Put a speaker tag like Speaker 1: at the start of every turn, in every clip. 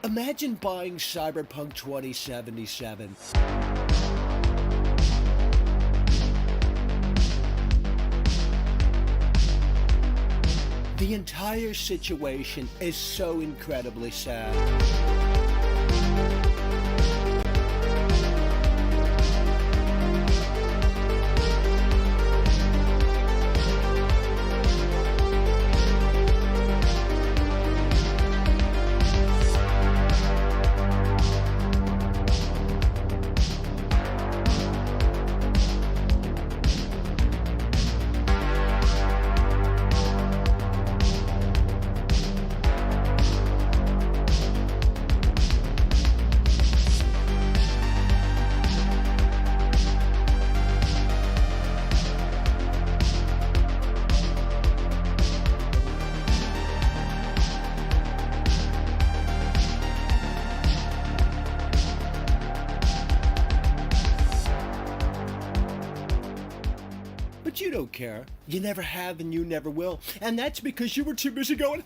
Speaker 1: Imagine buying Cyberpunk 2077. The entire situation is so incredibly sad. But you don't care. You never have and you never will. And that's because you were too busy going,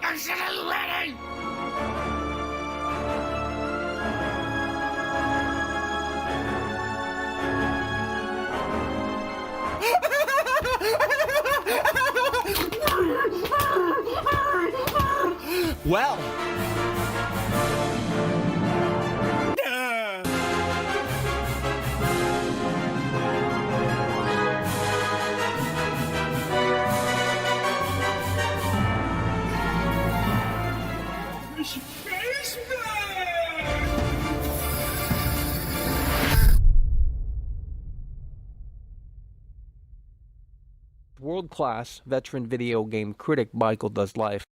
Speaker 1: Astoundingly! Well.
Speaker 2: World-class veteran video game critic Michael Does Life.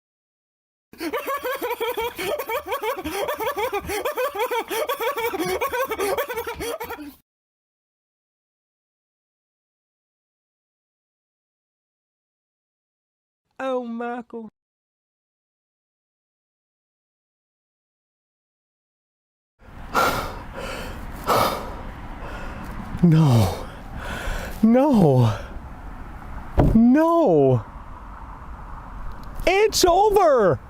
Speaker 2: Oh, Michael.
Speaker 1: No. No. No. It's over.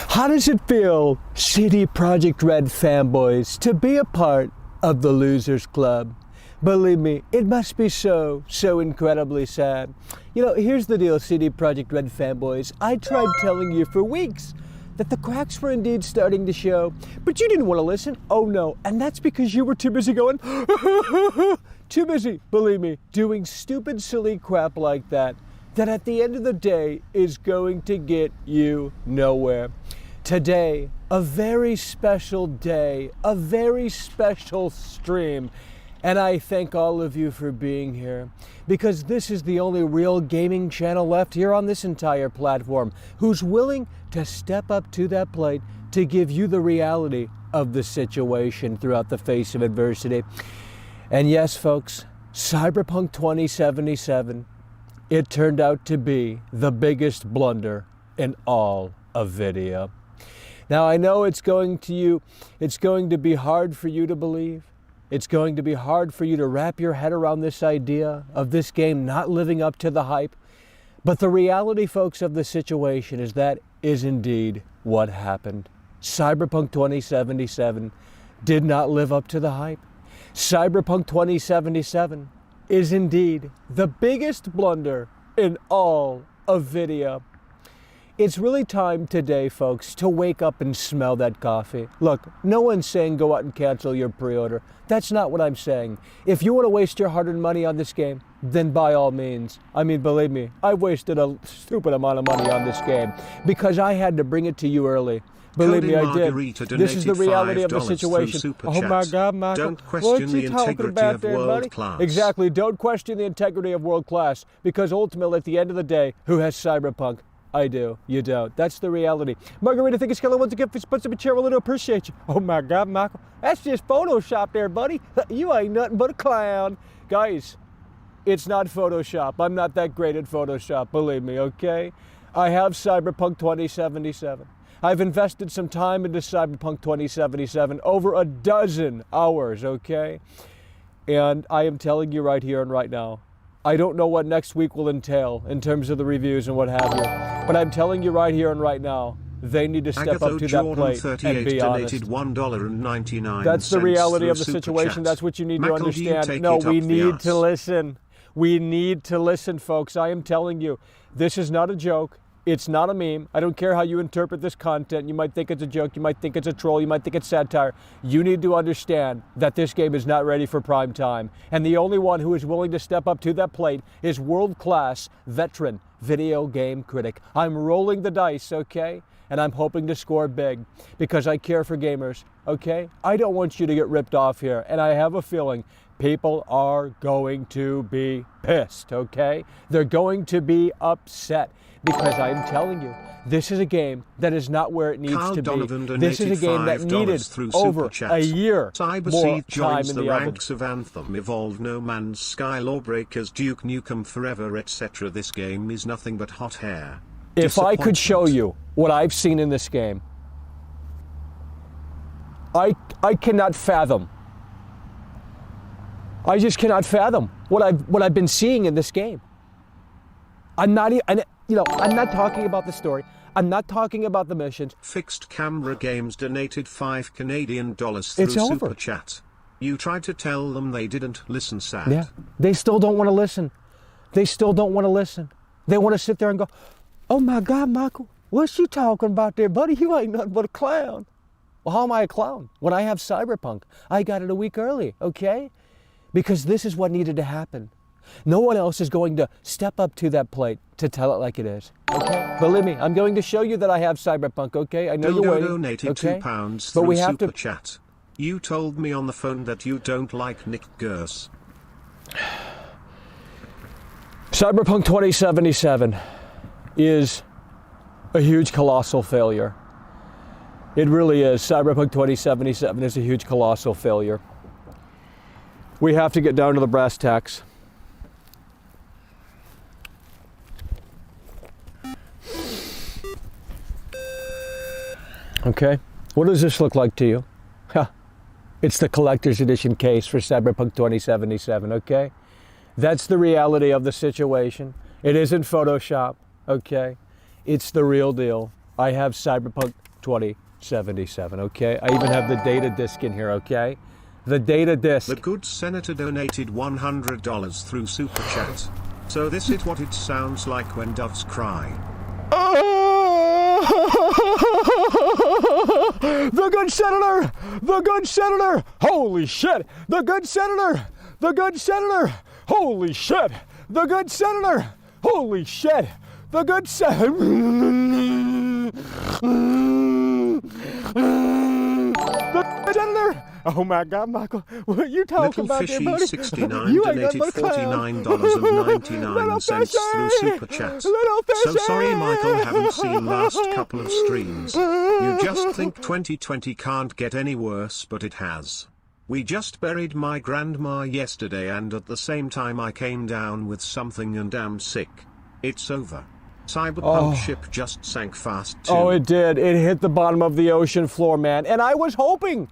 Speaker 1: How does it feel, CD Projekt Red fanboys, to be a part of the Losers Club? Believe me, it must be so incredibly sad. You know, here's the deal, CD Projekt Red fanboys. I tried telling you for weeks that the cracks were indeed starting to show, but you didn't want to listen. Oh no, and that's because you were too busy going, too busy, believe me, doing stupid, silly crap like that at the end of the day is going to get you nowhere. Today, a very special day, a very special stream, and I thank all of you for being here, because this is the only real gaming channel left here on this entire platform who's willing to step up to that plate to give you the reality of the situation throughout the face of adversity. And yes, folks, Cyberpunk 2077, it turned out to be the biggest blunder in all of video. Now, I know it's going to be hard for you to believe. It's going to be hard for you to wrap your head around this idea of this game not living up to the hype. But the reality, folks, of the situation is that is indeed what happened. Cyberpunk 2077 did not live up to the hype. Cyberpunk 2077 is indeed the biggest blunder in all of video. It's really time today, folks, to wake up and smell that coffee. Look, no one's saying go out and cancel your pre-order. That's not what I'm saying. If you want to waste your hard-earned money on this game, then by all means. I mean, believe me, I've wasted a stupid amount of money on this game because I had to bring it to you early. Believe me, I did. This is the reality of the situation. Oh my God, Michael.
Speaker 3: Don't question the integrity of world class.
Speaker 1: Exactly. Don't question the integrity of world class because ultimately, at the end of the day, who has Cyberpunk? I do. You don't. That's the reality. Margarita, think it's Keller wants to get this puts up a chair. Well, it'll appreciate you. Oh my God, Michael. That's just Photoshop there, buddy. You ain't nothing but a clown. Guys, it's not Photoshop. I'm not that great at Photoshop. Believe me, okay? I have Cyberpunk 2077. I've invested some time into Cyberpunk 2077, over a dozen hours, okay? And I am telling you right here and right now, I don't know what next week will entail in terms of the reviews and what have you, but I'm telling you right here and right now, they need to step up to that plate and be honest.
Speaker 3: $1.99
Speaker 1: That's the reality of the situation. That's what you need to understand. No, we need to listen. We need to listen, folks. I am telling you, this is not a joke. It's not a meme. I don't care how you interpret this content. You might think it's a joke. You might think it's a troll. You might think it's satire. You need to understand that this game is not ready for prime time. And the only one who is willing to step up to that plate is world-class veteran video game critic. I'm rolling the dice, okay? And I'm hoping to score big because I care for gamers, okay? I don't want you to get ripped off here. And I have a feeling people are going to be pissed, okay? They're going to be upset. Because I'm telling you, this is a game that is not where it needs to be. This is a game that needed over a year more time in the
Speaker 3: ranks of Anthem, Evolve, No Man's Sky, Lawbreakers, Duke Nukem Forever, etc. This game is nothing but hot hair.
Speaker 1: If I could show you what I've seen in this game, I cannot fathom. I just cannot fathom what I've been seeing in this game. I'm not talking about the story. I'm not talking about the missions.
Speaker 3: Fixed Camera Games donated $5 through Super Chat. You tried to tell them, they didn't listen, sad.
Speaker 1: Yeah, they still don't want to listen. They still don't want to listen. They want to sit there and go, oh my God, Michael, what's you talking about there, buddy? You ain't nothing but a clown. Well, how am I a clown? When I have Cyberpunk, I got it a week early, okay? Because this is what needed to happen. No one else is going to step up to that plate to tell it like it is. Okay? Believe me, I'm going to show you that I have Cyberpunk, okay? I know you're waiting.
Speaker 3: Donated
Speaker 1: okay?
Speaker 3: £2
Speaker 1: but
Speaker 3: through
Speaker 1: we have
Speaker 3: Super
Speaker 1: to...
Speaker 3: Chat. You told me on the phone that you don't like Nick Gers.
Speaker 1: Cyberpunk 2077 is a huge, colossal failure. It really is. Cyberpunk 2077 is a huge, colossal failure. We have to get down to the brass tacks. Okay, what does this look like to you? It's the collector's edition case for Cyberpunk 2077, okay? That's the reality of the situation. It isn't Photoshop, okay? It's the real deal. I have Cyberpunk 2077, okay? I even have the data disc in here, okay? The data disc.
Speaker 3: The good senator donated $100 through Super Chat. So this is what it sounds like when doves cry.
Speaker 1: The good senator! The good senator! Holy shit! The good senator! The good senator! Holy shit! The good senator! Holy shit! The good senator! The senator! Oh my God, Michael, what are you talking about there, buddy?
Speaker 3: 69 donated $49.99 through Super Chat. So sorry, Michael, haven't seen last couple of streams. You just think 2020 can't get any worse, but it has. We just buried my grandma yesterday, and at the same time I came down with something and am sick. It's over. Cyberpunk ship just sank fast too.
Speaker 1: Oh, it did. It hit the bottom of the ocean floor, man. And I was hoping,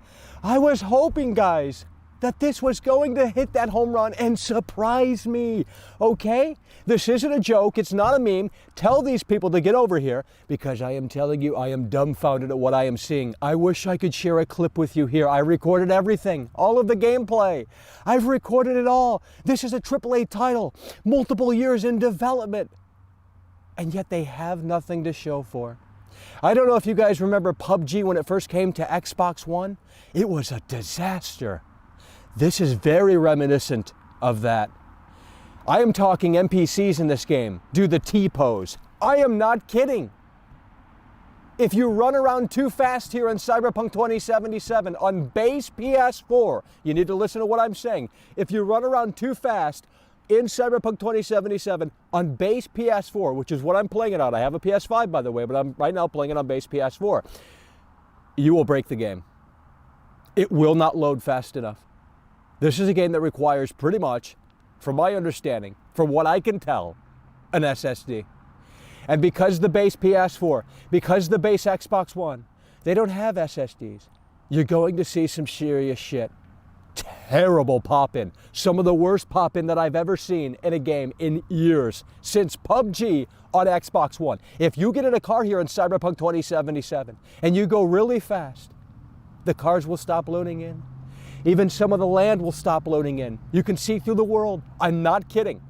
Speaker 1: guys, that this was going to hit that home run and surprise me, okay? This isn't a joke. It's not a meme. Tell these people to get over here because I am telling you, I am dumbfounded at what I am seeing. I wish I could share a clip with you here. I recorded everything, all of the gameplay. I've recorded it all. This is a AAA title, multiple years in development, and yet they have nothing to show for. I don't know if you guys remember PUBG when it first came to Xbox One. It was a disaster. This is very reminiscent of that. I am talking NPCs in this game do the T-pose. I am not kidding. If you run around too fast here in Cyberpunk 2077 on base PS4, you need to listen to what I'm saying. If you run around too fast in Cyberpunk 2077 on base PS4, which is what I'm playing it on. I have a PS5, by the way, but I'm right now playing it on base PS4. You will break the game. It will not load fast enough. This is a game that requires pretty much, from my understanding, from what I can tell, an SSD. And because the base PS4, because the base Xbox One, they don't have SSDs, you're going to see some serious shit. Terrible pop-in. Some of the worst pop-in that I've ever seen in a game in years, since PUBG on Xbox One. If you get in a car here in Cyberpunk 2077 and you go really fast, the cars will stop loading in. Even some of the land will stop loading in. You can see through the world. I'm not kidding.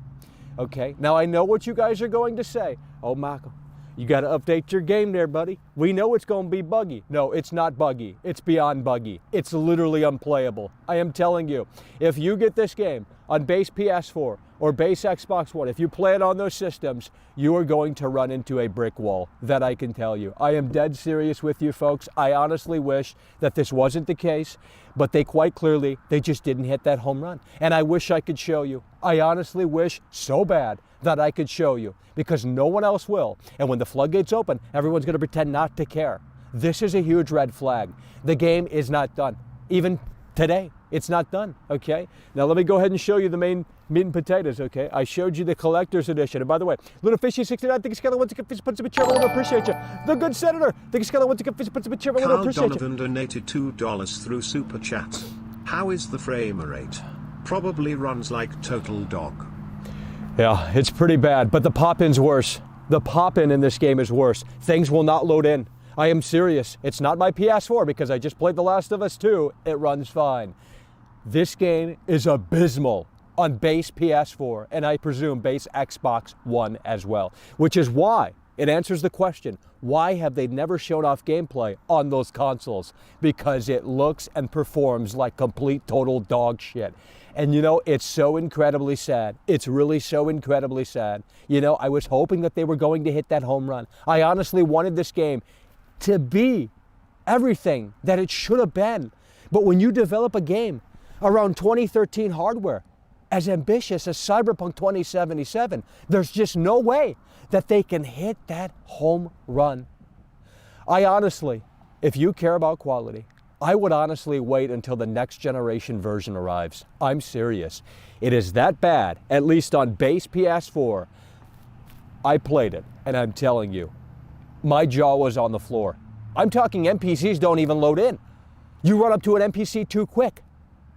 Speaker 1: Okay, now I know what you guys are going to say. Oh, Michael, you got to update your game there, buddy. We know it's going to be buggy. No, it's not buggy. It's beyond buggy. It's literally unplayable. I am telling you, if you get this game on base PS4 or base Xbox One, if you play it on those systems, you are going to run into a brick wall. That I can tell you. I am dead serious with you folks. I honestly wish that this wasn't the case, but they quite clearly, they just didn't hit that home run. And I wish I could show you. I honestly wish so bad that I could show you, because no one else will. And when the floodgates open, everyone's going to pretend not to care. This is a huge red flag. The game is not done. Even today, it's not done, okay? Now let me go ahead and show you the main meat and potatoes, okay? I showed you the collector's edition. And by the way, Little Fishy69, think Skylar wants to fish, put some chair, I appreciate you. The good senator, think Skylar wants to fish, put some chair, I appreciate you.
Speaker 3: Carl Donovan donated $2 through Super Chat. How is the frame rate? Probably runs like total dog.
Speaker 1: Yeah, it's pretty bad, but the pop-in's worse. The pop-in in this game is worse. Things will not load in. I am serious. It's not my PS4 because I just played The Last of Us 2. It runs fine. This game is abysmal on base PS4 and I presume base Xbox One as well, which is why it answers the question, why have they never shown off gameplay on those consoles? Because it looks and performs like complete total dog shit. And you know, it's so incredibly sad. It's really so incredibly sad. You know, I was hoping that they were going to hit that home run. I honestly wanted this game to be everything that it should have been. But when you develop a game around 2013 hardware, as ambitious as Cyberpunk 2077, there's just no way that they can hit that home run. I honestly, if you care about quality, I would honestly wait until the next generation version arrives. I'm serious. It is that bad, at least on base PS4. I played it, and I'm telling you, my jaw was on the floor. I'm talking NPCs don't even load in. You run up to an NPC too quick,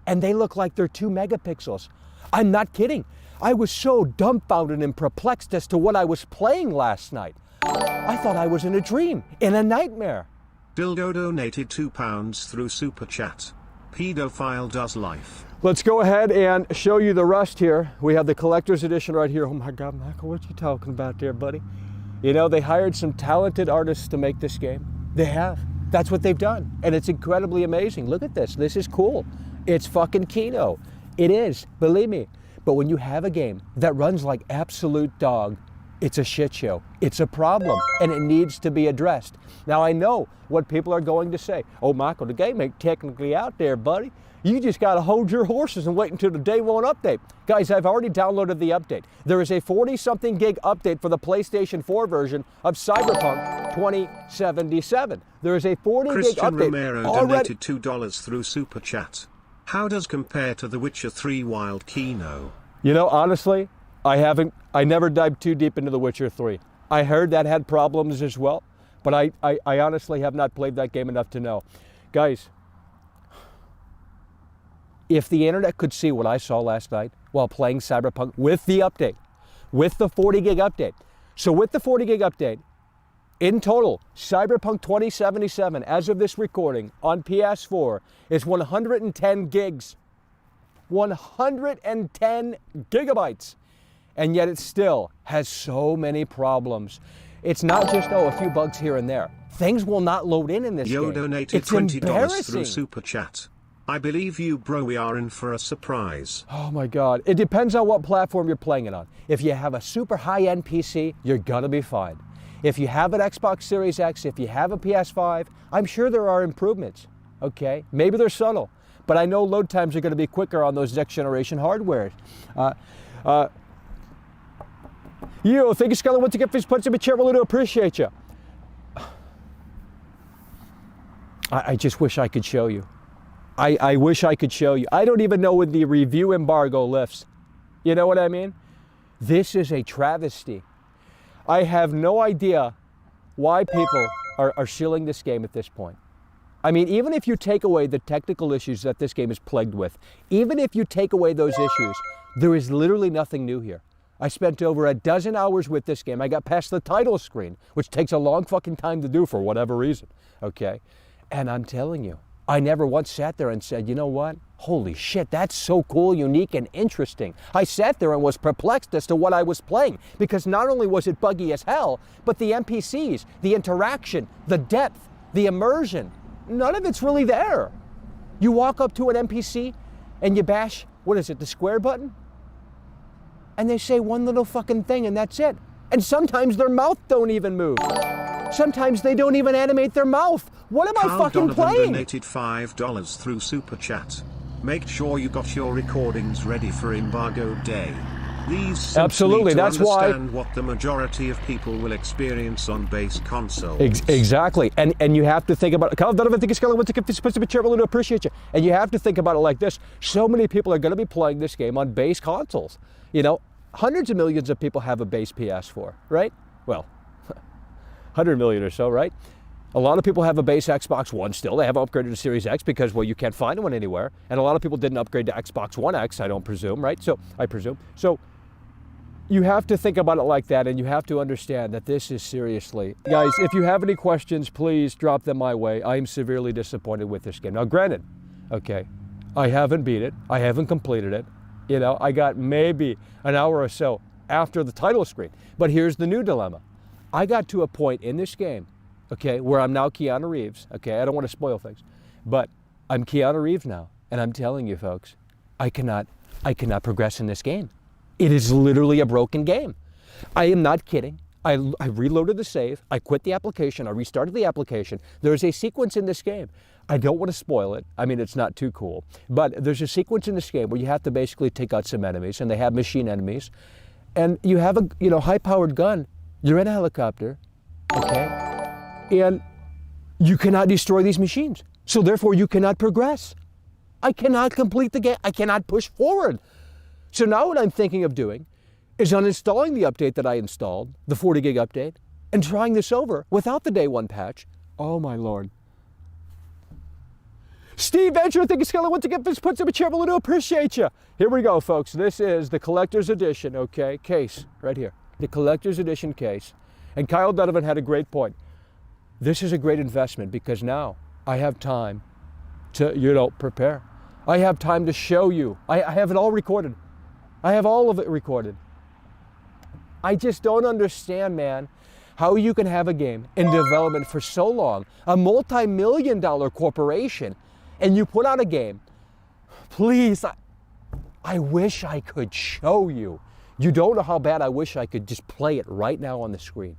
Speaker 1: and they look like they're 2 megapixels. I'm not kidding. I was so dumbfounded and perplexed as to what I was playing last night. I thought I was in a dream, in a nightmare.
Speaker 3: Dildo donated £2 through Super Chat. Pedophile does life.
Speaker 1: Let's go ahead and show you the rest here. We have the collector's edition right here. Oh my God, Michael, what are you talking about there, buddy? You know, they hired some talented artists to make this game. They have. That's what they've done. And it's incredibly amazing. Look at this. This is cool. It's fucking Kino. It is, believe me. But when you have a game that runs like absolute dog, it's a shit show. It's a problem, and it needs to be addressed. Now, I know what people are going to say. Oh, Michael, the game ain't technically out there, buddy. You just got to hold your horses and wait until the day one update. Guys, I've already downloaded the update. There is a 40-something gig update for the PlayStation 4 version of Cyberpunk 2077. There is a 40 gig
Speaker 3: Christian
Speaker 1: update
Speaker 3: Romero
Speaker 1: already.
Speaker 3: donated $2 through Super Chat. How does compare to The Witcher 3 Wild Kino?
Speaker 1: You know, honestly, I never dived too deep into The Witcher 3. I heard that had problems as well, but I honestly have not played that game enough to know. Guys, if the internet could see what I saw last night while playing Cyberpunk with the update, with the 40 gig update. So with the 40 gig update, in total, Cyberpunk 2077, as of this recording, on PS4, is 110 gigs. 110 gigabytes. And yet it still has so many problems. It's not just, a few bugs here and there. Things will not load in this
Speaker 3: Yo
Speaker 1: game.
Speaker 3: donated
Speaker 1: It's
Speaker 3: $20
Speaker 1: embarrassing.
Speaker 3: through Super Chat. I believe you, bro. We are in for a surprise.
Speaker 1: Oh my God. It depends on what platform you're playing it on. If you have a super high-end PC, you're gonna be fine. If you have an Xbox Series X, if you have a PS5, I'm sure there are improvements, okay? Maybe they're subtle, but I know load times are gonna be quicker on those next generation hardware. Thank you, Scarlett. Once again, please punch in the chair. We'll really appreciate you. I just wish I could show you. I wish I could show you. I don't even know when the review embargo lifts. You know what I mean? This is a travesty. I have no idea why people are shilling this game at this point. I mean, even if you take away the technical issues that this game is plagued with, even if you take away those issues, there is literally nothing new here. I spent over a dozen hours with this game. I got past the title screen, which takes a long fucking time to do for whatever reason, okay? And I'm telling you, I never once sat there and said, you know what? Holy shit, that's so cool, unique, and interesting. I sat there and was perplexed as to what I was playing, because not only was it buggy as hell, but the NPCs, the interaction, the depth, the immersion, none of it's really there. You walk up to an NPC and you bash, what is it, the square button? And they say one little fucking thing and that's it. And sometimes their mouth don't even move. Sometimes they don't even animate their mouth. What am I fucking
Speaker 3: Donovan
Speaker 1: playing?
Speaker 3: donated $5 through Super Chat. Make sure you got your recordings ready for embargo day. These simply
Speaker 1: Absolutely,
Speaker 3: to
Speaker 1: that's why-
Speaker 3: understand what the majority of people will experience on base consoles.
Speaker 1: Exactly, and you have to think about, Kyle Donovan, thank you, Scarlett, once again, supposed to be charitable, to appreciate you. And you have to think about it like this. So many people are gonna be playing this game on base consoles. You know, hundreds of millions of people have a base PS4, right? Well, 100 million or so, right? A lot of people have a base Xbox One still. They haven't upgraded to Series X because, well, you can't find one anywhere. And a lot of people didn't upgrade to Xbox One X, I don't presume, right? So, I presume. So, you have to think about it like that, and you have to understand that this is seriously. Guys, if you have any questions, please drop them my way. I am severely disappointed with this game. Now, granted, okay, I haven't beat it. I haven't completed it. You know, I got maybe an hour or so after the title screen. But here's the new dilemma. I got to a point in this game, okay, where I'm now Keanu Reeves. Okay, I don't want to spoil things, but I'm Keanu Reeves now, and I'm telling you, folks, I cannot progress in this game. It is literally a broken game. I am not kidding. I reloaded the save. I quit the application. I restarted the application. There's a sequence in this game. I don't want to spoil it. I mean, it's not too cool. But there's a sequence in this game where you have to basically take out some enemies, and they have machine enemies. And you have a high-powered gun. You're in a helicopter, okay? And you cannot destroy these machines. So therefore, you cannot progress. I cannot complete the game. I cannot push forward. So now what I'm thinking of doing is uninstalling the update that I installed, the 40 gig update, and trying this over without the day one patch. Oh my Lord. Steve Venture, thank you, Scarlett, once again, please put some chair, I do appreciate you. Here we go, folks. This is the collector's edition, okay, case, right here. The collector's edition case. And Kyle Donovan had a great point. This is a great investment because now I have time to, prepare. I have time to show you. I have it all recorded. I have all of it recorded. I just don't understand, man, how you can have a game in development for so long, a multi-million-dollar corporation, and you put out a game. Please, I wish I could show you. You don't know how bad I wish I could just play it right now on the screen.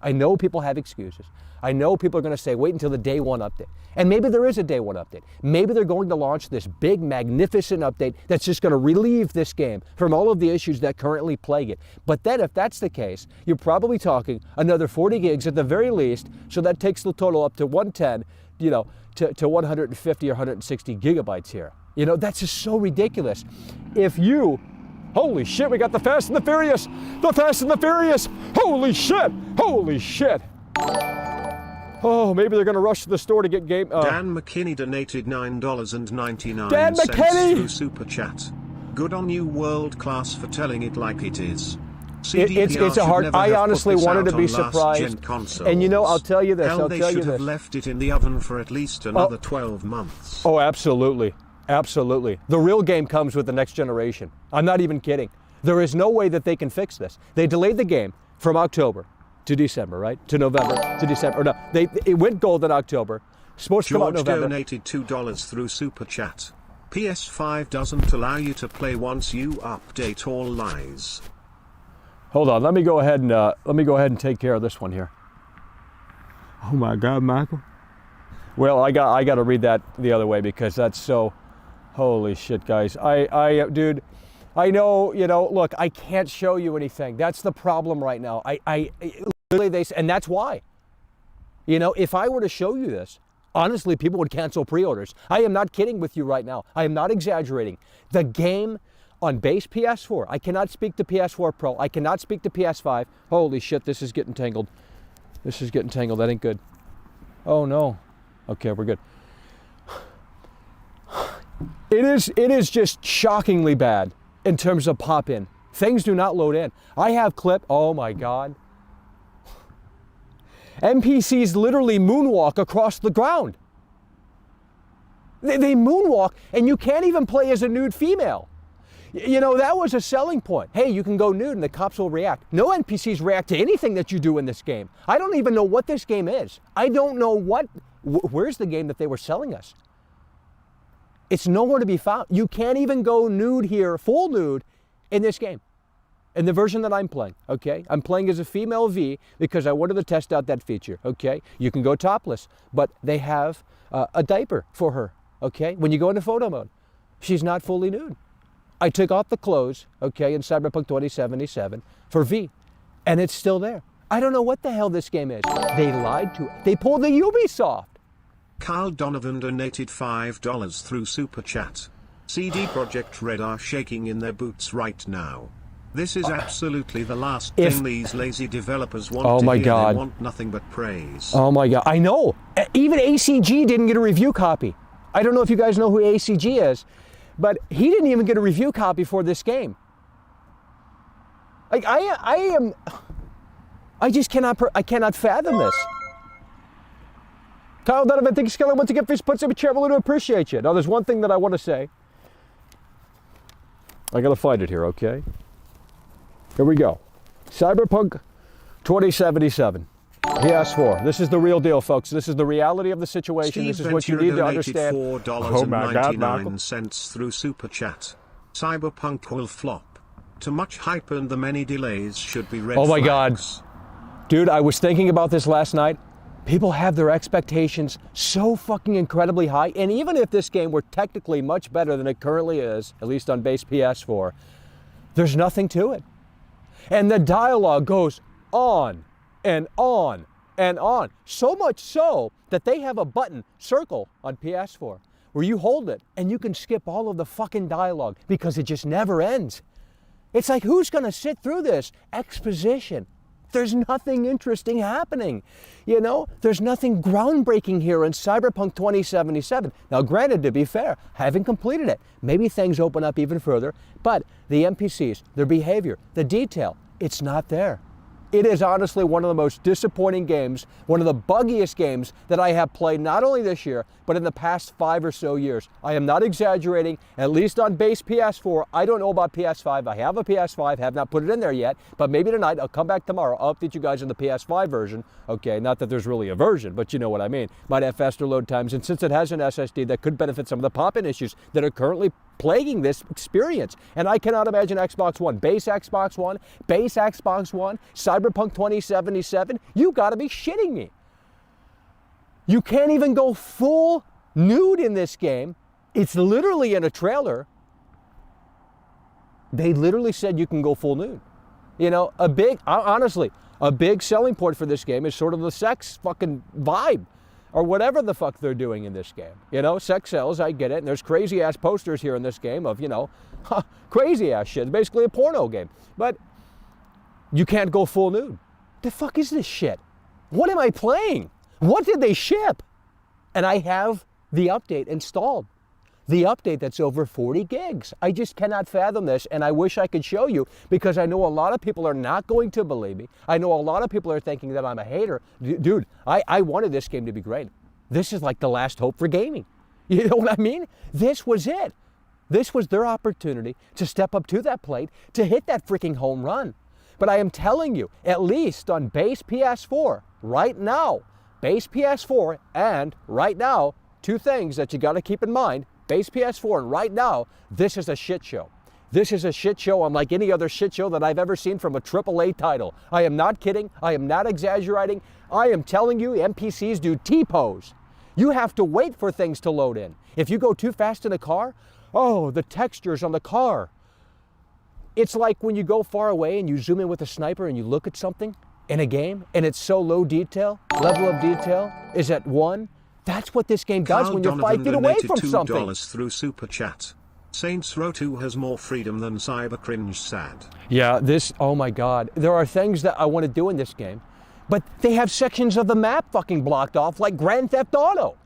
Speaker 1: I know people have excuses. I know people are going to say, wait until the day one update. And maybe there is a day one update. Maybe they're going to launch this big, magnificent update that's just going to relieve this game from all of the issues that currently plague it. But then if that's the case, you're probably talking another 40 gigs at the very least, so that takes the total up to 110, to 150 or 160 gigabytes here. That's just so ridiculous. Holy shit, we got the Fast and the Furious! The Fast and the Furious! Holy shit! Holy shit! Oh, maybe they're going to rush to the store to get game...
Speaker 3: Dan McKinney donated $9.99
Speaker 1: Dan McKinney!
Speaker 3: through Super Chat. Good on you, world class, for telling it like it is.
Speaker 1: It's a hard... I honestly wanted to be surprised. And you know, I'll tell you this.
Speaker 3: Hell, they should have left it in the oven for at least another 12 months.
Speaker 1: Oh, absolutely. Absolutely. The real game comes with the next generation. I'm not even kidding. There is no way that they can fix this. They delayed the game from October to December, right? To November to December. Or no, it went gold in October. Supposed to come out in November.
Speaker 3: George donated $2 through Super Chat. PS5 doesn't allow you to play once you update all lies.
Speaker 1: Hold on, let me go ahead and take care of this one here. Oh my God, Michael. Well, I got to read that the other way because that's so. Holy shit, guys. Dude, I know, you know. Look, I can't show you anything. That's the problem right now. Literally, and that's why. You know, if I were to show you this, honestly, people would cancel pre-orders. I am not kidding with you right now. I am not exaggerating. The game. On base PS4, I cannot speak to PS4 Pro. I cannot speak to PS5. Holy shit, this is getting tangled. This is getting tangled. That ain't good. Oh no. Okay, we're good. It is just shockingly bad in terms of pop-in. Things do not load in. I have clip. Oh my God. NPCs literally moonwalk across the ground. They moonwalk, and you can't even play as a nude female. You know, that was a selling point. Hey, you can go nude and the cops will react. No NPCs react to anything that you do in this game. I don't even know what this game is. I don't know where's the game that they were selling us? It's nowhere to be found. You can't even go nude here, full nude, in this game. In the version that I'm playing, okay? I'm playing as a female V because I wanted to test out that feature, okay? You can go topless, but they have a diaper for her, okay? When you go into photo mode, she's not fully nude. I took off the clothes, okay, in Cyberpunk 2077 for V, and it's still there. I don't know what the hell this game is. They lied to it. They pulled the Ubisoft.
Speaker 3: Carl Donovan donated $5 through Super Chat. CD Projekt Red are shaking in their boots right now. This is absolutely the last thing these lazy developers want to hear.
Speaker 1: God.
Speaker 3: They want nothing but praise.
Speaker 1: Oh my God, I know. Even ACG didn't get a review copy. I don't know if you guys know who ACG is. But he didn't even get a review copy for this game. Like I just cannot fathom this. Kyle Donovan, thank you, Skeller. Once again, fish puts up a chair. I appreciate you. Now, there's one thing that I want to say. I gotta find it here, okay? Here we go. Cyberpunk 2077. PS4. This is the real deal, folks. This is the reality of the situation.
Speaker 3: Steve
Speaker 1: this is what you need to understand.
Speaker 3: $4.99 through Super Chat. Cyberpunk will flop. Too much hype and the many delays should be red flags.
Speaker 1: God. Dude, I was thinking about this last night. People have their expectations so fucking incredibly high. And even if this game were technically much better than it currently is, at least on base PS4, there's nothing to it. And the dialogue goes on and on and on. So much so that they have a button, circle, on PS4, where you hold it and you can skip all of the fucking dialogue because it just never ends. It's like, who's gonna sit through this exposition? There's nothing interesting happening. You know, there's nothing groundbreaking here in Cyberpunk 2077. Now, granted, to be fair, having completed it, maybe things open up even further, but the NPCs, their behavior, the detail, it's not there. It is honestly one of the most disappointing games, one of the buggiest games that I have played not only this year, but in the past 5 or so years. I am not exaggerating, at least on base PS4. I don't know about PS5. I have a PS5, have not put it in there yet, but maybe tonight, I'll come back tomorrow, I'll update you guys on the PS5 version. Okay, not that there's really a version, but you know what I mean. Might have faster load times, and since it has an SSD, that could benefit some of the pop-in issues that are currently plaguing this experience. And I cannot imagine Xbox One, base Xbox One, Cyberpunk 2077, you gotta be shitting me. You can't even go full nude in this game. It's literally in a trailer. They literally said you can go full nude. You know, honestly, a big selling point for this game is sort of the sex fucking vibe, or whatever the fuck they're doing in this game. You know, sex sells, I get it, and there's crazy ass posters here in this game of, you know, crazy ass shit. It's basically a porno game. But you can't go full nude. The fuck is this shit? What am I playing? What did they ship? And I have the update installed. The update that's over 40 gigs. I just cannot fathom this, and I wish I could show you, because I know a lot of people are not going to believe me. I know a lot of people are thinking that I'm a hater. Dude, I wanted this game to be great. This is like the last hope for gaming. You know what I mean? This was it. This was their opportunity to step up to that plate, to hit that freaking home run. But I am telling you, at least on base PS4, right now, base PS4 and right now, two things that you got to keep in mind. Base PS4 and right now, this is a shit show. This is a shit show unlike any other shit show that I've ever seen from a AAA title. I am not kidding. I am not exaggerating. I am telling you, NPCs do T-pose. You have to wait for things to load in. If you go too fast in a car, oh, the textures on the car. It's like when you go far away and you zoom in with a sniper and you look at something in a game and it's so low detail, level of detail is at 1. That's what this game does when you're 5 feet away from something.
Speaker 3: $2 through Super Chat. Saints Row 2 has more freedom than Cyber Cringe sad.
Speaker 1: Yeah, oh my God. There are things that I want to do in this game, but they have sections of the map fucking blocked off like Grand Theft Auto.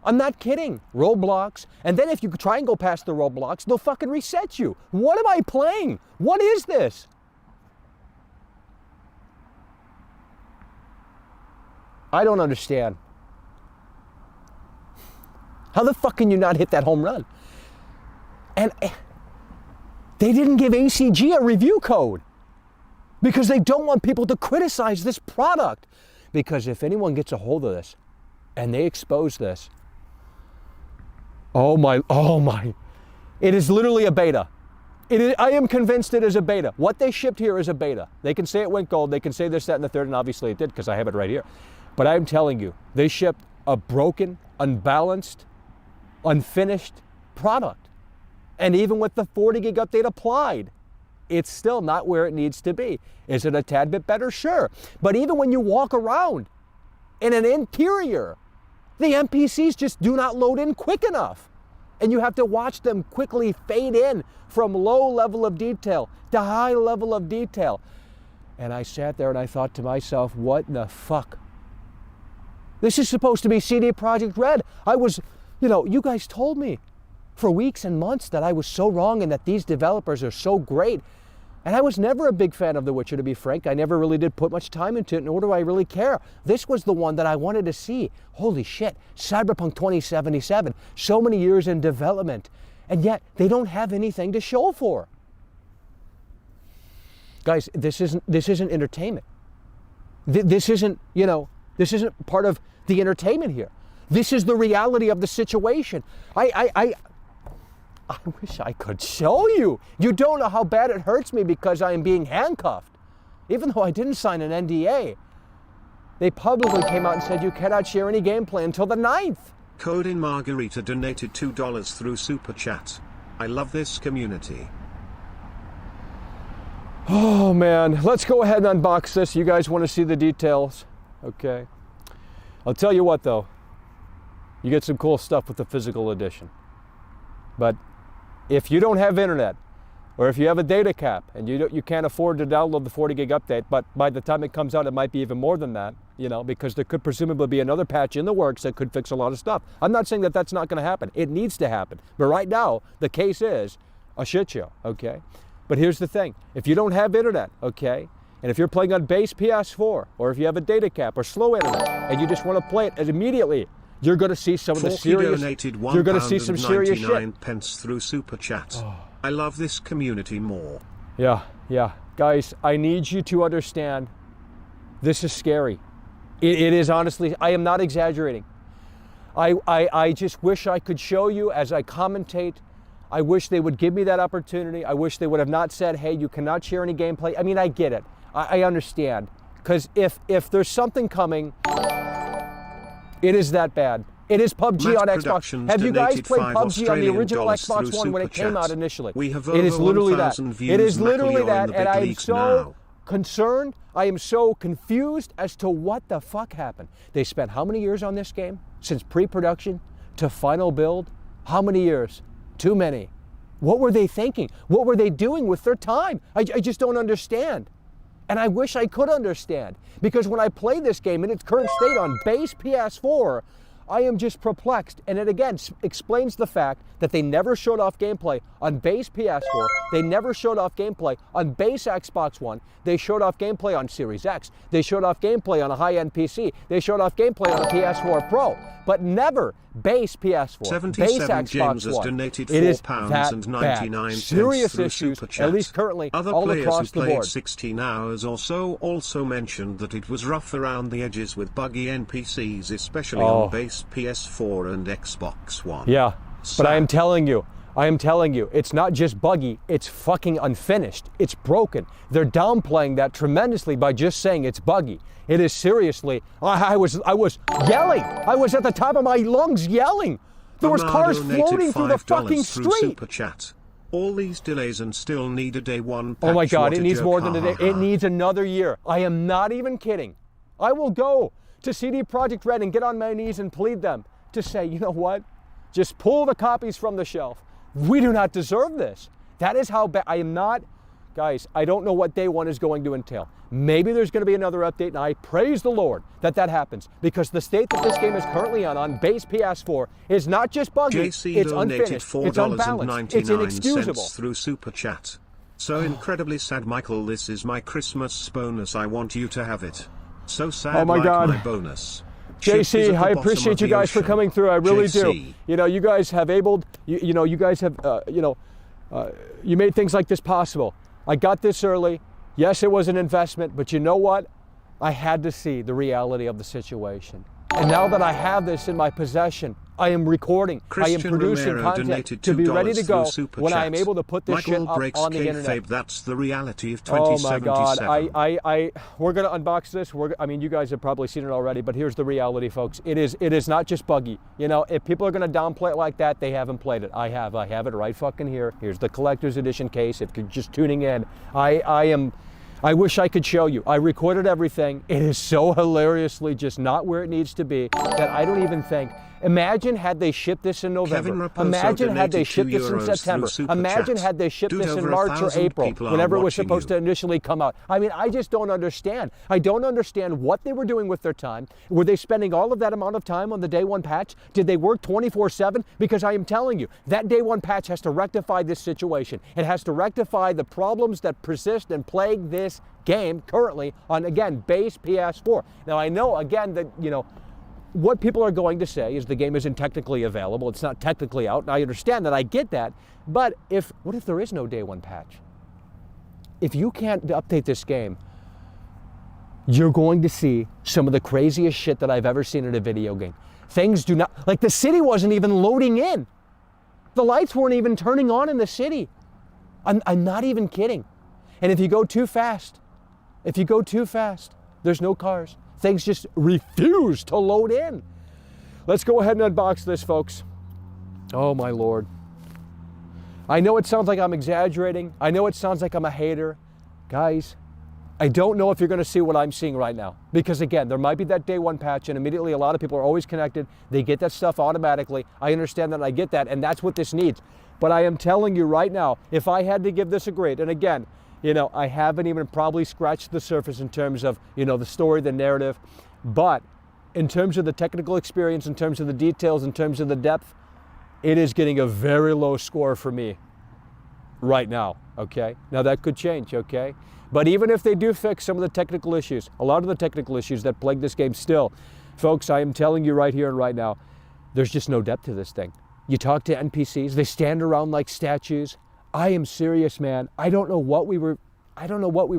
Speaker 1: I'm not kidding. Roadblocks. And then if you try and go past the roadblocks, they'll fucking reset you. What am I playing? What is this? I don't understand. How the fuck can you not hit that home run? And they didn't give ACG a review code because they don't want people to criticize this product. Because if anyone gets a hold of this and they expose this, oh my, it is literally a beta. I am convinced it is a beta. What they shipped here is a beta. They can say it went gold, they can say this, that, and the third, and obviously it did because I have it right here. But I'm telling you, they shipped a broken, unbalanced, unfinished product. And even with the 40 gig update applied, it's still not where it needs to be. Is it a tad bit better? Sure. But even when you walk around in an interior, the NPCs just do not load in quick enough. And you have to watch them quickly fade in from low level of detail to high level of detail. And I sat there and I thought to myself, what the fuck? This is supposed to be CD Projekt Red. You guys told me for weeks and months that I was so wrong and that these developers are so great. And I was never a big fan of The Witcher, to be frank. I never really did put much time into it, nor do I really care. This was the one that I wanted to see. Holy shit, Cyberpunk 2077, so many years in development, and yet they don't have anything to show for. Guys, this isn't entertainment. This isn't part of the entertainment here. This is the reality of the situation. I wish I could show you. You don't know how bad it hurts me because I am being handcuffed. Even though I didn't sign an NDA. They publicly came out and said you cannot share any gameplay until the 9th.
Speaker 3: Codin Margarita donated $2 through Super Chat. I love this community.
Speaker 1: Oh man, let's go ahead and unbox this. You guys want to see the details? Okay. I'll tell you what though. You get some cool stuff with the physical edition. But if you don't have internet, or if you have a data cap and you can't afford to download the 40 gig update, but by the time it comes out, it might be even more than that, because there could presumably be another patch in the works that could fix a lot of stuff. I'm not saying that that's not going to happen. It needs to happen. But right now, the case is a shit show, okay? But here's the thing. If you don't have internet, okay, and if you're playing on base PS4, or if you have a data cap or slow internet, and you just want to play it immediately, you're going to see some of the serious. You're going to see some serious shit.
Speaker 3: Pence through Super Chat. Oh. I love this community more.
Speaker 1: Yeah, guys, I need you to understand. This is scary. It is honestly. I am not exaggerating. I just wish I could show you as I commentate. I wish they would give me that opportunity. I wish they would have not said, "Hey, you cannot share any gameplay." I mean, I get it. I understand. Because if there's something coming. It is that bad. It is PUBG on Xbox. Have you guys played PUBG on the original Xbox One when it came out initially?
Speaker 3: It is literally that.
Speaker 1: It is literally that, and I am so concerned. I am so confused as to what the fuck happened. They spent how many years on this game? Since pre-production to final build? How many years? Too many. What were they thinking? What were they doing with their time? I just don't understand. And I wish I could understand, because when I play this game in its current state on base PS4, I am just perplexed. And it again explains the fact that they never showed off gameplay on base PS4. They never showed off gameplay on base Xbox One. They showed off gameplay on Series X. They showed off gameplay on a high-end PC. They showed off gameplay on a PS4 Pro, but never base PS4, base Xbox
Speaker 3: James has
Speaker 1: One.
Speaker 3: donated
Speaker 1: It is
Speaker 3: £4.99
Speaker 1: serious
Speaker 3: through
Speaker 1: issues,
Speaker 3: Super Chat.
Speaker 1: at least currently,
Speaker 3: Other
Speaker 1: all
Speaker 3: players
Speaker 1: across
Speaker 3: who
Speaker 1: the
Speaker 3: played
Speaker 1: board.
Speaker 3: 16 hours or so also mentioned that it was rough around the edges with buggy NPCs, especially on base PS4 and Xbox One.
Speaker 1: Yeah,
Speaker 3: Sad.
Speaker 1: but I am telling you, it's not just buggy, it's fucking unfinished. It's broken. They're downplaying that tremendously by just saying it's buggy. It is seriously, I was yelling. I was at the top of my lungs yelling. There was cars floating through the fucking street.
Speaker 3: Super Chat. All these delays and still need a day one patch.
Speaker 1: Oh my God,
Speaker 3: What
Speaker 1: it
Speaker 3: a
Speaker 1: needs
Speaker 3: joke.
Speaker 1: more than a day. It needs another year. I am not even kidding. I will go to CD Projekt Red and get on my knees and plead them to say, you know what? Just pull the copies from the shelf. We do not deserve this. That is how bad. I am not, guys, I don't know what day one is going to entail. Maybe there's going to be another update, and I praise the Lord that that happens, because the state that this game is currently on base PS4, is not just buggy,
Speaker 3: JC
Speaker 1: it's
Speaker 3: donated
Speaker 1: unfinished, it's unbalanced, it's inexcusable.
Speaker 3: through Super Chat. So incredibly sad, Michael. This is my Christmas bonus. I want you to have it. So sad.
Speaker 1: Oh my
Speaker 3: like
Speaker 1: God.
Speaker 3: My bonus.
Speaker 1: JC, I appreciate you guys for coming through. I really do. You know, you guys have you guys have, you made things like this possible. I got this early. Yes, it was an investment, but you know what? I had to see the reality of the situation. And now that I have this in my possession, I am recording, I am producing content to be ready to go when I am able to put this shit up on the internet.
Speaker 3: That's the reality of
Speaker 1: Oh
Speaker 3: 2077.
Speaker 1: my God, we're gonna unbox this. I mean, you guys have probably seen it already, but here's the reality, folks. It is not just buggy. You know, if people are gonna downplay it like that, they haven't played it. I have it right fucking here. Here's the collector's edition case. If you're just tuning in, I wish I could show you. I recorded everything. It is so hilariously just not where it needs to be that I don't even think. Imagine had they shipped this in November. Imagine had they shipped this in September. Imagine had they shipped this in March or April, whenever it was supposed to initially come out. I mean, I just don't understand. I don't understand what they were doing with their time. Were they spending all of that amount of time on the day one patch? Did they work 24/7? Because I am telling you, that day one patch has to rectify this situation. It has to rectify the problems that persist and plague this game currently on, again, base PS4. Now, I know, again, that, you know, what people are going to say is the game isn't technically available. It's not technically out. And I understand that. I get that. But what if there is no day one patch? If you can't update this game, you're going to see some of the craziest shit that I've ever seen in a video game. Things do not, like the city wasn't even loading in. The lights weren't even turning on in the city. I'm not even kidding. And if you go too fast, there's no cars. Things just refuse to load in. Let's go ahead and unbox this, folks. Oh my Lord. I know it sounds like I'm exaggerating. I know it sounds like I'm a hater. Guys, I don't know if you're gonna see what I'm seeing right now. Because again, there might be that day one patch and immediately a lot of people are always connected. They get that stuff automatically. I understand that and I get that, and that's what this needs. But I am telling you right now, if I had to give this a grade, and again, you know, I haven't even probably scratched the surface in terms of, you know, the story, the narrative, but in terms of the technical experience, in terms of the details, in terms of the depth, it is getting a very low score for me right now, okay? Now that could change, okay? But even if they do fix some of the technical issues, a lot of the technical issues that plague this game still, folks, I am telling you right here and right now, there's just no depth to this thing. You talk to NPCs, they stand around like statues. I am serious, man. I don't know what we were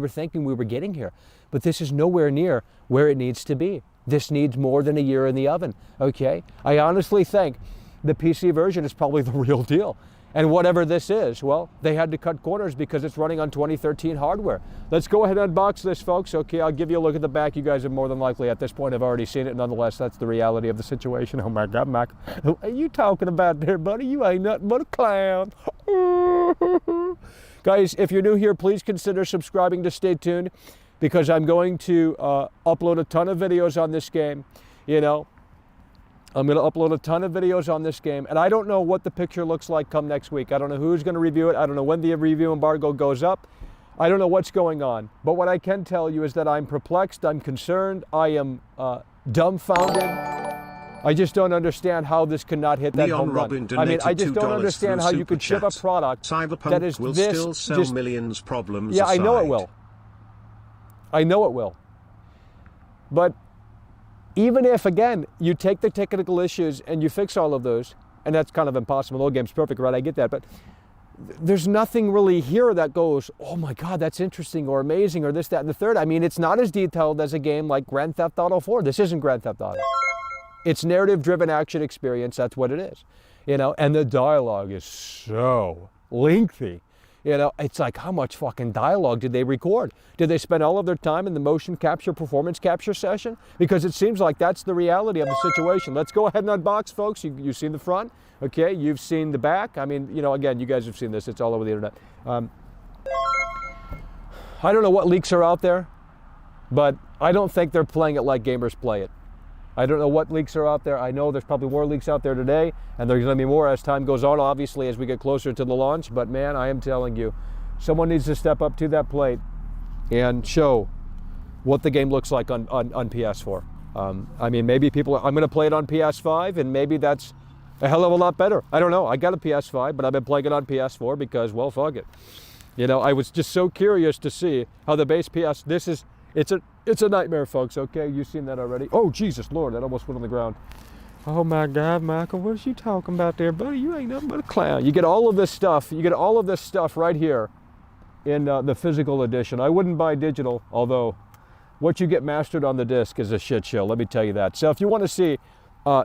Speaker 1: thinking we were getting here, but this is nowhere near where it needs to be. This needs more than a year in the oven, okay? I honestly think the PC version is probably the real deal. And whatever this is, well, they had to cut corners because it's running on 2013 hardware. Let's go ahead and unbox this, folks. Okay, I'll give you a look at the back. You guys have more than likely at this point have already seen it. Nonetheless, that's the reality of the situation. Oh my God, Mac. Who are you talking about there, buddy? You ain't nothing but a clown. Guys, if you're new here, please consider subscribing to stay tuned, because I'm going to upload a ton of videos on this game. You know, I'm going to upload a ton of videos on this game, and I don't know what the picture looks like come next week. I don't know who's going to review it. I don't know when the review embargo goes up. I don't know what's going on, but what I can tell you is that I'm perplexed, I'm concerned, I am dumbfounded. I just don't understand how this cannot hit that home run. I mean, I just don't understand how you could ship a product
Speaker 3: Cyberpunk
Speaker 1: that is
Speaker 3: will
Speaker 1: this
Speaker 3: still sell millions. Problems
Speaker 1: Yeah,
Speaker 3: aside.
Speaker 1: I know it will. I know it will. But even if, again, you take the technical issues and you fix all of those, and that's kind of impossible, no game's perfect, right? I get that, but there's nothing really here that goes, oh my God, that's interesting or amazing or this, that, and the third. I mean, it's not as detailed as a game like Grand Theft Auto 4. This isn't Grand Theft Auto. It's narrative-driven action experience, that's what it is. You know, and the dialogue is so lengthy. You know, it's like, how much fucking dialogue did they record? Did they spend all of their time in the motion capture, performance capture session? Because it seems like that's the reality of the situation. Let's go ahead and unbox, folks. You've seen the front, okay? You've seen the back. I mean, you know, again, you guys have seen this. It's all over the internet. I don't know what leaks are out there, but I don't think they're playing it like gamers play it. I don't know what leaks are out there. I know there's probably more leaks out there today, and there's going to be more as time goes on, obviously, as we get closer to the launch. But man, I am telling you, someone needs to step up to that plate and show what the game looks like on PS4. I mean, maybe I'm going to play it on PS5, and maybe that's a hell of a lot better. I don't know. I got a PS5, but I've been playing it on PS4 because, well, fuck it. You know, I was just so curious to see how the base PS, it's a nightmare, folks, okay? You've seen that already. Oh, Jesus, Lord, that almost went on the ground. Oh, my God, Michael, what are you talking about there, buddy? You ain't nothing but a clown. You get all of this stuff. You get all of this stuff right here in the physical edition. I wouldn't buy digital, although what you get mastered on the disc is a shit show, let me tell you that. So if you want to see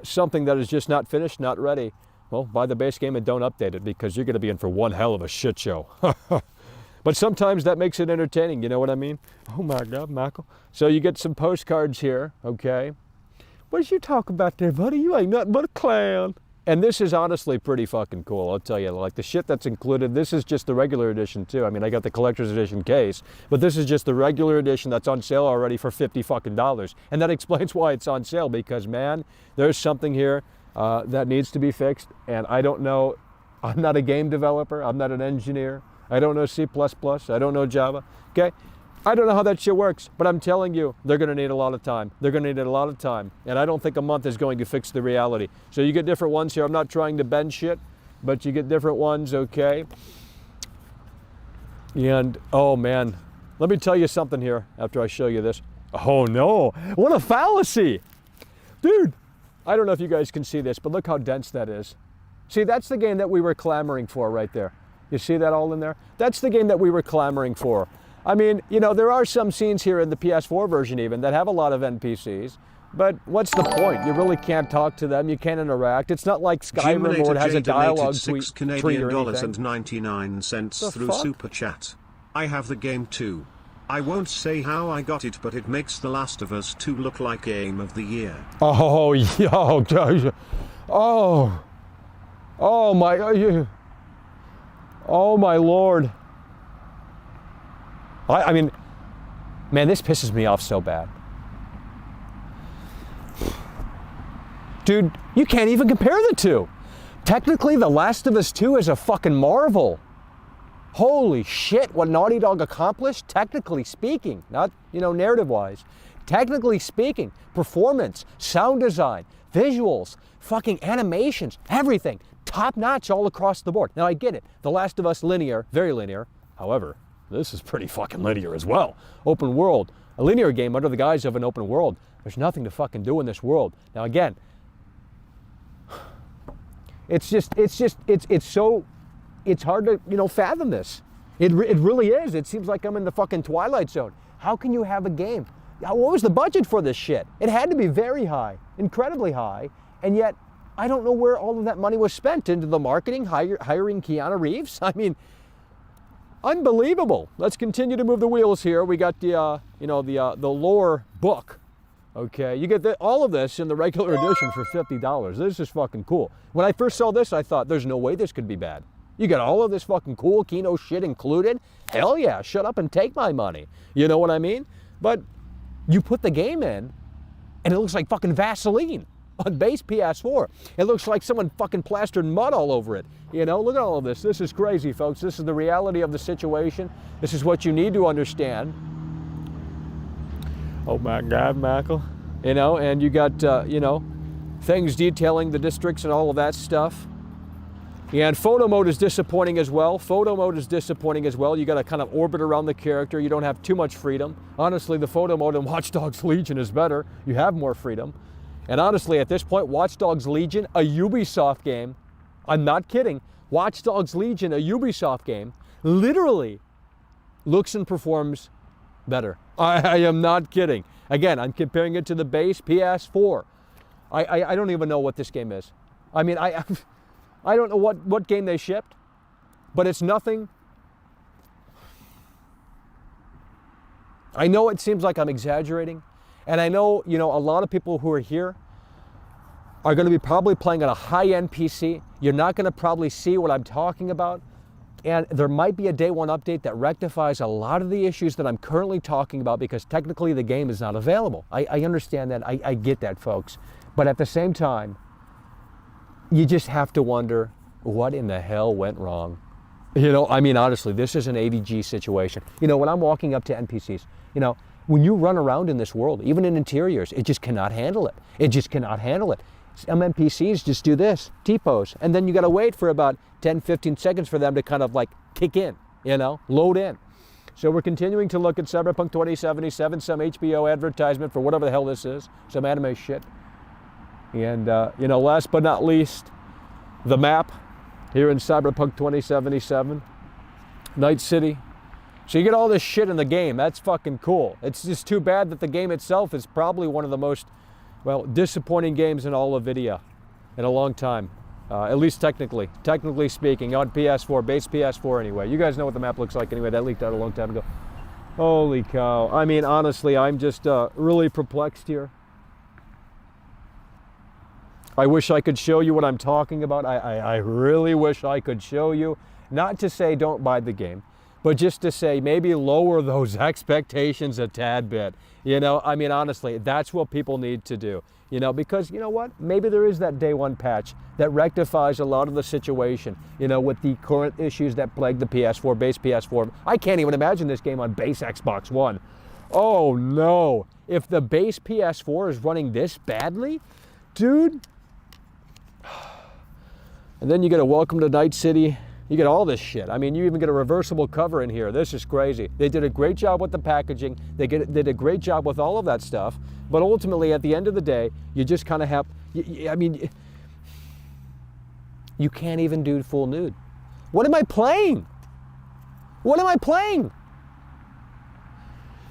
Speaker 1: something that is just not finished, not ready, well, buy the base game and don't update it because you're going to be in for one hell of a shit show. But sometimes that makes it entertaining, you know what I mean? Oh my God, Michael. So you get some postcards here, okay? What you talking about there, buddy? You ain't nothing but a clown. And this is honestly pretty fucking cool, I'll tell you. Like the shit that's included, this is just the regular edition too. I mean, I got the collector's edition case, but this is just the regular edition that's on sale already for $50 fucking. And that explains why it's on sale because, man, there's something here that needs to be fixed. And I don't know, I'm not a game developer, I'm not an engineer. I don't know C++, I don't know Java, okay? I don't know how that shit works, but I'm telling you, they're gonna need a lot of time. They're gonna need a lot of time, and I don't think a month is going to fix the reality. So you get different ones here. I'm not trying to bend shit, but you get different ones, okay? And, oh man, let me tell you something here after I show you this. Oh no, what a fallacy. Dude, I don't know if you guys can see this, but look how dense that is. See, that's the game that we were clamoring for right there. You see that all in there? That's the game that we were clamoring for. I mean, you know, there are some scenes here in the PS4 version even that have a lot of NPCs, but what's the point? You really can't talk to them, you can't interact. It's not like Skyrim where it has a dialogue tree or anything.
Speaker 3: 99 through Super Chat. I have the game too. I won't say how I got it, but it makes The Last of Us 2 look like Game of the Year.
Speaker 1: Oh, yo, gosh. Oh my, oh my Lord. I mean, man, this pisses me off so bad. Dude, you can't even compare the two. Technically, The Last of Us 2 is a fucking marvel. Holy shit, what Naughty Dog accomplished, technically speaking, not, you know, narrative-wise. Technically speaking, performance, sound design, visuals, fucking animations, everything. Top-notch all across the board. Now, I get it. The Last of Us linear, very linear. However, this is pretty fucking linear as well. Open world. A linear game under the guise of an open world. There's nothing to fucking do in this world. Now, again, it's hard to, you know, fathom this. It really is. It seems like I'm in the fucking Twilight Zone. How can you have a game? What was the budget for this shit? It had to be very high, incredibly high, and yet I don't know where all of that money was spent. Into the marketing, hiring Keanu Reeves? I mean, unbelievable. Let's continue to move the wheels here. We got the, the lore book. Okay, you get all of this in the regular edition for $50. This is fucking cool. When I first saw this, I thought, there's no way this could be bad. You got all of this fucking cool Kino shit included? Hell yeah, shut up and take my money. You know what I mean? But you put the game in, and it looks like fucking Vaseline. on base PS4. It looks like someone fucking plastered mud all over it. You know, look at all of this. This is crazy, folks. This is the reality of the situation. This is what you need to understand. Oh my God, Michael. You know, and you got, you know, things detailing the districts and all of that stuff. And photo mode is disappointing as well. Photo mode is disappointing as well. You got to kind of orbit around the character. You don't have too much freedom. Honestly, the photo mode in Watch Dogs Legion is better. You have more freedom. And honestly, at this point, Watch Dogs Legion, a Ubisoft game, I'm not kidding, Watch Dogs Legion, a Ubisoft game, literally looks and performs better. I am not kidding. Again, I'm comparing it to the base PS4. I don't even know what this game is. I mean, I don't know what game they shipped, but it's nothing. I know it seems like I'm exaggerating, and I know, you know, a lot of people who are here are going to be probably playing on a high-end PC. You're not going to probably see what I'm talking about, and there might be a day one update that rectifies a lot of the issues that I'm currently talking about because technically the game is not available. I understand that. I get that, folks. But at the same time, you just have to wonder what in the hell went wrong. You know, I mean, honestly, this is an AVG situation. You know, when I'm walking up to NPCs, you know, when you run around in this world, even in interiors, it just cannot handle it. It just cannot handle it. Some NPCs just do this, T-pose, and then you got to wait for about 10, 15 seconds for them to kind of like kick in, you know, load in. So we're continuing to look at Cyberpunk 2077, some HBO advertisement for whatever the hell this is, some anime shit. And, you know, last but not least, the map here in Cyberpunk 2077, Night City. So you get all this shit in the game. That's fucking cool. It's just too bad that the game itself is probably one of the most, well, disappointing games in all of video in a long time. At least technically speaking, on PS4, base PS4 anyway. You guys know what the map looks like anyway. That leaked out a long time ago. Holy cow. I mean, honestly, I'm just really perplexed here. I wish I could show you what I'm talking about. I really wish I could show you. Not to say don't buy the game, but just to say maybe lower those expectations a tad bit. You know, I mean, honestly, that's what people need to do. You know, because you know what? Maybe there is that day one patch that rectifies a lot of the situation, you know, with the current issues that plague the PS4, base PS4. I can't even imagine this game on base Xbox One. Oh no. If the base PS4 is running this badly, dude. And then you get a Welcome to Night City. You get all this shit. I mean, you even get a reversible cover in here. This is crazy. They did a great job with the packaging. They did a great job with all of that stuff. But ultimately, at the end of the day, you just kind of have, I mean, you can't even do full nude. What am I playing? What am I playing?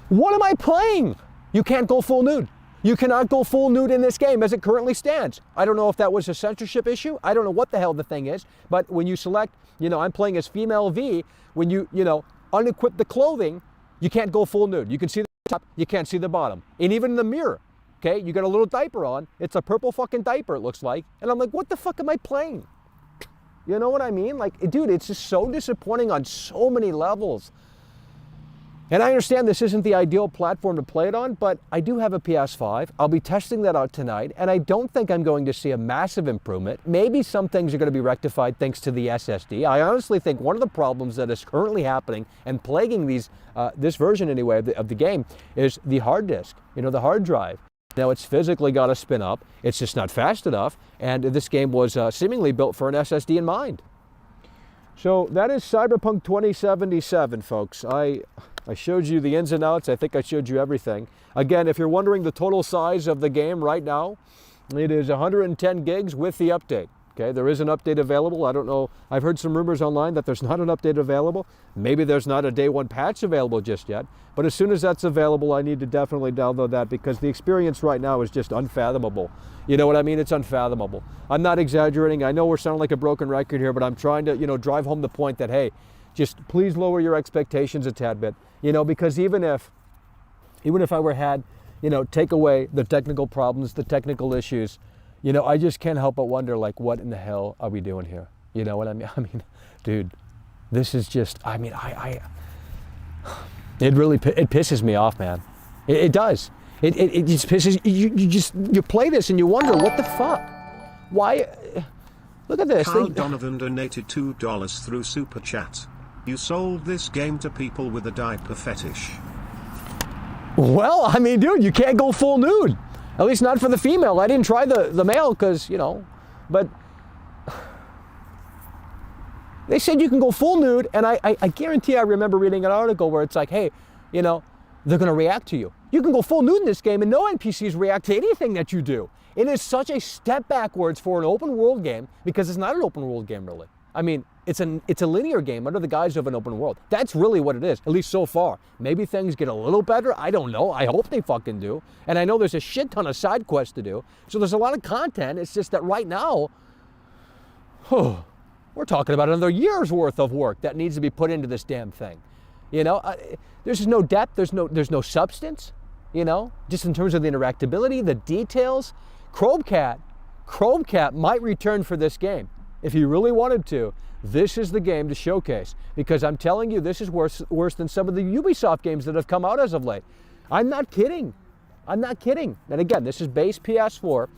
Speaker 1: What am I playing? You can't go full nude. You cannot go full nude in this game as it currently stands. I don't know if that was a censorship issue. I don't know what the hell the thing is. But when you select, you know, I'm playing as female V, when you know, unequip the clothing, you can't go full nude. You can see the top, you can't see the bottom. And even in the mirror, okay, you got a little diaper on. It's a purple fucking diaper, it looks like. And I'm like, what the fuck am I playing? You know what I mean? Like, dude, it's just so disappointing on so many levels. And I understand this isn't the ideal platform to play it on, but I do have a PS5. I'll be testing that out tonight, and I don't think I'm going to see a massive improvement. Maybe some things are going to be rectified thanks to the SSD. I honestly think one of the problems that is currently happening and plaguing these, this version anyway of the game is the hard disk, you know, the hard drive. Now it's physically got to spin up. It's just not fast enough, and this game was seemingly built for an SSD in mind. So that is Cyberpunk 2077, folks. I showed you the ins and outs. I think I showed you everything. Again, if you're wondering the total size of the game right now, it is 110 gigs with the update. Okay, there is an update available. I don't know. I've heard some rumors online that there's not an update available. Maybe there's not a day one patch available just yet. But as soon as that's available, I need to definitely download that because the experience right now is just unfathomable. You know what I mean? It's unfathomable. I'm not exaggerating. I know we're sounding like a broken record here, but I'm trying to, you know, drive home the point that, hey, just please lower your expectations a tad bit. You know, because even if I were had, you know, take away the technical problems, the technical issues, you know, I just can't help but wonder, like, what in the hell are we doing here? You know what I mean? I mean, dude, this is just, I mean, it really, it pisses me off, man. It does.
Speaker 2: It just pisses you play this and you wonder what the fuck, why? Look at this.
Speaker 3: Carl Donovan donated $2 through Super Chat. You sold this game to people with a diaper fetish.
Speaker 2: Well, I mean, dude, you can't go full nude. At least not for the female. I didn't try the male because, you know, but they said you can go full nude, and I guarantee I remember reading an article where it's like, hey, you know, they're going to react to you. You can go full nude in this game, and no NPCs react to anything that you do. It is such a step backwards for an open world game because it's not an open world game, really. I mean, it's a linear game under the guise of an open world. That's really what it is, at least so far. Maybe things get a little better. I don't know. I hope they fucking do. And I know there's a shit ton of side quests to do. So there's a lot of content. It's just that right now, we're talking about another year's worth of work that needs to be put into this damn thing. You know, there's no depth. There's no substance. You know, just in terms of the interactability, the details. Chromecat might return for this game. If he really wanted to, this is the game to showcase. Because I'm telling you, this is worse than some of the Ubisoft games that have come out as of late. I'm not kidding. I'm not kidding. And again, this is base PS4.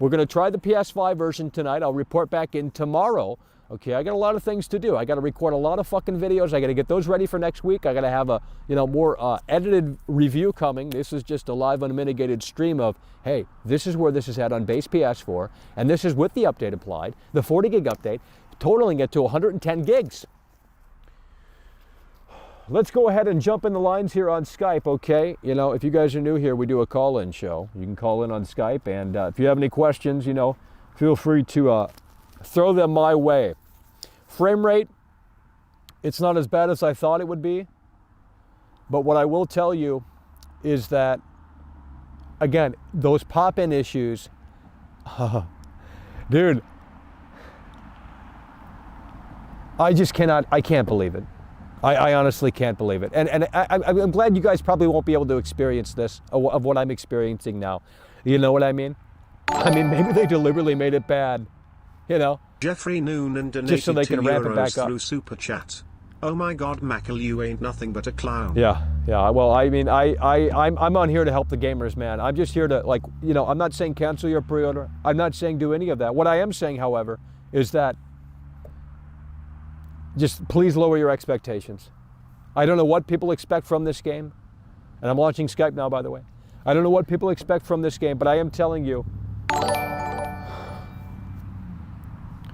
Speaker 2: We're going to try the PS5 version tonight. I'll report back in tomorrow. Okay, I got a lot of things to do. I got to record a lot of fucking videos. I got to get those ready for next week. I got to have a, you know, more edited review coming. This is just a live unmitigated stream of, hey, this is where this is at on base PS4, and this is with the update applied, the 40 gig update, totaling it to 110 gigs. Let's go ahead and jump in the lines here on Skype, okay? You know, if you guys are new here, we do a call-in show. You can call in on Skype, and if you have any questions, you know, feel free to throw them my way. Frame rate, it's not as bad as I thought it would be. But what I will tell you is that, again, those pop-in issues, dude, I can't believe it. I honestly can't believe it. And I'm glad you guys probably won't be able to experience this, of what I'm experiencing now. You know what I mean? I mean, maybe they deliberately made it bad. You know,
Speaker 3: Jeffrey Noonan donated
Speaker 2: just so they can ramp it back up
Speaker 3: through Super Chat. Oh my God, Mackle, you ain't nothing but a clown.
Speaker 2: Yeah. Well, I mean, I'm on here to help the gamers, man. I'm just here to, like, you know, I'm not saying cancel your pre-order. I'm not saying do any of that. What I am saying, however, is that just please lower your expectations. I don't know what people expect from this game, and I'm launching Skype now, by the way. I don't know what people expect from this game, but I am telling you.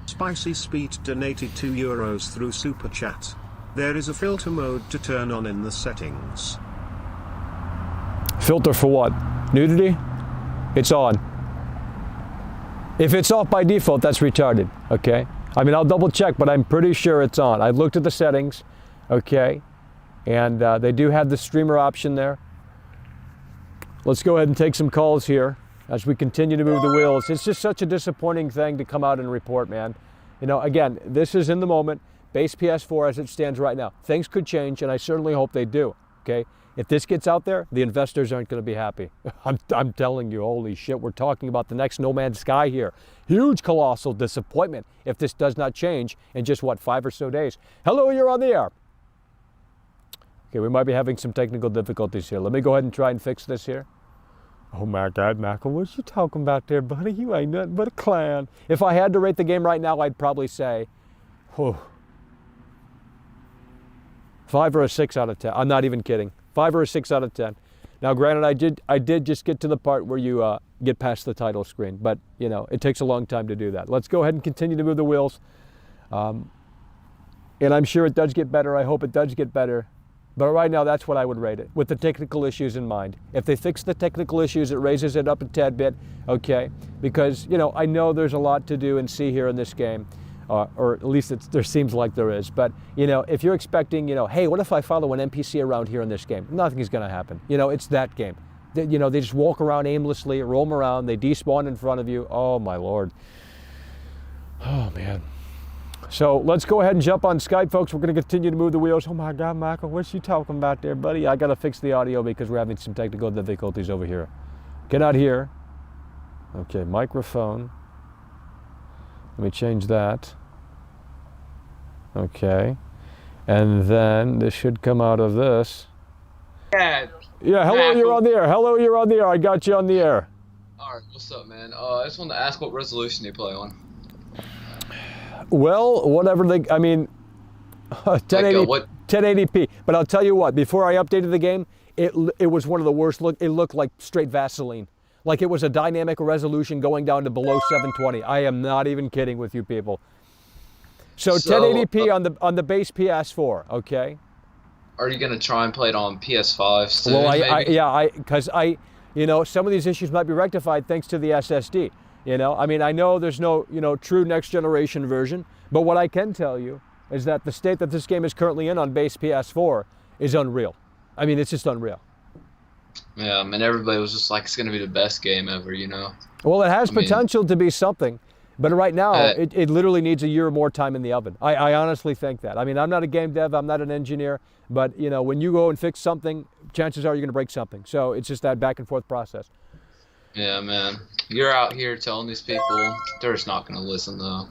Speaker 3: Spicy Speed donated €2 through Super Chat. There is a filter mode to turn on in the settings.
Speaker 2: Filter for what? Nudity? It's on. If it's off by default, that's retarded, okay? I mean, I'll double check, but I'm pretty sure it's on. I looked at the settings, okay? And they do have the streamer option there. Let's go ahead and take some calls here as we continue to move the wheels. It's just such a disappointing thing to come out and report, man. You know, again, this is in the moment, base PS4 as it stands right now. Things could change, and I certainly hope they do, okay? If this gets out there, the investors aren't going to be happy. I'm telling you, holy shit, we're talking about the next No Man's Sky here. Huge, colossal disappointment if this does not change in just, what, 5 or so days. Hello, you're on the air. Okay, we might be having some technical difficulties here. Let me go ahead and try and fix this here. Oh my God, Michael, what you talking about there, buddy? You ain't nothing but a clown. If I had to rate the game right now, I'd probably say, 5 or a 6 out of 10. I'm not even kidding. 5 or a 6 out of 10. Now, granted, I did just get to the part where you get past the title screen, but you know, it takes a long time to do that. Let's go ahead and continue to move the wheels. And I'm sure it does get better. I hope it does get better. But right now, that's what I would rate it, with the technical issues in mind. If they fix the technical issues, it raises it up a tad bit, okay? Because, you know, I know there's a lot to do and see here in this game, or at least there seems like there is. But, you know, if you're expecting, you know, hey, what if I follow an NPC around here in this game? Nothing is going to happen. You know, it's that game. You know, they just walk around aimlessly, roam around, they despawn in front of you. Oh, my Lord. Oh, man. So let's go ahead and jump on Skype, folks. We're going to continue to move the wheels. Oh my God, Michael, what you talking about there, buddy? I got to fix the audio because we're having some technical difficulties over here. Cannot hear. Okay, microphone. Let me change that. Okay. And then this should come out of this.
Speaker 4: Yeah,
Speaker 2: Yeah, hello,
Speaker 4: Nah,
Speaker 2: you're
Speaker 4: cool.
Speaker 2: on the air. Hello, you're on the air. I got you on the air.
Speaker 4: Alright, what's up, man? I just wanted to ask what resolution you play on.
Speaker 2: Well, whatever they, I mean, 1080,
Speaker 4: what?
Speaker 2: 1080p. But I'll tell you what, before I updated the game, it was one of the worst look. It looked like straight Vaseline. Like it was a dynamic resolution going down to below 720. I am not even kidding with you people. So 1080p on the base PS4, okay?
Speaker 4: Are you gonna try and play it on PS5 soon?
Speaker 2: Well, because you know, some of these issues might be rectified thanks to the SSD. You know, I mean, I know there's no, you know, true next generation version, but what I can tell you is that the state that this game is currently in on base PS4 is unreal. I mean, it's just unreal.
Speaker 4: Yeah, and everybody was just like, it's gonna be the best game ever, you know?
Speaker 2: Well, it has potential to be something, but right now it literally needs a year or more time in the oven. I honestly think that. I mean, I'm not a game dev, I'm not an engineer, but you know, when you go and fix something, chances are you're gonna break something. So it's just that back and forth process.
Speaker 4: Yeah, man. You're out here telling these people, they're just not gonna listen though.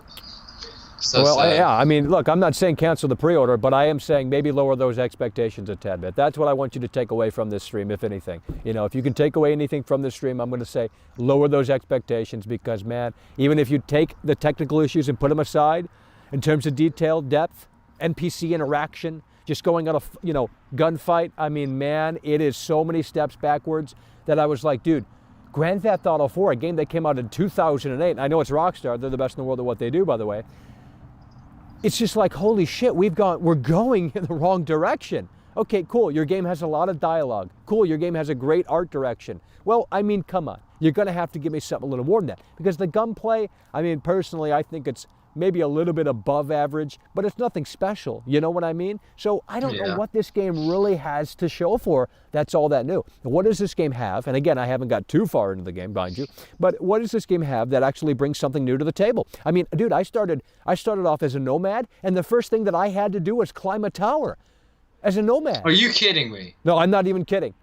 Speaker 4: So
Speaker 2: Well,
Speaker 4: sad.
Speaker 2: yeah, I mean, look, I'm not saying cancel the pre-order, but I am saying maybe lower those expectations a tad bit. That's what I want you to take away from this stream, if anything. You know, if you can take away anything from this stream, I'm going to say lower those expectations because, man, even if you take the technical issues and put them aside, in terms of detail, depth, NPC interaction, just going on a, you know, gunfight, I mean, man, it is so many steps backwards that I was like, dude, Grand Theft Auto 4, a game that came out in 2008, and I know it's Rockstar, they're the best in the world at what they do, by the way. It's just like, holy shit, we're going in the wrong direction. Okay, cool, your game has a lot of dialogue. Cool, your game has a great art direction. Well, I mean, come on. You're gonna have to give me something a little more than that. Because the gunplay, I mean, personally, I think it's maybe a little bit above average, but it's nothing special, you know what I mean? So I don't know what this game really has to show for that's all that new. What does this game have? And again, I haven't got too far into the game, mind you, but what does this game have that actually brings something new to the table? I mean, dude, I started off as a nomad, and the first thing that I had to do was climb a tower as a nomad.
Speaker 4: Are you kidding me?
Speaker 2: No, I'm not even kidding.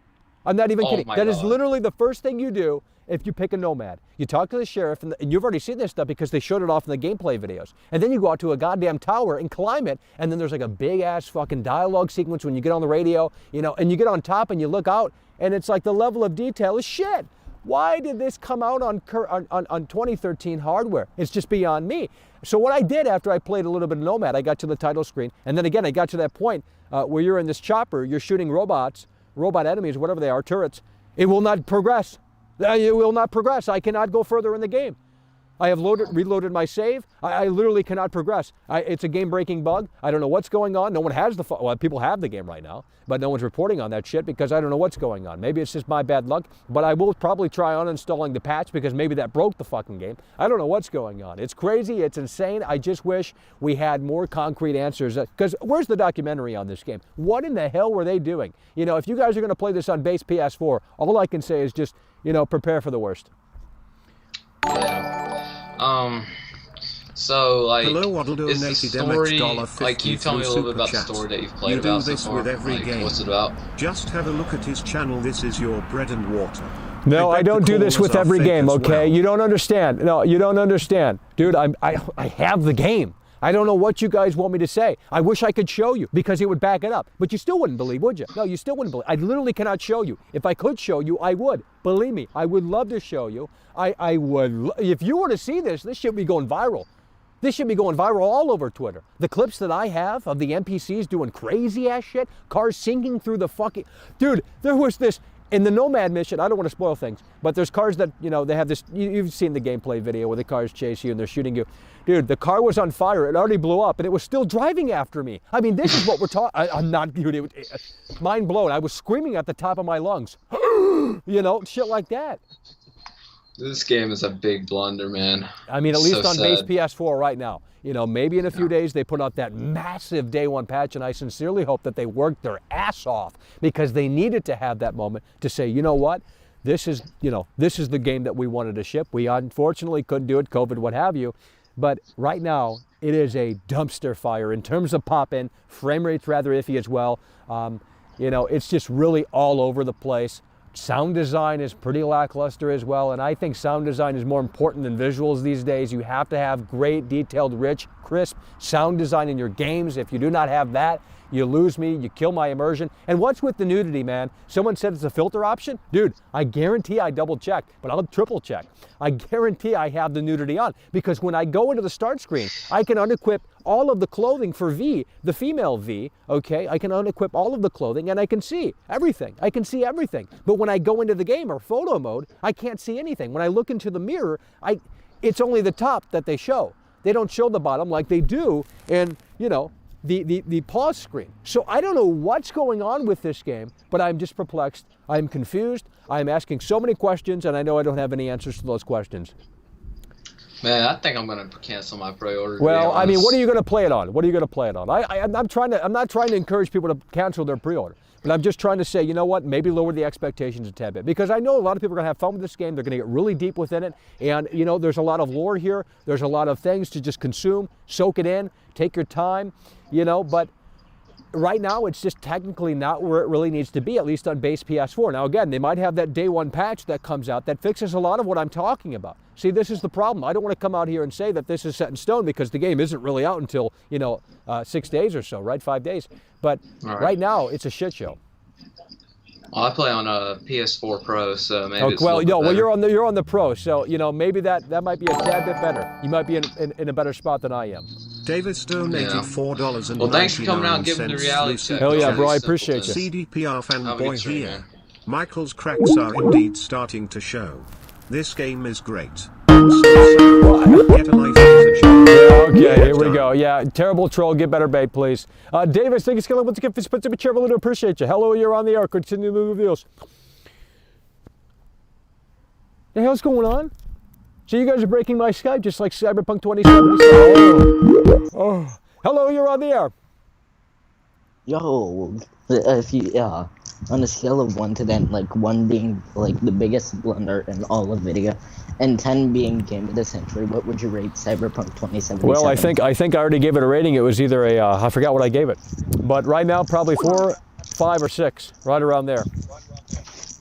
Speaker 2: I'm not even kidding.
Speaker 4: My
Speaker 2: That is
Speaker 4: God.
Speaker 2: literally the first thing you do if you pick a nomad. You talk to the sheriff, and you've already seen this stuff because they showed it off in the gameplay videos. And then you go out to a goddamn tower and climb it, and then there's like a big-ass fucking dialogue sequence when you get on the radio, you know, and you get on top and you look out, and it's like the level of detail is shit. Why did this come out on 2013 hardware? It's just beyond me. So what I did after I played a little bit of Nomad, I got to the title screen, and then again, I got to that point where you're in this chopper, you're shooting robot enemies, whatever they are, turrets. It will not progress. It will not progress. I cannot go further in the game. I have reloaded my save. I literally cannot progress. It's a game-breaking bug. I don't know what's going on. No one has well, people have the game right now, but no one's reporting on that shit because I don't know what's going on. Maybe it's just my bad luck, but I will probably try uninstalling the patch because maybe that broke the fucking game. I don't know what's going on. It's crazy. It's insane. I just wish we had more concrete answers because where's the documentary on this game? What in the hell were they doing? You know, if you guys are going to play this on base PS4, all I can say is just, you know, prepare for the worst.
Speaker 4: Yeah. So like,
Speaker 3: Hello, Waddle
Speaker 4: is the
Speaker 3: donated
Speaker 4: story,
Speaker 3: $50
Speaker 4: like, can you tell me a little bit about the
Speaker 3: super
Speaker 4: story
Speaker 3: chat.
Speaker 4: that you've played
Speaker 3: You do
Speaker 4: about so
Speaker 3: this
Speaker 4: far?
Speaker 3: with every
Speaker 4: Like,
Speaker 3: game.
Speaker 4: what's it about?
Speaker 3: Just have a look at his channel. This is your bread and water.
Speaker 2: No, I don't do this with every game, okay?
Speaker 3: You
Speaker 2: You don't understand. No, you don't understand. Dude, I have the game. I don't know what you guys want me to say. I wish I could show you because it would back it up. But you still wouldn't believe, would you? No, you still wouldn't believe. I literally cannot show you. If I could show you, I would. Believe me, I would love to show you. I would. If you were to see this should be going viral. This should be going viral all over Twitter. The clips that I have of the NPCs doing crazy ass shit, cars sinking through the fucking... Dude, there was this... In the Nomad mission, I don't want to spoil things, but there's cars that, you know, they have this, you've seen the gameplay video where the cars chase you and they're shooting you. Dude, the car was on fire, it already blew up, and it was still driving after me. I mean, this is what we're talking, I'm not, dude, mind blown. I was screaming at the top of my lungs. You know, shit like that.
Speaker 4: This game is a big blunder, man.
Speaker 2: I mean, at least
Speaker 4: So
Speaker 2: on base
Speaker 4: sad.
Speaker 2: PS4 right now. You know, maybe in a few days they put out that massive day one patch, and I sincerely hope that they worked their ass off because they needed to have that moment to say, you know what, this is, you know, this is the game that we wanted to ship. We unfortunately couldn't do it, COVID, what have you. But right now, it is a dumpster fire in terms of pop-in. Frame rate's rather iffy as well. You know, it's just really all over the place. Sound design is pretty lackluster as well, and I think sound design is more important than visuals these days. You have to have great, detailed, rich, crisp sound design in your games. If you do not have that, you lose me, you kill my immersion. And what's with the nudity, man? Someone said it's a filter option. Dude, I guarantee I double checked, but I'll triple check. I guarantee I have the nudity on, because when I go into the start screen, I can unequip all of the clothing for V, the female V, okay? I can unequip all of the clothing and I can see everything. I can see everything. But when I go into the game or photo mode, I can't see anything. When I look into the mirror, it's only the top that they show. They don't show the bottom like they do in, you know, the pause screen. So I don't know what's going on with this game, but I'm just perplexed. I'm confused. I'm asking so many questions, and I know I don't have any answers to those questions.
Speaker 4: Man, I think I'm gonna cancel my pre-order.
Speaker 2: Well, I mean, what are you gonna play it on? What are you gonna play it on? I'm not trying to encourage people to cancel their pre-order, but I'm just trying to say, you know what? Maybe lower the expectations a tad bit, because I know a lot of people are gonna have fun with this game. They're gonna get really deep within it, and you know, there's a lot of lore here. There's a lot of things to just consume, soak it in, take your time, you know. But right now, it's just technically not where it really needs to be, at least on base PS4. Now, again, they might have that day one patch that comes out that fixes a lot of what I'm talking about. See, this is the problem. I don't want to come out here and say that this is set in stone, because the game isn't really out until, you know, 6 days or so, right? 5 days. But right now, it's a shit show.
Speaker 4: Well, I play on a PS4 Pro, so maybe it's
Speaker 2: well, you're on the Pro, so you know, maybe that might be a tad bit better. You might be in a better spot than I am.
Speaker 3: Davis donated $4.99.
Speaker 4: Well, thanks for coming out and giving the reality check.
Speaker 2: Hell yeah, bro, I appreciate you.
Speaker 3: CDPR fanboy here.
Speaker 4: Man.
Speaker 3: Michael's cracks are indeed starting to show. This game is great. Get a life
Speaker 2: Okay, here we go. Yeah, terrible troll. Get better bait, please. Davis, thank you, Skillet. Once again, put some chair, to appreciate you. Hello, you're on the air. Continue the reveals. The hell's going on? So you guys are breaking my Skype just like Cyberpunk 2077. Oh. Hello, you're on the air.
Speaker 5: Yo, if you on a scale of 1 to 10, like 1 being like the biggest blunder in all of video, and 10 being game of the century, what would you rate Cyberpunk 2077?
Speaker 2: Well, I think I already gave it a rating. It was either a I forgot what I gave it, but right now probably 4, 5, or 6, right around there.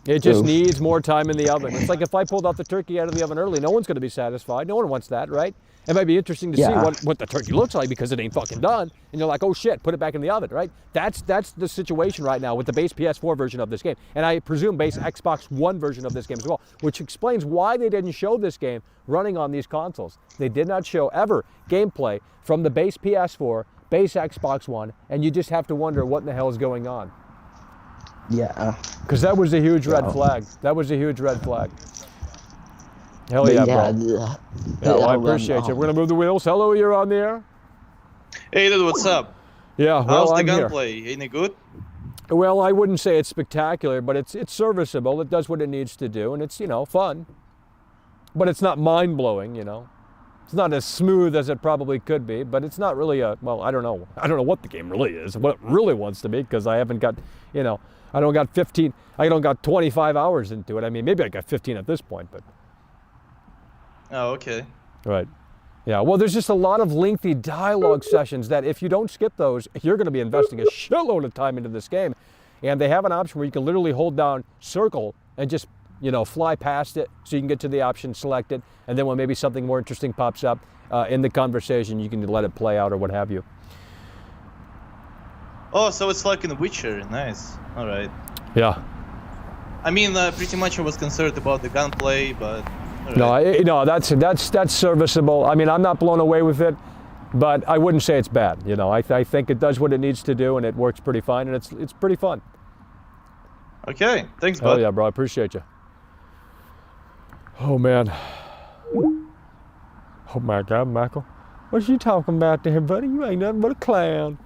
Speaker 2: It just needs more time in the oven. It's like if I pulled out the turkey out of the oven early, no one's going to be satisfied. No one wants that, right? It might be interesting to see what the turkey looks like, because it ain't fucking done. And you're like, oh shit, put it back in the oven, right? That's the situation right now with the base PS4 version of this game. And I presume base Xbox One version of this game as well, which explains why they didn't show this game running on these consoles. They did not show ever gameplay from the base PS4, base Xbox One, and you just have to wonder what in the hell is going on.
Speaker 5: Yeah.
Speaker 2: Because that was a huge red flag. That was a huge red flag. Hell yeah, bro. Well, I appreciate you. We're going to move the wheels. Hello, you're on the air.
Speaker 6: Hey, dude, what's up?
Speaker 2: Yeah, well,
Speaker 6: how's the
Speaker 2: I'm here.
Speaker 6: gunplay? Any good?
Speaker 2: Well, I wouldn't say it's spectacular, but it's serviceable. It does what it needs to do, and it's, you know, fun. But it's not mind-blowing, you know. It's not as smooth as it probably could be, but it's not really a, well, I don't know. I don't know what the game really is, what it really wants to be, because I haven't got, you know, I don't got 25 hours into it. I mean, maybe I got 15 at this point, but.
Speaker 6: Oh, okay.
Speaker 2: Right. Yeah, well, there's just a lot of lengthy dialogue sessions that if you don't skip those, you're going to be investing a shitload of time into this game. And they have an option where you can literally hold down circle and just, you know, fly past it so you can get to the option, select it, and then when maybe something more interesting pops up in the conversation, you can let it play out or what have you.
Speaker 6: Oh, so it's like in The Witcher. Nice. All right.
Speaker 2: Yeah.
Speaker 6: I mean, pretty much I was concerned about the gunplay, but.
Speaker 2: No, that's serviceable. I mean, I'm not blown away with it, but I wouldn't say it's bad. You know, I think it does what it needs to do, and it works pretty fine, and it's pretty fun.
Speaker 6: Okay, thanks, bud.
Speaker 2: Oh yeah, bro, I appreciate you. Oh man. Oh my God, Michael, what you talking about there, buddy? You ain't nothing but a clown.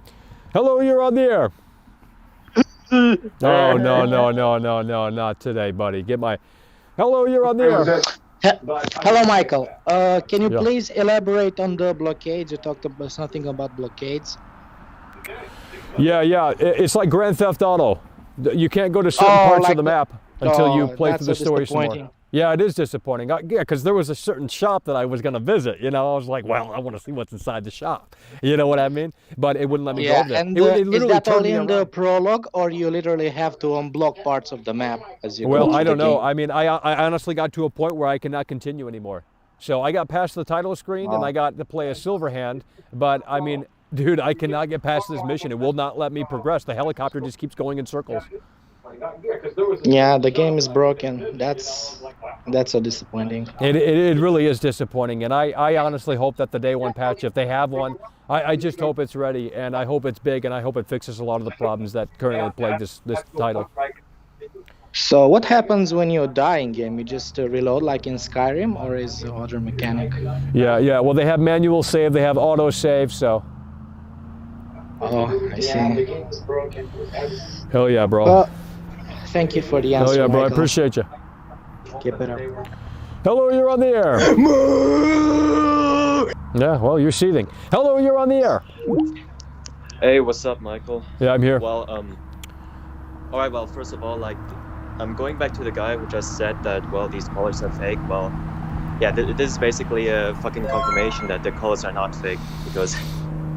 Speaker 2: Hello, you're on the air. Oh no, not today, buddy. Get my. Hello, you're on the air.
Speaker 7: Hello, Michael. Can you please elaborate on the blockades? You talked about something about blockades.
Speaker 2: Yeah. It's like Grand Theft Auto. You can't go to certain parts of the map until you play through the story some more. Yeah, it is disappointing. Yeah, because there was a certain shop that I was going to visit. You know, I was like, well, I want to see what's inside the shop. You know what I mean? But it wouldn't let me go there.
Speaker 7: And is that only in the prologue, or you literally have to unblock parts of the map as you go?
Speaker 2: Well, I don't know. I mean, I honestly got to a point where I cannot continue anymore. So I got past the title screen and I got to play a Silverhand. But I mean, dude, I cannot get past this mission. It will not let me progress. The helicopter just keeps going in circles.
Speaker 7: Yeah, the game is broken. That's so disappointing.
Speaker 2: It really is disappointing, and I honestly hope that the day one patch, if they have one, I just hope it's ready, and I hope it's big, and I hope it fixes a lot of the problems that currently plague this title.
Speaker 7: So what happens when you die in game? You just reload like in Skyrim, or is there other mechanic?
Speaker 2: Yeah. Well, they have manual save, they have auto save, so.
Speaker 7: Oh, I see.
Speaker 2: Hell yeah, bro.
Speaker 7: Thank you for the answer.
Speaker 2: Oh yeah, bro.
Speaker 7: Michael.
Speaker 2: I appreciate you.
Speaker 7: Keep it up.
Speaker 2: Hello, you're on the air. Yeah, well, you're seething. Hello, you're on the air.
Speaker 8: Hey, what's up, Michael?
Speaker 2: Yeah, I'm here.
Speaker 8: Well, all right. Well, first of all, like, I'm going back to the guy who just said that, well, these colors are fake. Well, yeah, this is basically a fucking confirmation that the colors are not fake because.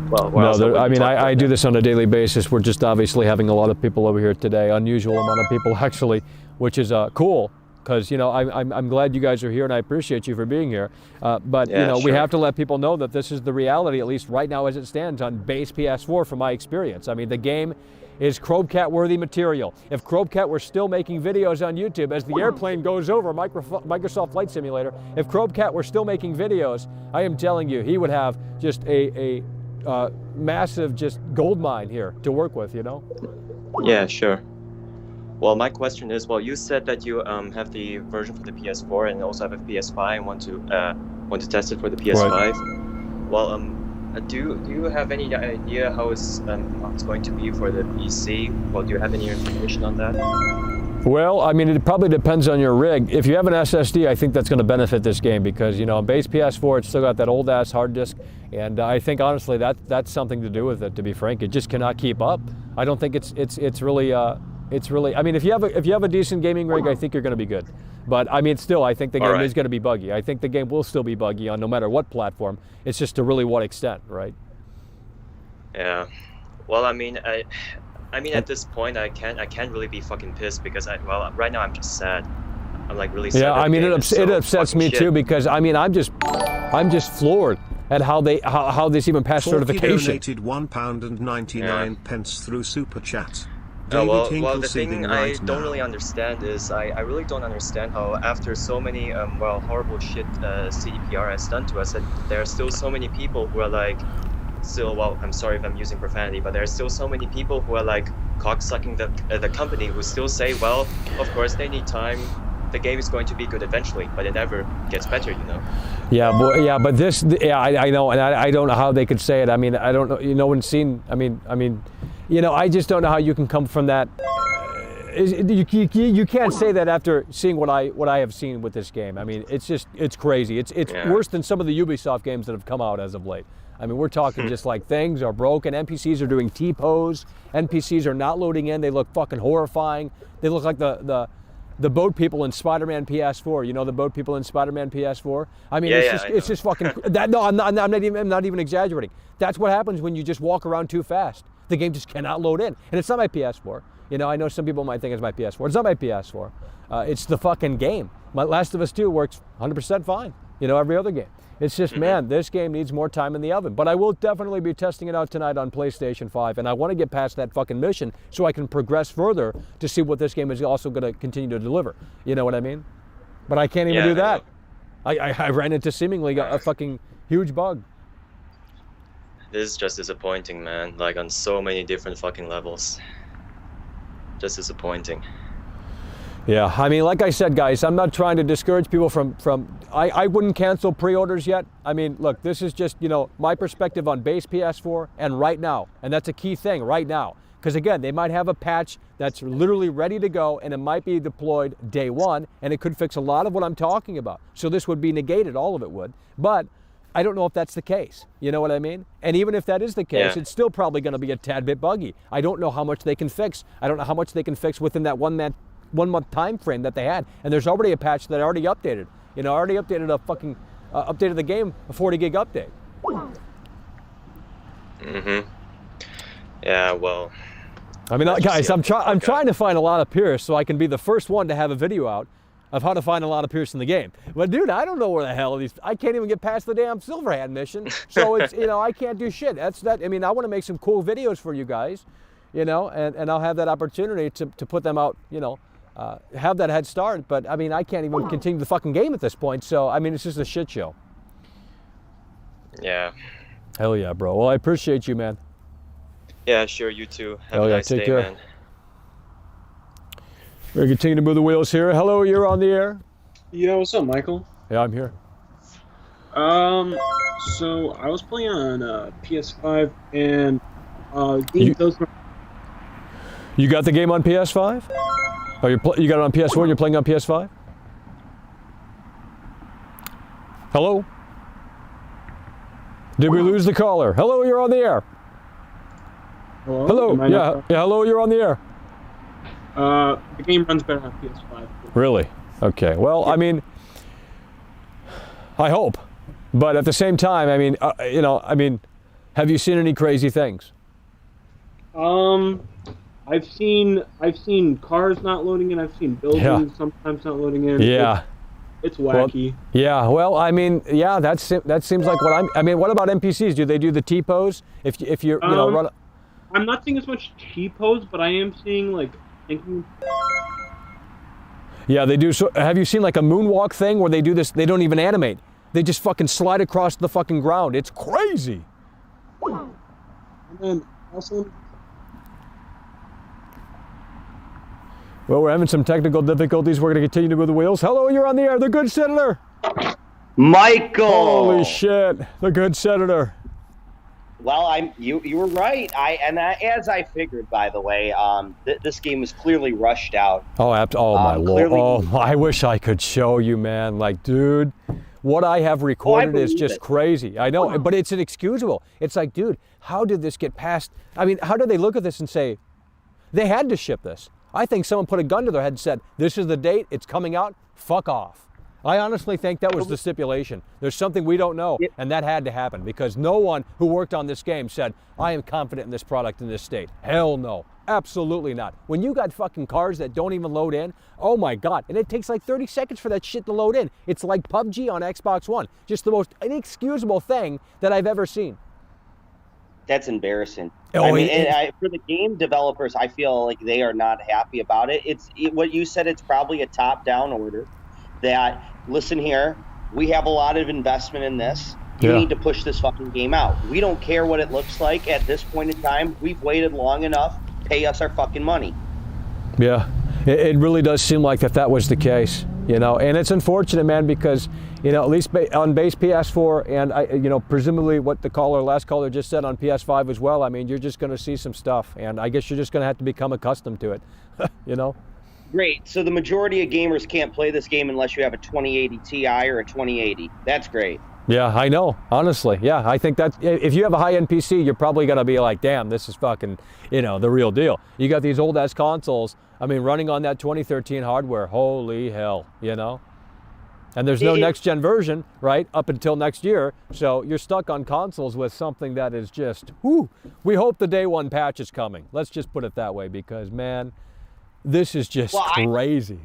Speaker 8: Well,
Speaker 2: no, I mean, I do this on a daily basis. We're just obviously having a lot of people over here today, unusual amount of people actually, which is cool because, you know, I'm glad you guys are here and I appreciate you for being here. But,
Speaker 8: yeah,
Speaker 2: you know,
Speaker 8: sure.
Speaker 2: we have to let people know that this is the reality, at least right now as it stands on base PS4 from my experience. I mean, the game is Chromecat worthy material. If Chromecat were still making videos on YouTube as the airplane goes over Microsoft Flight Simulator, if Chromecat were still making videos, I am telling you, he would have just a massive just gold mine here to work with, you know?
Speaker 8: Yeah, sure. Well, my question is, well, you said that you have the version for the PS4 and also have a PS5 and want to test it for the PS5. Right. Well, do you have any idea how it's going to be for the PC? Well, do you have any information on that?
Speaker 2: Well, I mean, it probably depends on your rig. If you have an SSD, I think that's going to benefit this game because, you know, on base PS4, it's still got that old-ass hard disk, and I think, honestly, that's something to do with it, to be frank. It just cannot keep up. I don't think it's really, I mean, if you have a decent gaming rig, I think you're going to be good. But, I mean, still, I think the game is going to be buggy. I think the game will still be buggy on no matter what platform. It's just to really what extent, right?
Speaker 8: Yeah. Well, I mean, at this point, I can't really be fucking pissed because right now I'm just sad. I'm like really sad.
Speaker 2: Yeah, I mean, it upsets me too because I mean, I'm just floored at how this even passed certification.
Speaker 3: Donated £1.99 through Super Chat.
Speaker 8: Well, the thing I don't really understand is I really don't understand how after so many horrible shit CDPR has done to us, that there are still so many people who are like. Still, well, I'm sorry if I'm using profanity, but there are still so many people who are like cocksucking the company who still say, well, of course they need time. The game is going to be good eventually, but it never gets better, you know.
Speaker 2: Yeah, but this, I know, and I don't know how they could say it. I mean, I don't know. No one's seen. I mean, you know, I just don't know how you can come from that. You can't say that after seeing what I have seen with this game. I mean, it's crazy. It's worse than some of the Ubisoft games that have come out as of late. I mean, we're talking just like things are broken. NPCs are doing T-pose. NPCs are not loading in. They look fucking horrifying. They look like the boat people in Spider-Man PS4. You know the boat people in Spider-Man PS4? I mean, it's just fucking. No, I'm not even exaggerating. That's what happens when you just walk around too fast. The game just cannot load in, and it's not my PS4. You know, I know some people might think it's my PS4. It's not my PS4. It's the fucking game. My Last of Us 2 works 100% fine. You know, every other game. It's just, man, this game needs more time in the oven. But I will definitely be testing it out tonight on PlayStation 5, and I want to get past that fucking mission so I can progress further to see what this game is also going to continue to deliver. You know what I mean? But I can't even do that. I ran into seemingly a fucking huge bug.
Speaker 8: This is just disappointing, man. Like, on so many different fucking levels. Just disappointing.
Speaker 2: Yeah, I mean, like I said, guys, I'm not trying to discourage people from I wouldn't cancel pre-orders yet. I mean, look, this is just, you know, my perspective on base PS4 and right now. And that's a key thing, right now. Because again, they might have a patch that's literally ready to go and it might be deployed day one and it could fix a lot of what I'm talking about. So this would be negated, all of it would. But I don't know if that's the case. You know what I mean? And even if that is the case, it's still probably going to be a tad bit buggy. I don't know how much they can fix. I don't know how much they can fix within that 1 month time frame that they had. And there's already a patch that I already updated. You know, I already updated updated the game, a 40 gig update.
Speaker 8: Yeah, well.
Speaker 2: I mean, guys, I'm trying to find a lot of peers so I can be the first one to have a video out of how to find a lot of Pierce in the game. But dude, I don't know where the hell these. I can't even get past the damn Silverhand mission. So it's I can't do shit. That's that. I mean, I want to make some cool videos for you guys, and I'll have that opportunity to put them out. Have that head start. But I mean, I can't even continue the fucking game at this point. So I mean, it's just a shit show.
Speaker 8: Yeah.
Speaker 2: Hell yeah, bro. Well, I appreciate you, man.
Speaker 8: Yeah, sure. You too. Have
Speaker 2: Hell
Speaker 8: a
Speaker 2: yeah,
Speaker 8: nice
Speaker 2: take
Speaker 8: day,
Speaker 2: care.
Speaker 8: man.
Speaker 2: We're gonna continue to move the wheels here. Hello, you're on the air.
Speaker 9: Yeah, what's up, Michael?
Speaker 2: Yeah, I'm here.
Speaker 9: So I was playing on PS5 and
Speaker 2: You got the game on PS5? Oh, you got it on PS4 and you're playing on PS5? Hello? Did we lose the caller? Hello, you're on the air. Hello? Yeah, hello, you're on the air.
Speaker 9: The game runs better on PS5.
Speaker 2: Really? Okay. Well, I mean, I hope. But at the same time, I mean, have you seen any crazy things?
Speaker 9: I've seen cars not loading in. I've seen buildings sometimes not loading in.
Speaker 2: Yeah.
Speaker 9: It's wacky.
Speaker 2: Well, yeah. Well, I mean, yeah. That seems like what I mean, what about NPCs? Do they do the T-pose? If you're run.
Speaker 9: I'm not seeing as much T-pose, but I am seeing like thinking.
Speaker 2: Yeah, they do. So, have you seen like a moonwalk thing where they do this? They don't even animate. They just fucking slide across the fucking ground. It's crazy.
Speaker 9: And then also.
Speaker 2: Well, we're having some technical difficulties. We're going to continue to move the wheels. Hello, you're on the air. The good senator.
Speaker 10: Michael.
Speaker 2: Holy shit, the good senator.
Speaker 10: Well, you were right. As I figured, by the way, this game was clearly rushed out.
Speaker 2: Oh, my lord! Oh, I wish I could show you, man. Like, dude, what I have recorded is just crazy. I know, but it's inexcusable. It's like, dude, how did this get past? I mean, how did they look at this and say they had to ship this? I think someone put a gun to their head and said, "This is the date. It's coming out. Fuck off." I honestly think that was the stipulation. There's something we don't know, and that had to happen because no one who worked on this game said, I am confident in this product in this state. Hell no. Absolutely not. When you got fucking cars that don't even load in, oh my God. And it takes like 30 seconds for that shit to load in. It's like PUBG on Xbox One. Just the most inexcusable thing that I've ever seen.
Speaker 10: That's embarrassing.
Speaker 2: Oh,
Speaker 10: I mean, for the game developers, I feel like they are not happy about it. What you said, it's probably a top-down order. That, listen here, we have a lot of investment in this. You need to push this fucking game out. We don't care what it looks like at this point in time. We've waited long enough. Pay us our fucking money.
Speaker 2: Yeah, it really does seem like that was the case, and it's unfortunate, man, because, at least on base PS4 and, presumably what the last caller just said on PS5 as well, I mean, you're just going to see some stuff, and I guess you're just going to have to become accustomed to it,
Speaker 10: Great. So the majority of gamers can't play this game unless you have a 2080 Ti or a 2080. That's great.
Speaker 2: Yeah, I know. Honestly, yeah, I think that if you have a high-end PC, you're probably gonna be like, "Damn, this is fucking, the real deal." You got these old-ass consoles. I mean, running on that 2013 hardware. Holy hell, And there's no next-gen version, right, up until next year. So you're stuck on consoles with something that is just, whoo. We hope the day one patch is coming. Let's just put it that way, because man. This is just crazy.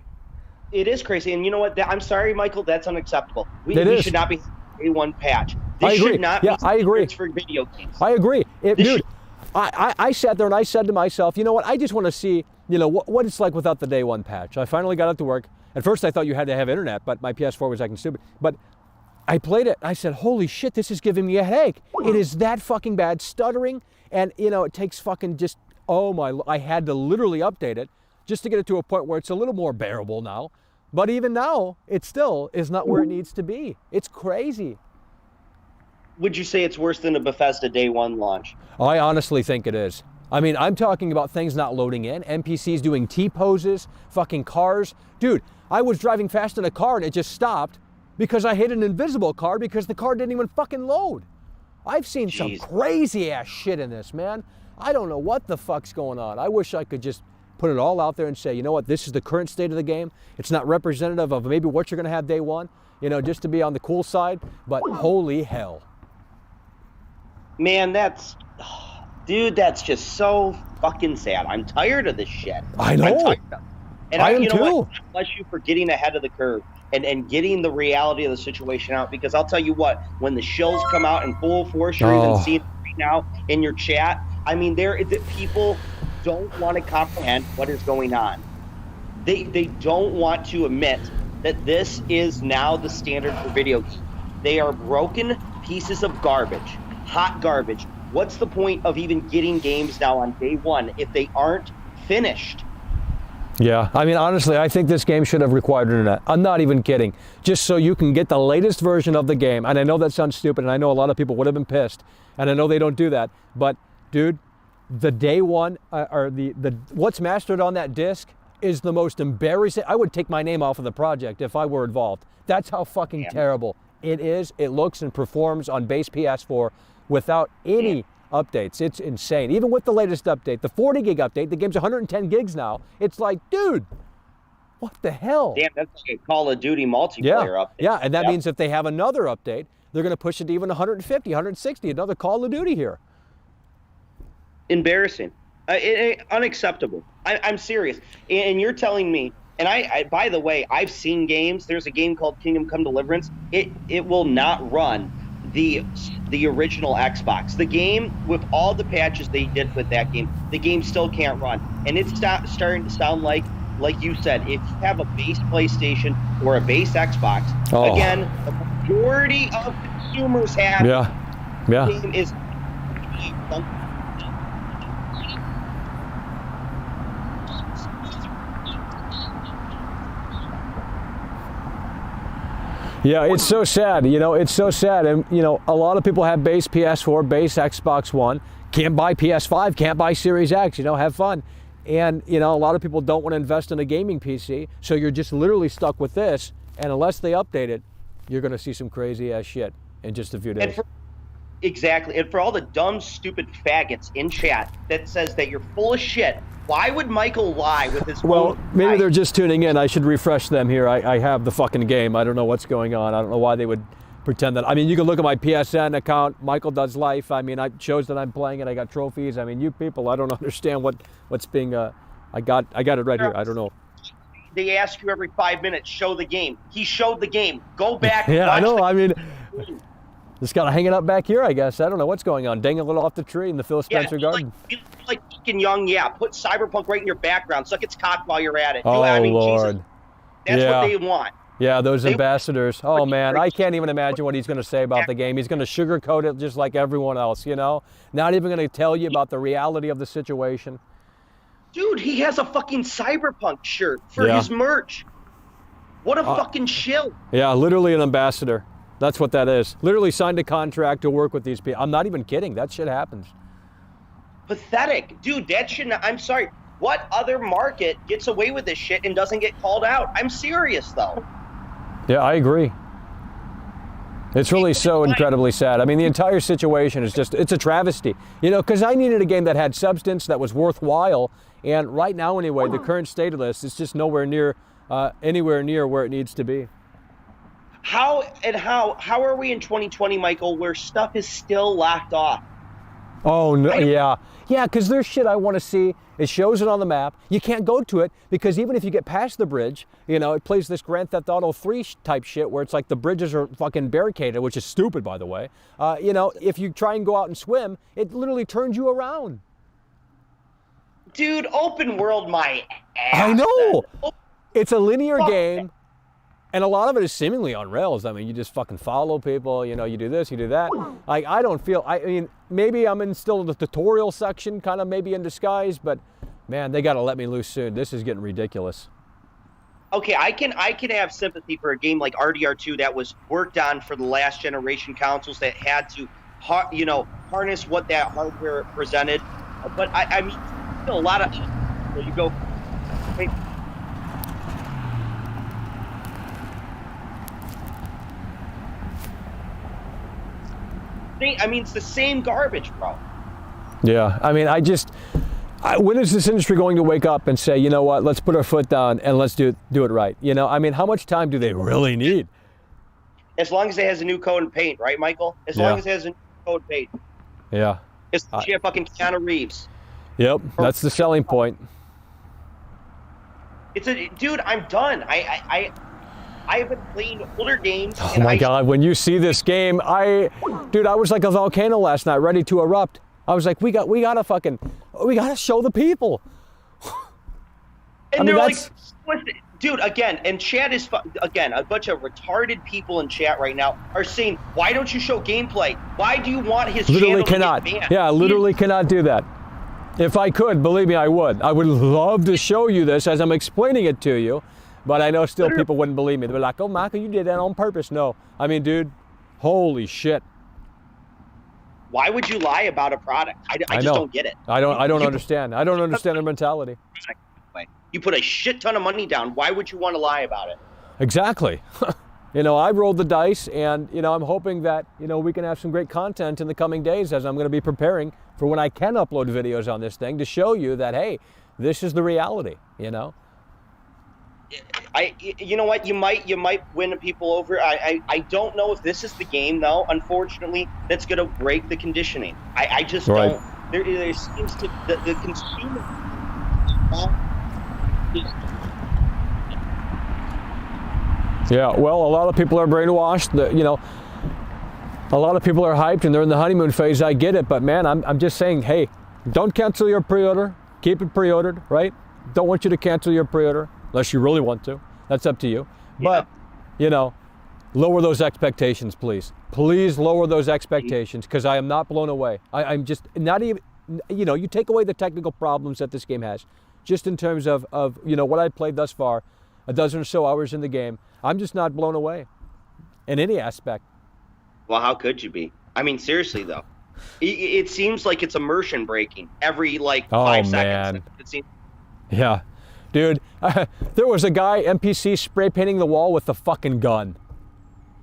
Speaker 10: It is crazy. And you know what? I'm sorry, Michael, that's unacceptable. We should not be a one patch. This should not be
Speaker 2: I agree.
Speaker 10: For video games.
Speaker 2: I agree. Dude, I sat there and I said to myself, you know what? I just want to see, what it's like without the day one patch. I finally got it to work. At first I thought you had to have internet, but my PS4 was acting stupid. But I played it and I said, holy shit, this is giving me a headache. It is that fucking bad, stuttering. And, it takes fucking just, I had to literally update it. Just to get it to a point where it's a little more bearable now. But even now, it still is not where it needs to be. It's crazy.
Speaker 10: Would you say it's worse than a Bethesda day one launch?
Speaker 2: I honestly think it is. I mean, I'm talking about things not loading in, NPCs doing T-poses, fucking cars. Dude, I was driving fast in a car and it just stopped because I hit an invisible car because the car didn't even fucking load. I've seen some crazy ass shit in this, man. I don't know what the fuck's going on. I wish I could just put it all out there and say, you know what, this is the current state of the game. It's not representative of maybe what you're going to have day one, just to be on the cool side, but holy hell.
Speaker 10: Man, that's just so fucking sad. I'm tired of this shit.
Speaker 2: I know.
Speaker 10: And
Speaker 2: I am
Speaker 10: you know
Speaker 2: too.
Speaker 10: what? Bless you for getting ahead of the curve and getting the reality of the situation out. Because I'll tell you what, when the shills come out in full force, you're even seeing it right now in your chat. I mean, people don't want to comprehend what is going on. They don't want to admit that this is now the standard for video games. They are broken pieces of garbage, hot garbage. What's the point of even getting games now on day one if they aren't finished?
Speaker 2: Yeah, I mean, honestly, I think this game should have required internet. I'm not even kidding. Just so you can get the latest version of the game. And I know that sounds stupid, and I know a lot of people would have been pissed, and I know they don't do that. But, dude, the day one, or the what's mastered on that disc is the most embarrassing. I would take my name off of the project if I were involved. That's how fucking terrible it is. It looks and performs on base PS4 without any updates. It's insane. Even with the latest update, the 40 gig update, the game's 110 gigs now. It's like, dude, what the hell?
Speaker 10: Damn, that's like a Call of Duty multiplayer update.
Speaker 2: Yeah, and that means if they have another update, they're going to push it to even 150, 160, another Call of Duty here.
Speaker 10: Embarrassing. Unacceptable. I'm serious. And you're telling me, and I by the way, I've seen games. There's a game called Kingdom Come Deliverance. It will not run the original Xbox. The game, with all the patches they did with that game, the game still can't run. And it's starting to sound like you said, if you have a base PlayStation or a base Xbox, again, the majority of consumers have.
Speaker 2: Yeah.
Speaker 10: The game is.
Speaker 2: Yeah, it's so sad. You know, it's so sad. And, you know, a lot of people have base PS4, base Xbox One, can't buy PS5, can't buy Series X, you know, have fun. And, you know, a lot of people don't want to invest in a gaming PC, so you're just literally stuck with this. And unless they update it, you're going to see some crazy ass shit in just a few days.
Speaker 10: Exactly. And for all the dumb, stupid faggots in chat that says that you're full of shit, why would Michael lie with his
Speaker 2: Well, maybe they're just tuning in. I should refresh them here. I have the fucking game. I don't know what's going on. I don't know why they would pretend that. I mean, you can look at my PSN account, Michael Does Life. I mean, I shows that I'm playing it. I got trophies. I mean, you people, I don't understand what's being, I got it right here. I don't know.
Speaker 10: They ask you every 5 minutes, show the game. He showed the game. Go back and
Speaker 2: Yeah,
Speaker 10: watch
Speaker 2: I know.
Speaker 10: the
Speaker 2: I mean,
Speaker 10: game.
Speaker 2: just got to hang it up back here, I guess. I don't know what's going on. Dangling off the tree in the Phil Spencer garden.
Speaker 10: Like fucking young, put Cyberpunk right in your background. Suck its cock while you're at it.
Speaker 2: Oh,
Speaker 10: I mean,
Speaker 2: Lord.
Speaker 10: Jesus, that's what they want.
Speaker 2: Yeah, those ambassadors. Oh, man, I can't even imagine what he's going to say about the game. He's going to sugarcoat it just like everyone else, you know? Not even going to tell you about the reality of the situation.
Speaker 10: Dude, he has a fucking Cyberpunk shirt for his merch. What a fucking shill.
Speaker 2: Yeah, literally an ambassador. That's what that is. Literally signed a contract to work with these people. I'm not even kidding. That shit happens.
Speaker 10: Pathetic. Dude, that shit, I'm sorry. What other market gets away with this shit and doesn't get called out? I'm serious, though.
Speaker 2: Yeah, I agree. It's really so incredibly sad. I mean, the entire situation is just, it's a travesty. You know, because I needed a game that had substance, that was worthwhile. And right now, anyway, the current state of this is just nowhere near, anywhere near where it needs to be.
Speaker 10: How are we in 2020, Michael, where stuff is still locked off?
Speaker 2: Oh, no, yeah. Yeah, because there's shit I want to see. It shows it on the map. You can't go to it because even if you get past the bridge, you know, it plays this Grand Theft Auto 3 type shit where it's like the bridges are fucking barricaded, which is stupid, by the way. You know, if you try and go out and swim, it literally turns you around.
Speaker 10: Dude, open world my ass.
Speaker 2: I know. It's a linear game. And a lot of it is seemingly on rails. I mean, you just fucking follow people, you know, you do this, you do that. Like, I don't feel, I mean, maybe I'm still in the tutorial section, kind of maybe in disguise, but man, they got to let me loose soon. This is getting ridiculous.
Speaker 10: Okay, I can have sympathy for a game like RDR2 that was worked on for the last generation consoles that had to, you know, harness what that hardware presented. But I mean, still a lot of, you go, hey, I mean, it's the same garbage, bro.
Speaker 2: Yeah, I mean, when is this industry going to wake up and say, you know what, let's put our foot down and let's do it right? You know, I mean, how much time do they really need?
Speaker 10: As long as it has a new code and paint, right, Michael? As long as it has a new code and paint.
Speaker 2: Yeah.
Speaker 10: It's fucking Keanu Reeves.
Speaker 2: Yep, that's the selling point.
Speaker 10: Dude, I'm done. I have been playing older games.
Speaker 2: Oh my God, when you see this game, dude, I was like a volcano last night, ready to erupt. I was like, we gotta show the people.
Speaker 10: And they're like, listen, dude, again, and chat is, again, a bunch of retarded people in chat right now are saying, why don't you show gameplay? Why do you want his
Speaker 2: literally
Speaker 10: channel
Speaker 2: cannot.
Speaker 10: to get banned?
Speaker 2: Yeah, literally cannot do that. If I could, believe me, I would. I would love to show you this as I'm explaining it to you, but I know still people wouldn't believe me. They'd be like, oh, Michael, you did that on purpose. No. I mean, dude, holy shit.
Speaker 10: Why would you lie about a product? I just don't get it.
Speaker 2: I don't understand. I don't understand their mentality.
Speaker 10: You put a shit ton of money down. Why would you want to lie about it?
Speaker 2: Exactly. You know, I rolled the dice, and, you know, I'm hoping that, you know, we can have some great content in the coming days as I'm going to be preparing for when I can upload videos on this thing to show you that, hey, this is the reality, you know?
Speaker 10: You know what? You might win people over. I don't know if this is the game, though, unfortunately, that's going to break the conditioning. I just don't. There seems to, the consumer.
Speaker 2: Yeah, well, a lot of people are brainwashed. You know, a lot of people are hyped and they're in the honeymoon phase. I get it, but man, I'm just saying, hey, don't cancel your pre-order. Keep it pre-ordered, right? Don't want you to cancel your pre-order unless you really want to. That's up to you. Yeah. But, you know, lower those expectations, please. Please lower those expectations, because I am not blown away. I'm just not even, you know, you take away the technical problems that this game has, just in terms of you know, what I played thus far, a dozen or so hours in the game, I'm just not blown away in any aspect.
Speaker 10: Well, how could you be? I mean, seriously, though. It seems like it's immersion breaking every, like, 5 seconds. It seems.
Speaker 2: Yeah. Dude, there was a guy, NPC, spray painting the wall with a fucking gun.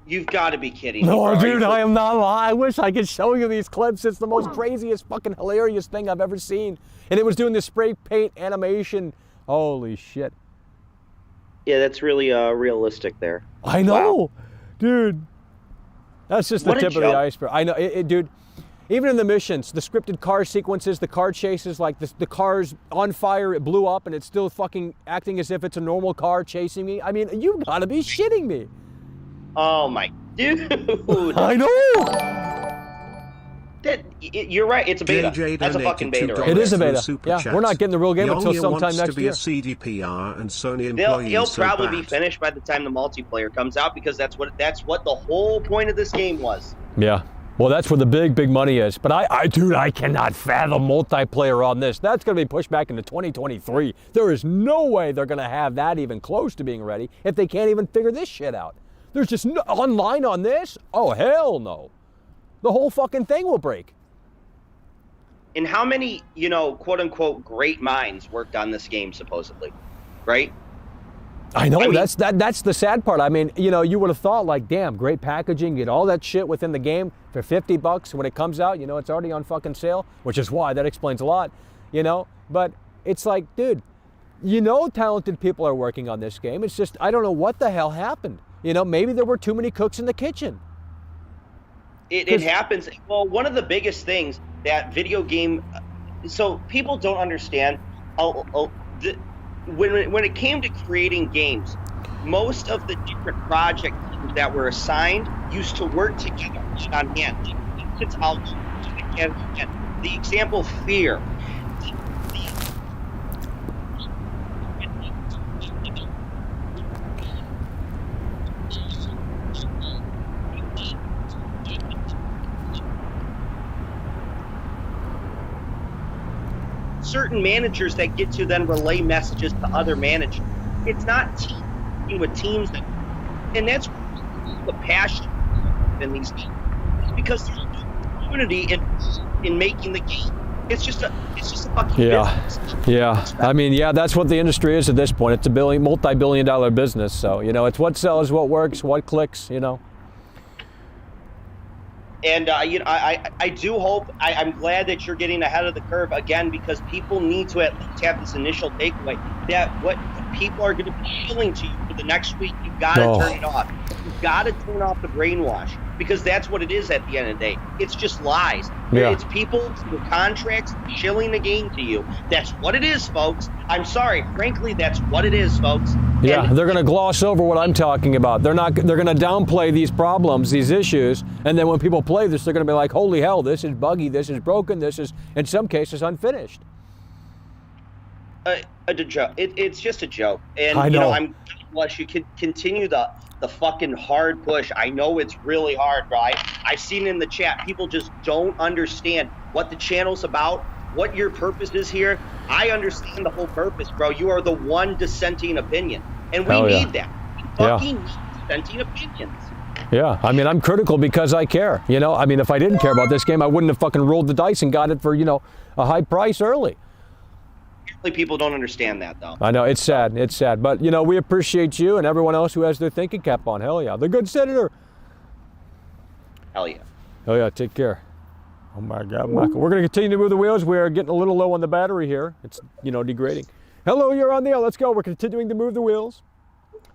Speaker 10: You've got to be kidding me,
Speaker 2: No,
Speaker 10: bro.
Speaker 2: dude, I am not lying. I wish I could show you these clips. It's the most craziest, fucking hilarious thing I've ever seen. And it was doing this spray paint animation. Holy shit.
Speaker 10: Yeah, that's really realistic there.
Speaker 2: I know.
Speaker 10: Wow.
Speaker 2: Dude. That's just the
Speaker 10: What a
Speaker 2: tip of the
Speaker 10: joke.
Speaker 2: iceberg. I know, dude. Even in the missions, the scripted car sequences, the car chases, like the car's on fire, it blew up, and it's still fucking acting as if it's a normal car chasing me. I mean, you gotta be shitting me.
Speaker 10: Oh my dude.
Speaker 2: I know.
Speaker 10: You're right. It's a beta. That's a fucking beta. Right?
Speaker 2: It is a beta. Yeah, we're not getting the real game until sometime next year.
Speaker 3: To be a CDPR and Sony
Speaker 10: employee. He'll probably be finished by the time the multiplayer comes out, because that's what the whole point of this game was.
Speaker 2: Yeah. Well, that's where the big money is. But dude, I cannot fathom multiplayer on this. That's going to be pushed back into 2023. There is no way they're going to have that even close to being ready if they can't even figure this shit out. There's just no online on this? Oh, hell no. The whole fucking thing will break.
Speaker 10: And how many, you know, quote unquote great minds worked on this game, supposedly, right?
Speaker 2: I know, that's the sad part. I mean, you know, you would have thought, like, damn, great packaging, get all that shit within the game for $50 when it comes out. You know, it's already on fucking sale, which is why that explains a lot, you know. But it's like, dude, you know, talented people are working on this game. It's just, I don't know what the hell happened. You know, maybe there were too many cooks in the kitchen.
Speaker 10: It happens. Well, one of the biggest things that video game, so people don't understand, when it came to creating games, most of the different project teams that were assigned used to work together on hand. The example, Fear. Certain managers that get to then relay messages to other managers. It's not teaming with teams that, and that's the passion in these games. It's because there's no community in making the game. It's just a fucking business.
Speaker 2: Yeah. I mean, yeah, that's what the industry is at this point. It's a multi-billion-dollar business. So, you know, it's what sells, what works, what clicks, you know.
Speaker 10: And you know, I do hope. I'm glad that you're getting ahead of the curve again, because people need to at least have this initial takeaway that what people are going to be shilling to you for the next week. You've got to turn it off. You've got to turn off the brainwash, because that's what it is at the end of the day. It's just lies.
Speaker 2: Yeah.
Speaker 10: It's people through contracts shilling the game to you. That's what it is, folks. I'm sorry. Frankly, that's what it is, folks.
Speaker 2: Yeah,
Speaker 10: And
Speaker 2: they're going to gloss over what I'm talking about. They're going to downplay these problems, these issues, and then when people play this, they're going to be like, holy hell, this is buggy, this is broken, this is, in some cases, unfinished.
Speaker 10: a joke. It's just a joke. And
Speaker 2: I know.
Speaker 10: you know, I'm bless you can continue the fucking hard push. I know it's really hard, right? I've seen in the chat, people just don't understand what the channel's about, what your purpose is here. I understand the whole purpose, bro. You are the one dissenting opinion, and we need that. We fucking need dissenting opinions.
Speaker 2: Yeah, I mean, I'm critical because I care. You know, I mean, if I didn't care about this game, I wouldn't have fucking rolled the dice and got it for, you know, a high price early.
Speaker 10: People don't understand that, though.
Speaker 2: I know, it's sad, it's sad. But, you know, we appreciate you and everyone else who has their thinking cap on. Hell yeah. The good senator.
Speaker 10: Hell yeah.
Speaker 2: Hell yeah, take care. Oh my God, Michael. We're going to continue to move the wheels. We're getting a little low on the battery here. It's, you know, degrading. Hello, you're on the air. Let's go. We're continuing to move the wheels.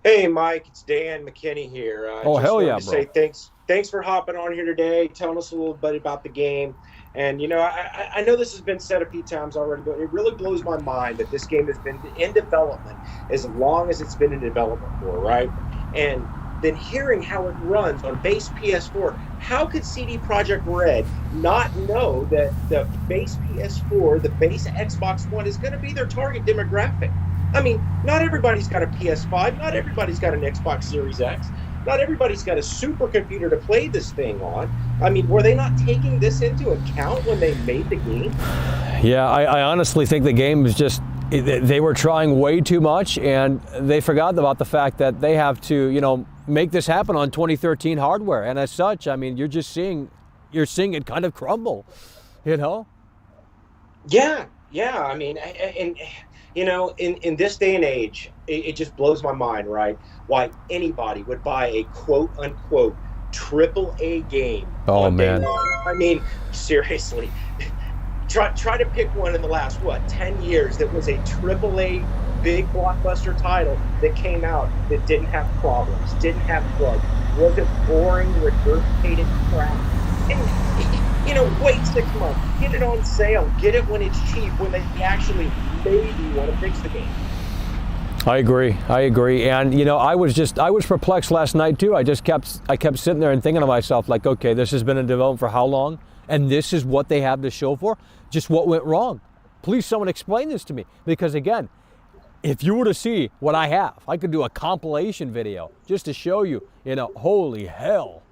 Speaker 11: Hey, Mike, it's Dan McKinney here.
Speaker 2: Oh, hell yeah, bro.
Speaker 11: Say thanks for hopping on here today, telling us a little bit about the game. And, you know, I know this has been said a few times already, but it really blows my mind that this game has been in development as long as it's been in development for, right? And then hearing how it runs on base PS4, how could CD Projekt Red not know that the base PS4, the base Xbox One is going to be their target demographic? I mean, not everybody's got a PS5, not everybody's got an Xbox Series X, not everybody's got a supercomputer to play this thing on. I mean, were they not taking this into account when they made the game?
Speaker 2: Yeah, I honestly think the game is just, they were trying way too much, and they forgot about the fact that they have to, you know, make this happen on 2013 hardware. And as such, I mean, you're seeing it kind of crumble, you know?
Speaker 11: Yeah. I mean, and you know, in this day and age, it just blows my mind, right? Why anybody would buy a quote unquote AAA game on day one. I mean, seriously. Try to pick one in the last, 10 years that was a AAA big blockbuster title that came out that didn't have problems, didn't have bugs, wasn't boring, regurgitated crap. And, you know, wait 6 months, get it on sale, get it when it's cheap, when they actually maybe want to fix the game.
Speaker 2: I agree. And, you know, I was perplexed last night too. I kept sitting there and thinking to myself, like, okay, this has been in development for how long? And this is what they have to show for? Just what went wrong? Please, someone explain this to me. Because again, if you were to see what I have, I could do a compilation video just to show you, you know, holy hell.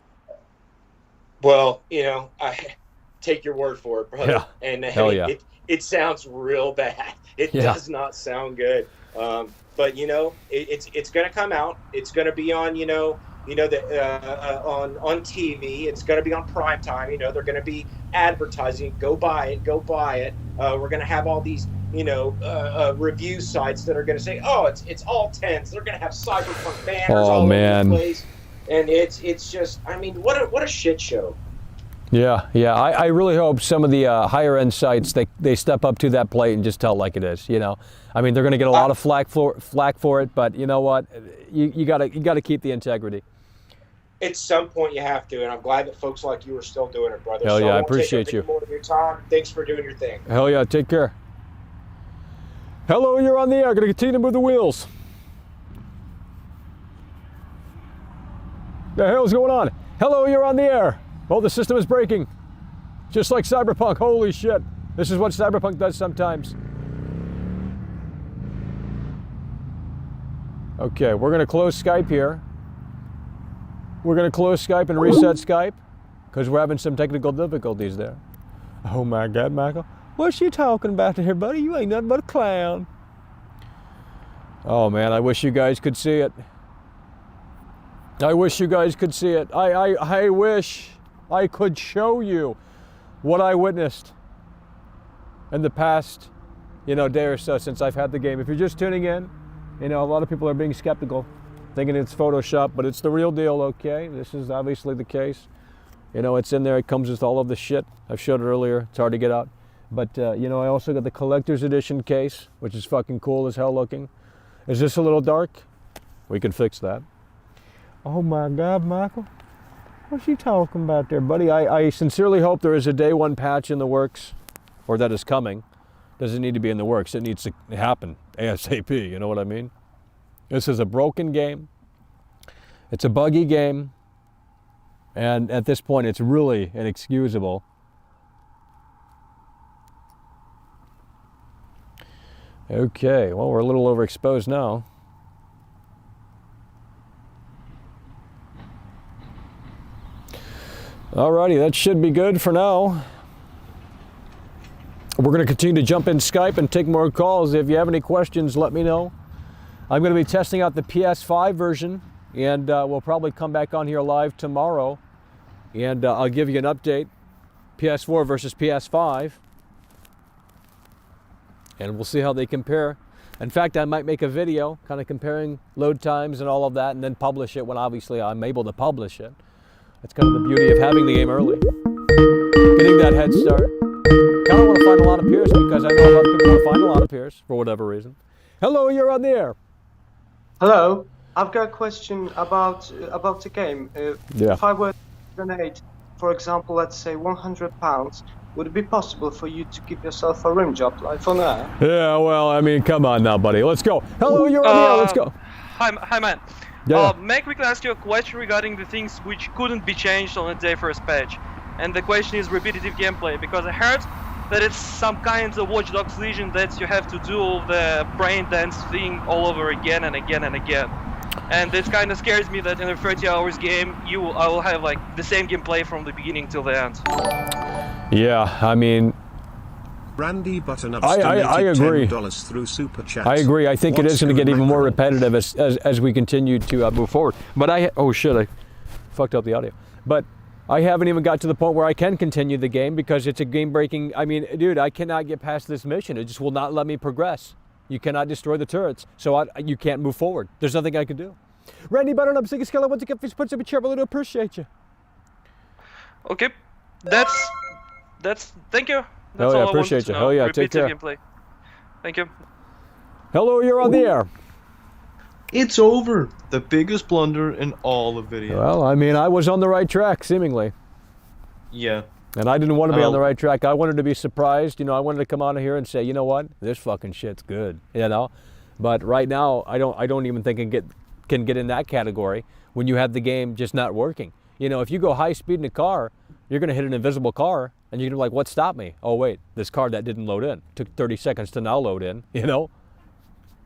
Speaker 11: Well, you know, I take your word for it, brother.
Speaker 2: Yeah.
Speaker 11: And
Speaker 2: hell yeah.
Speaker 11: It sounds real bad. It does not sound good. But you know, it's going to come out. It's going to be on, on TV. It's going to be on prime time. You know, they're going to be advertising. Go buy it. We're going to have all these, review sites that are going to say, oh, it's all tens. They're going to have Cyberpunk banners all over the place. And it's just, I mean, what a shit show.
Speaker 2: Yeah. I really hope some of the higher end sites they step up to that plate and just tell it like it is. You know, I mean, they're going to get a lot of flack for it, but you know what? You gotta keep the integrity.
Speaker 11: At some point, you have to, and I'm glad that folks like you are still doing it, brother.
Speaker 2: Hell
Speaker 11: so
Speaker 2: yeah, I
Speaker 11: won't
Speaker 2: appreciate
Speaker 11: take
Speaker 2: you.
Speaker 11: up any more of your time. Thanks for doing your thing.
Speaker 2: Hell yeah, take care. Hello, you're on the air. Gonna continue to move the wheels. The hell's going on? Hello, you're on the air. Oh, the system is breaking. Just like Cyberpunk. Holy shit. This is what Cyberpunk does sometimes. Okay, we're going to close Skype here. We're going to close Skype and reset Skype because we're having some technical difficulties there. Oh my God, Michael. What's you talking about here, buddy? You ain't nothing but a clown. Oh man, I wish you guys could see it. I wish you guys could see it. I wish I could show you what I witnessed in the past, day or so since I've had the game. If you're just tuning in, a lot of people are being skeptical, thinking it's Photoshop, but it's the real deal, okay? This is obviously the case. It's in there. It comes with all of the shit. I've showed it earlier. It's hard to get out. But, I also got the collector's edition case, which is fucking cool as hell looking. Is this a little dark? We can fix that. Oh my God, Michael. What's he talking about there, buddy? I sincerely hope there is a day one patch in the works, or that is coming. Doesn't need to be in the works. It needs to happen ASAP, you know what I mean? This is a broken game. It's a buggy game. And at this point, it's really inexcusable. Okay, well, we're a little overexposed now. Alrighty, that should be good for now. We're going to continue to jump in Skype and take more calls. If you have any questions, let me know. I'm going to be testing out the PS5 version, and we'll probably come back on here live tomorrow, and I'll give you an update, PS4 versus PS5, and we'll see how they compare. In fact, I might make a video kind of comparing load times and all of that, and then publish it when obviously I'm able to publish it. That's kind of the beauty of having the game early. Getting that head start. Kind of want to find a lot of peers because I know a lot of people want to find a lot of peers for whatever reason. Hello, you're on the air.
Speaker 12: Hello, I've got a question about the game. If I were to donate, for example, let's say £100, would it be possible for you to give yourself a rim job live on air?
Speaker 2: Yeah, well, I mean, come on now, buddy. Let's go. Hello, you're on the air. Let's go.
Speaker 13: Hi, man.
Speaker 2: Yeah.
Speaker 13: May I quickly ask you a question regarding the things which couldn't be changed on the day first patch? And the question is repetitive gameplay, because I heard that it's some kind of Watch Dogs Legion that you have to do the brain dance thing all over again and again and again. And it kind of scares me that in a 30 hours game, I will have like the same gameplay from the beginning till the end.
Speaker 2: Yeah, I mean,
Speaker 3: Randy Button
Speaker 2: I agree.
Speaker 3: $10 through Super Chat.
Speaker 2: I agree. I think it is going to get even more repetitive as we continue to move forward. But oh shit, I fucked up the audio. But I haven't even got to the point where I can continue the game because it's a game-breaking. I mean, dude, I cannot get past this mission. It just will not let me progress. You cannot destroy the turrets, so you can't move forward. There's nothing I can do. Randy Button up, Ziggy Skella, once again, please put some chair, really appreciate you.
Speaker 13: Okay, that's thank you. That's
Speaker 2: oh yeah,
Speaker 13: all
Speaker 2: appreciate
Speaker 13: I
Speaker 2: you.
Speaker 13: want to know.
Speaker 2: Oh yeah, take care.
Speaker 13: Gameplay. Thank you.
Speaker 2: Hello, you're on the air.
Speaker 14: It's over. The biggest blunder in all of video.
Speaker 2: Well, I mean, I was on the right track, seemingly.
Speaker 14: Yeah.
Speaker 2: And I didn't want to be on the right track. I wanted to be surprised. You know, I wanted to come on here and say, you know what, this fucking shit's good. You know, but right now, I don't even think it can get in that category when you have the game just not working. You know, if you go high speed in a car, you're going to hit an invisible car, and you're going to be like, what stopped me? Oh wait, this car that didn't load in took 30 seconds to now load in. You know.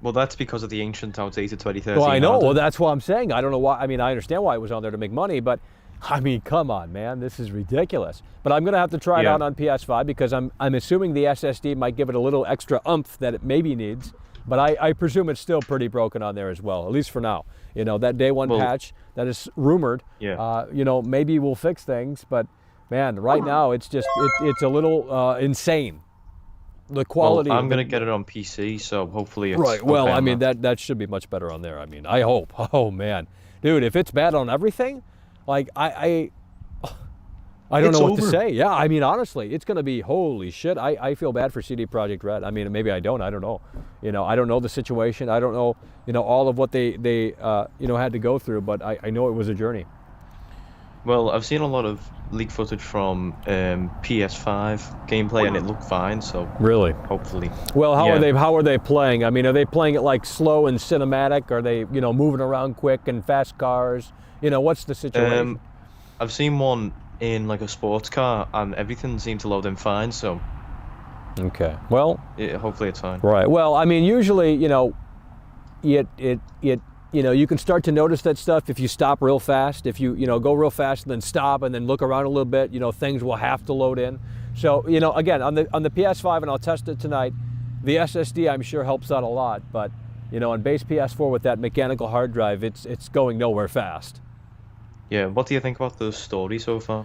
Speaker 14: Well, that's because of the ancient outdated 2013.
Speaker 2: Well, I know. Well, that's what I'm saying. I don't know why. I mean, I understand why it was on there to make money, but I mean, come on, man. This is ridiculous. But I'm going to have to try it out on PS5 because I'm assuming the SSD might give it a little extra oomph that it maybe needs. But I presume it's still pretty broken on there as well, at least for now. You know, that day one patch that is rumored, you know, maybe we'll fix things. But, man, right now it's just, it's a little insane. The quality.
Speaker 14: Well, I'm gonna get it on PC, so hopefully it's
Speaker 2: right. Well, I mean that should be much better on there. I mean, I hope. Oh man, dude, if it's bad on everything, like I don't know what to say. Yeah, I mean honestly, it's gonna be holy shit. I feel bad for CD Projekt Red. I mean, maybe I don't. I don't know. You know, I don't know the situation. I don't know. You know all of what they you know had to go through, but I know it was a journey.
Speaker 14: Well, I've seen a lot of leak footage from PS5 gameplay, and it looked fine. So
Speaker 2: really,
Speaker 14: hopefully.
Speaker 2: Well, how are they playing? I mean, are they playing it like slow and cinematic? Are they moving around quick and fast cars? You know, what's the situation?
Speaker 14: I've seen one in like a sports car, and everything seemed to load in fine. So.
Speaker 2: Okay. Well.
Speaker 14: Hopefully it's fine.
Speaker 2: Right. Well, I mean, usually, you can start to notice that stuff if you stop real fast. If you go real fast and then stop and then look around a little bit, things will have to load in. So, again, on the PS5, and I'll test it tonight, the SSD I'm sure helps out a lot. But, on base PS4 with that mechanical hard drive, it's going nowhere fast.
Speaker 14: Yeah. What do you think about the story so far?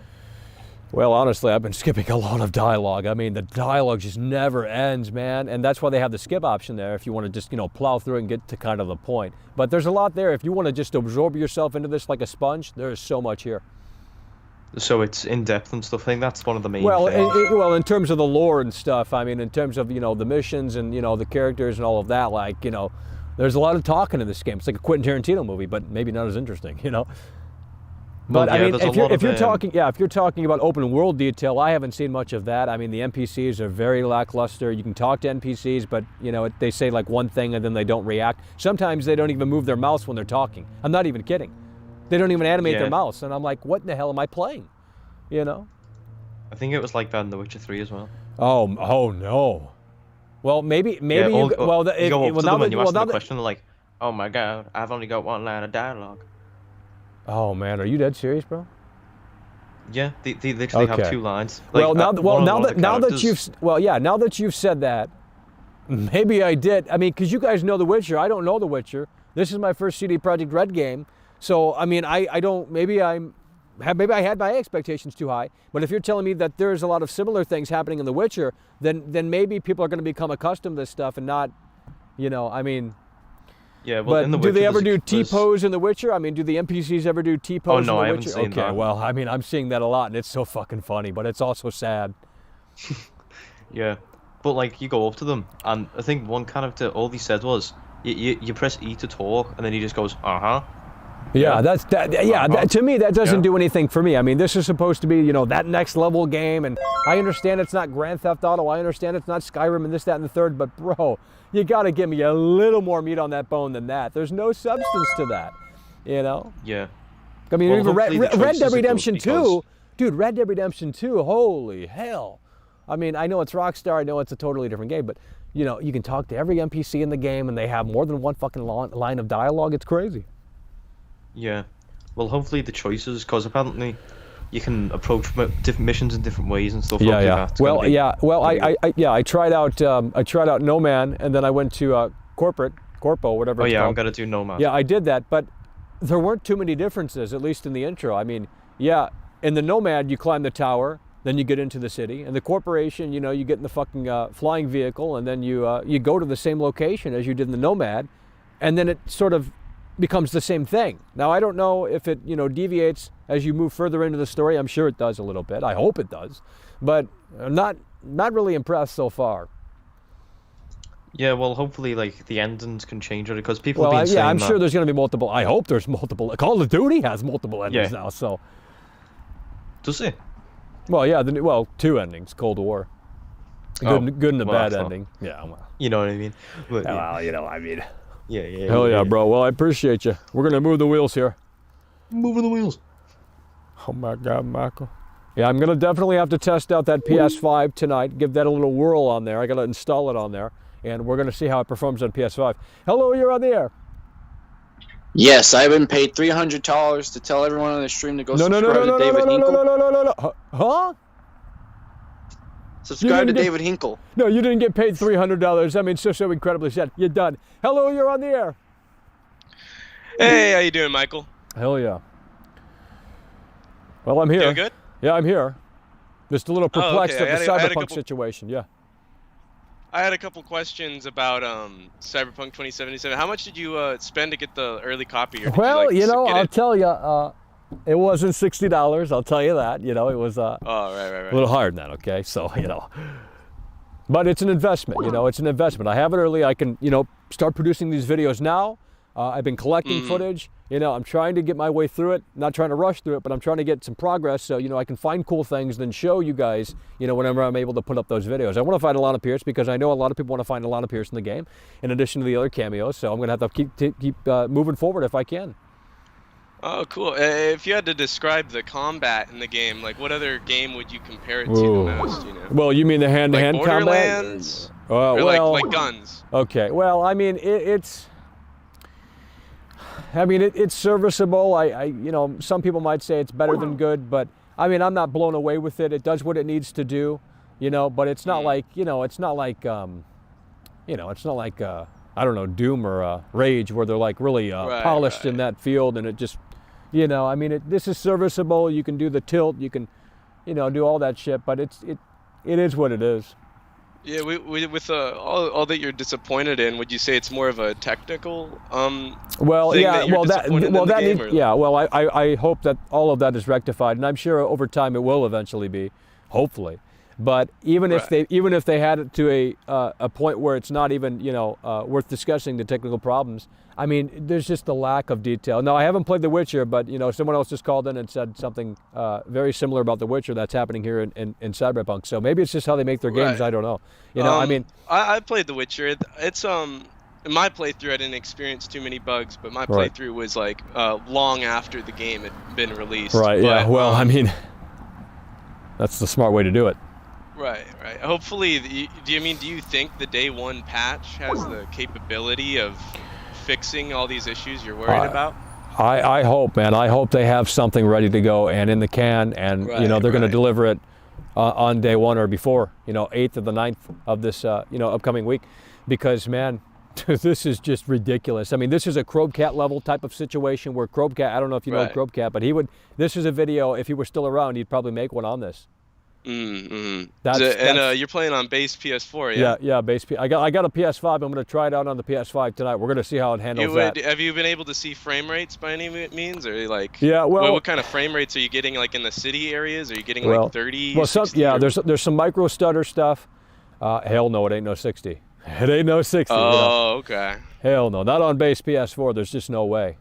Speaker 2: Well, honestly, I've been skipping a lot of dialogue. I mean, the dialogue just never ends, man. And that's why they have the skip option there if you want to just, plow through and get to kind of the point. But there's a lot there. If you want to just absorb yourself into this like a sponge, there is so much here.
Speaker 14: So it's in-depth and stuff. I think that's one of the main
Speaker 2: things. In terms of the lore and stuff, I mean, in terms of, the missions and, the characters and all of that, like, There's a lot of talking in this game. It's like a Quentin Tarantino movie, but maybe not as interesting, you know. But
Speaker 14: Well, yeah,
Speaker 2: I mean,
Speaker 14: there's a lot
Speaker 2: if you're
Speaker 14: of,
Speaker 2: talking, if you're talking about open world detail, I haven't seen much of that. I mean, the NPCs are very lackluster. You can talk to NPCs, but you know, they say like one thing and then they don't react. Sometimes they don't even move their mouse when they're talking. I'm not even kidding. They don't even animate their mouse, and I'm like, what in the hell am I playing? You know.
Speaker 14: I think it was like that in The Witcher 3 as well.
Speaker 2: Oh no. Well, maybe
Speaker 14: Yeah,
Speaker 2: you. Well,
Speaker 14: you go up to them and you ask them
Speaker 2: now
Speaker 14: the question, they're like, "Oh my god, I've only got one line of dialogue."
Speaker 2: Oh man, are you dead serious, bro?
Speaker 14: Yeah, they literally have 2 lines. Like,
Speaker 2: Well, now that
Speaker 14: characters-
Speaker 2: you've said that, maybe I did. I mean, because you guys know The Witcher, I don't know The Witcher. This is my first CD Projekt Red game, so I mean, I don't. Maybe I had my expectations too high. But if you're telling me that there's a lot of similar things happening in The Witcher, then maybe people are going to become accustomed to this stuff and not, you know. I mean.
Speaker 14: Yeah, well,
Speaker 2: But
Speaker 14: in The
Speaker 2: do
Speaker 14: Witcher,
Speaker 2: they ever do
Speaker 14: there's-
Speaker 2: T-pose in The Witcher? I mean, do the NPCs ever do T-pose
Speaker 14: Oh, no,
Speaker 2: in The
Speaker 14: I
Speaker 2: Witcher?
Speaker 14: haven't seen
Speaker 2: Okay,
Speaker 14: that.
Speaker 2: well, I mean, I'm seeing that a lot, and it's so fucking funny, but it's also sad.
Speaker 14: Yeah, but like you go up to them, and I think one character, all he said was, you press E to talk, and then he just goes, uh-huh.
Speaker 2: Yeah, to me, that doesn't
Speaker 14: Yeah.
Speaker 2: do anything for me. I mean, this is supposed to be, you know, that next level game, and I understand it's not Grand Theft Auto, I understand it's not Skyrim and this, that, and the third, but bro, you gotta give me a little more meat on that bone than that. There's no substance to that, you know?
Speaker 14: Yeah.
Speaker 2: I mean,
Speaker 14: Well,
Speaker 2: even
Speaker 14: hopefully the
Speaker 2: Red
Speaker 14: choices
Speaker 2: Dead
Speaker 14: are good
Speaker 2: Redemption 2,
Speaker 14: because-
Speaker 2: dude, Red Dead Redemption 2, holy hell. I mean, I know it's Rockstar, I know it's a totally different game, but, you know, you can talk to every NPC in the game, and they have more than one fucking line of dialogue. It's crazy.
Speaker 14: Yeah. Well, hopefully the choices, because apparently you can approach different missions in different ways and stuff. Hopefully that's gonna be-
Speaker 2: I tried out No Man, and then I went to Corpo, whatever
Speaker 14: Oh
Speaker 2: it's
Speaker 14: yeah, I'm
Speaker 2: called.
Speaker 14: gonna do No Man.
Speaker 2: Yeah, I did that, but there weren't too many differences, at least in the intro. I mean, yeah, in the Nomad, you climb the tower, then you get into the city. In the Corporation, you know, you get in the fucking flying vehicle, and then you go to the same location as you did in the Nomad, and then it sort of becomes the same thing. Now, I don't know if it, you know, deviates as you move further into the story. I'm sure it does a little bit. I hope it does, but I'm not really impressed so far.
Speaker 14: Yeah, well, hopefully, like, the endings can change it, because people have been saying
Speaker 2: yeah, I'm
Speaker 14: that.
Speaker 2: sure there's going to be multiple. I hope there's multiple. Call of Duty has multiple endings
Speaker 14: Yeah.
Speaker 2: now, so.
Speaker 14: Does it?
Speaker 2: Well, yeah, two endings, Cold War. Good and a
Speaker 14: well,
Speaker 2: bad
Speaker 14: that's not-
Speaker 2: ending. Yeah, well.
Speaker 14: You know what I mean? But, yeah.
Speaker 2: Well, you know, I mean.
Speaker 14: Yeah.
Speaker 2: Hell yeah, bro. Well, I appreciate you. We're going to move the wheels here.
Speaker 14: Moving the wheels.
Speaker 2: Oh my God, Michael. Yeah, I'm going to definitely have to test out that PS5 tonight, give that a little whirl on there. I got to install it on there, and we're going to see how it performs on PS5. Hello, you're on the air.
Speaker 15: Yes, I've been paid $300 to tell everyone on the stream to go subscribe to David Hinkle.
Speaker 2: No. Huh?
Speaker 15: Subscribe to David Hinkle.
Speaker 2: No, you didn't get paid $300. I mean, so incredibly sad. You're done. Hello, you're on the air.
Speaker 16: Hey, how you doing, Michael?
Speaker 2: Hell yeah. Well, I'm here.
Speaker 16: Doing good?
Speaker 2: Yeah, I'm here. Just a little perplexed
Speaker 16: okay.
Speaker 2: at the
Speaker 16: I had a
Speaker 2: Cyberpunk
Speaker 16: couple-
Speaker 2: situation. Yeah.
Speaker 16: I had a couple questions about Cyberpunk 2077. How much did you spend to get the early copy? Or did
Speaker 2: Well,
Speaker 16: you, like, get
Speaker 2: I'll
Speaker 16: it?
Speaker 2: tell you, it wasn't $60. I'll tell you that. You know, it was
Speaker 16: Oh, right.
Speaker 2: a little higher than that. Okay, so you know, but it's an investment. You know, it's an investment. I have it early. I can, you know, start producing these videos now. I've been collecting footage. You know, I'm trying to get my way through it. Not trying to rush through it, but I'm trying to get some progress. So, you know, I can find cool things, then show you guys, you know, whenever I'm able to put up those videos. I want to find Alana Pierce because I know a lot of people want to find Alana Pierce in the game, in addition to the other cameos. So I'm going to have to keep moving forward if I can.
Speaker 16: Oh, cool. If you had to describe the combat in the game, like what other game would you compare it to
Speaker 2: Ooh.
Speaker 16: the most? You know,
Speaker 2: Well, you mean the hand-to-hand
Speaker 16: like
Speaker 2: combat?
Speaker 16: Borderlands, or
Speaker 2: well,
Speaker 16: like guns.
Speaker 2: Okay. Well, I mean, it's serviceable. You know, some people might say it's better than good, but I mean, I'm not blown away with it. It does what it needs to do, you know. But it's not like, I don't know, Doom or Rage, where they're like really polished in that field, and it just, you know, I mean, this is serviceable. You can do the tilt, you can, you know, do all that shit, but it is what it is.
Speaker 16: Yeah, with all that you're disappointed in, would you say it's more of a technical
Speaker 2: Well,
Speaker 16: thing
Speaker 2: yeah,
Speaker 16: that you're
Speaker 2: well,
Speaker 16: disappointed in the game, or-
Speaker 2: yeah, well, I hope that all of that is rectified, and I'm sure over time it will eventually be, hopefully. But even if they had it to a point where it's not even worth discussing the technical problems, I mean, there's just a lack of detail. Now, I haven't played The Witcher, but someone else just called in and said something very similar about The Witcher that's happening here in Cyberpunk. So maybe it's just how they make their games. I don't know. I mean,
Speaker 16: I played The Witcher. It's in my playthrough, I didn't experience too many bugs, but my playthrough was like long after the game had been released.
Speaker 2: Right.
Speaker 16: But,
Speaker 2: yeah. Well, I mean, that's the smart way to do it.
Speaker 16: Right. Hopefully, do you think the day one patch has the capability of fixing all these issues you're worried about?
Speaker 2: I hope, man. I hope they have something ready to go and in the can, and they're going to deliver it on day one or before, 8th or the 9th of this, upcoming week, because man, this is just ridiculous. I mean, this is a Krobcat level type of situation where Krobcat, I don't know if you know Krobcat, but this is a video, if he were still around, he'd probably make one on this.
Speaker 16: And you're playing on base PS4, yeah?
Speaker 2: Yeah, base I got a PS5. I'm going to try it out on the PS5 tonight. We're going to see how it handles that.
Speaker 16: Have you been able to see frame rates by any means, or like?
Speaker 2: Yeah, well,
Speaker 16: what kind of frame rates are you getting, like in the city areas? Are you getting like 30?
Speaker 2: Well,
Speaker 16: 60,
Speaker 2: there's some micro stutter stuff. Hell no, it ain't no 60. It ain't no 60.
Speaker 16: Oh, okay.
Speaker 2: Hell no, not on base PS4. There's just no way.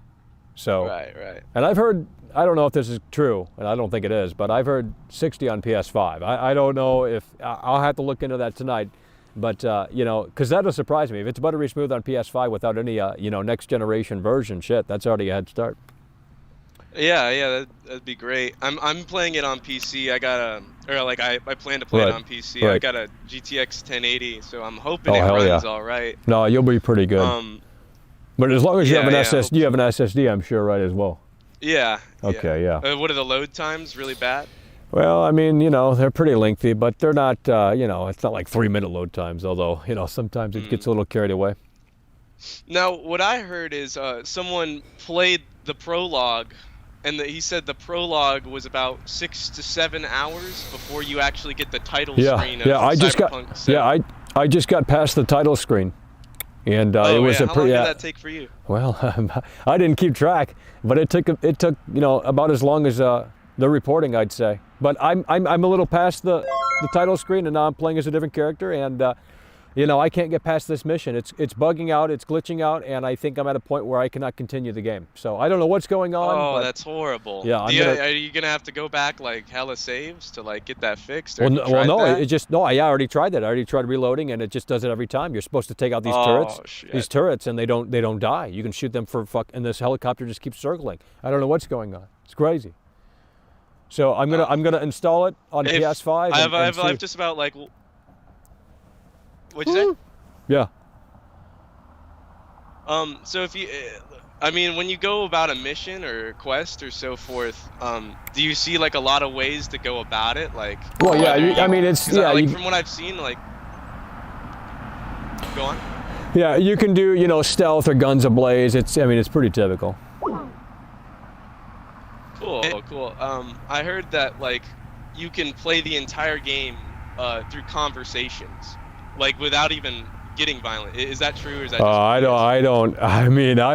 Speaker 2: So.
Speaker 16: Right.
Speaker 2: And I've heard. I don't know if this is true, and I don't think it is, but I've heard 60 on PS5. I don't know if I'll have to look into that tonight, but because that'll surprise me if it's buttery smooth on PS5 without any next generation version. Shit, that's already a head start.
Speaker 16: Yeah, that'd be great. I'm playing it on PC. I plan to play it on PC. I got a GTX 1080, so I'm hoping it runs all right.
Speaker 2: No, you'll be pretty good. But as long as you have an SSD, you have an SSD, I'm sure, right, as well.
Speaker 16: Yeah.
Speaker 2: Okay, yeah.
Speaker 16: What are the load times? Really bad?
Speaker 2: Well, I mean, they're pretty lengthy, but they're not, it's not like 3-minute load times, although, sometimes it gets a little carried away.
Speaker 16: Now, what I heard is someone played the prologue, and he said the prologue was about 6 to 7 hours before you actually get the title screen of Cyberpunk 7.
Speaker 2: I just got past the title screen. And it was
Speaker 16: How long did that take for you?
Speaker 2: Well, I didn't keep track, but it took about as long as the reporting, I'd say. But I'm a little past the title screen, and now I'm playing as a different character, and I can't get past this mission. It's bugging out, it's glitching out, and I think I'm at a point where I cannot continue the game. So I don't know what's going on.
Speaker 16: Oh, that's horrible.
Speaker 2: Yeah,
Speaker 16: are you gonna have to go back like hella saves to like get that fixed?
Speaker 2: I already tried that. I already tried reloading, and it just does it every time. You're supposed to take out these turrets, and they don't die. You can shoot them and this helicopter just keeps circling. I don't know what's going on. It's crazy. So I'm gonna install it on PS5.
Speaker 16: I've just about like. What'd you say?
Speaker 2: Yeah.
Speaker 16: So if you, when you go about a mission or a quest or so forth, do you see like a lot of ways to go about it? Like.
Speaker 2: Well, yeah.
Speaker 16: From what I've seen, like. Go on.
Speaker 2: Yeah, you can do stealth or guns ablaze. It's pretty typical.
Speaker 16: Cool. I heard that like you can play the entire game through conversations. Like without even getting violent. Is that true, or is that just
Speaker 2: I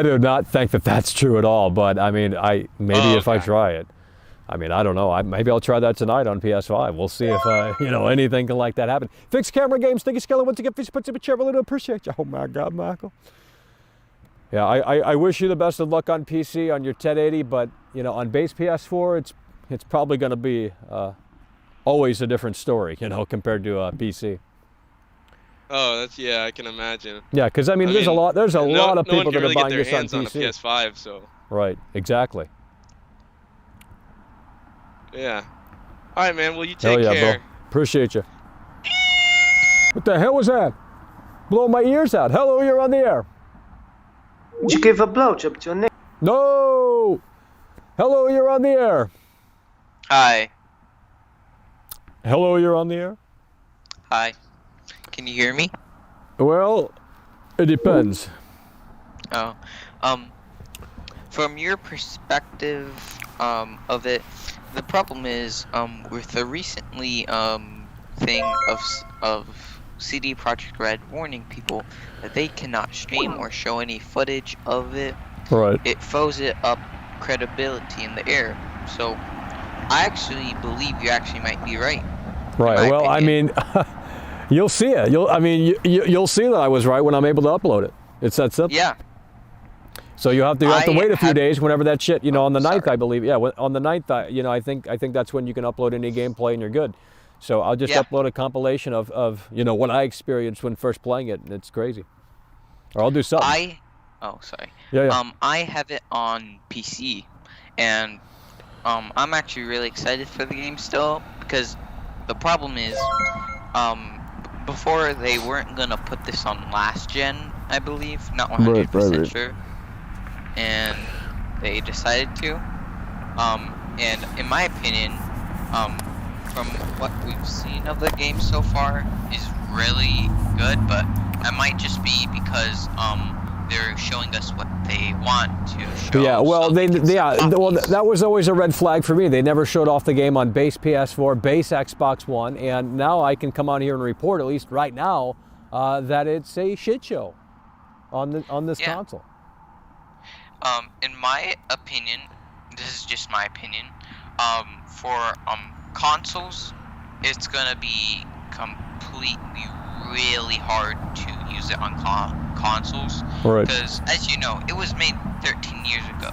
Speaker 2: do not think that that's true at all, but if I try it. I don't know. Maybe I'll try that tonight on PS5. We'll see if anything can like that happen. Fixed Camera Games, thank you, Skeller. Once again, please put some chair. I appreciate you. Oh my God, Michael. Yeah, I wish you the best of luck on PC on your 1080, but on base PS4, it's probably going to be always a different story, compared to PC.
Speaker 16: Oh, I can imagine.
Speaker 2: Yeah, because there's a lot of people that are buying this on PC.
Speaker 16: On a PS5, so.
Speaker 2: Right, exactly.
Speaker 16: Yeah. All right, man. Well, you take care.
Speaker 2: Bro. Appreciate you. What the hell was that? Blowing my ears out. Hello, you're on the air.
Speaker 12: Did you give a blowjob to your neighbor?
Speaker 2: No. Hello, you're on the air.
Speaker 17: Hi.
Speaker 2: Hello, you're on the air.
Speaker 17: Hi. Can you hear me?
Speaker 2: Well, it depends.
Speaker 17: Oh, from your perspective of it, the problem is with the recently thing of CD Projekt Red warning people that they cannot stream or show any footage of it.
Speaker 2: Right.
Speaker 17: It throws it up credibility in the air. So I actually believe you actually might be right.
Speaker 2: Right. Well, I mean, you'll see it. You'll see that I was right when I'm able to upload it. It's that simple.
Speaker 17: Yeah.
Speaker 2: So you have to wait a few days whenever that shit, on the 9th, I believe. Yeah, on the 9th, I think that's when you can upload any gameplay and you're good. So I'll just upload a compilation of what I experienced when first playing it, and it's crazy. Or I'll do something.
Speaker 17: I have it on PC, and I'm actually really excited for the game still, because the problem is, before they weren't gonna put this on last gen, I believe, not 100% sure, and they decided to. And in my opinion, from what we've seen of the game so far, is really good, but that might just be because they're showing us what they want to show.
Speaker 2: Yeah, well, that was always a red flag for me. They never showed off the game on base PS4, base Xbox One, and now I can come on here and report, at least right now, that it's a shit show on this console.
Speaker 17: In my opinion, this is just my opinion, for consoles, it's gonna be completely really hard to use it on consoles, because as you know, it was made 13 years ago,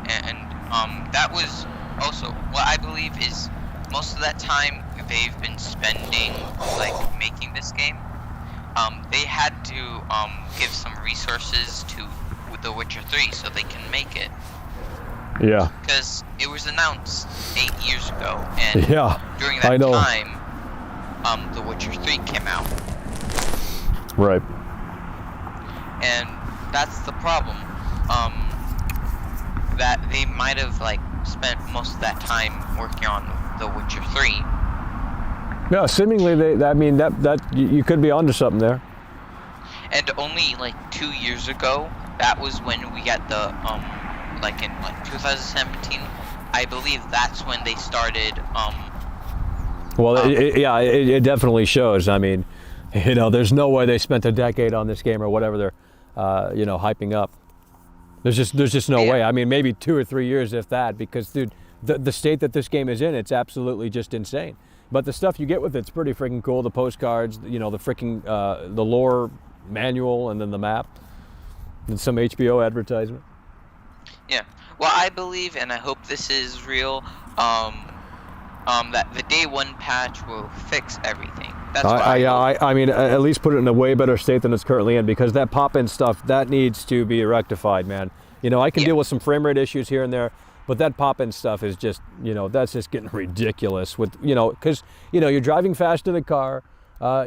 Speaker 17: and that was also what I believe is most of that time they've been spending making this game. They had to give some resources to The Witcher 3 so they can make it.
Speaker 2: Yeah.
Speaker 17: Because it was announced 8 years ago, and during that time, The Witcher 3 came out.
Speaker 2: Right.
Speaker 17: And that's the problem. That they might have spent most of that time working on The Witcher 3.
Speaker 2: Yeah, seemingly that you could be onto something there.
Speaker 17: And only 2 years ago, that was when we got the in 2017, I believe that's when they started
Speaker 2: well, it definitely shows. I mean, there's no way they spent a decade on this game or whatever they're hyping up. There's just no way. I mean, maybe 2 or 3 years, if that, because dude, the state that this game is in, it's absolutely just insane. But the stuff you get with it's pretty freaking cool. The postcards, the freaking the lore manual, and then the map, and some HBO advertisement.
Speaker 17: Yeah. Well, I believe, and I hope this is real, that the day one patch will fix everything. That's what
Speaker 2: I mean, at least put it in a way better state than it's currently in, because that pop-in stuff, that needs to be rectified, man. I can deal with some frame rate issues here and there, but that pop-in stuff is just, that's just getting ridiculous with, because, you're driving fast in the car,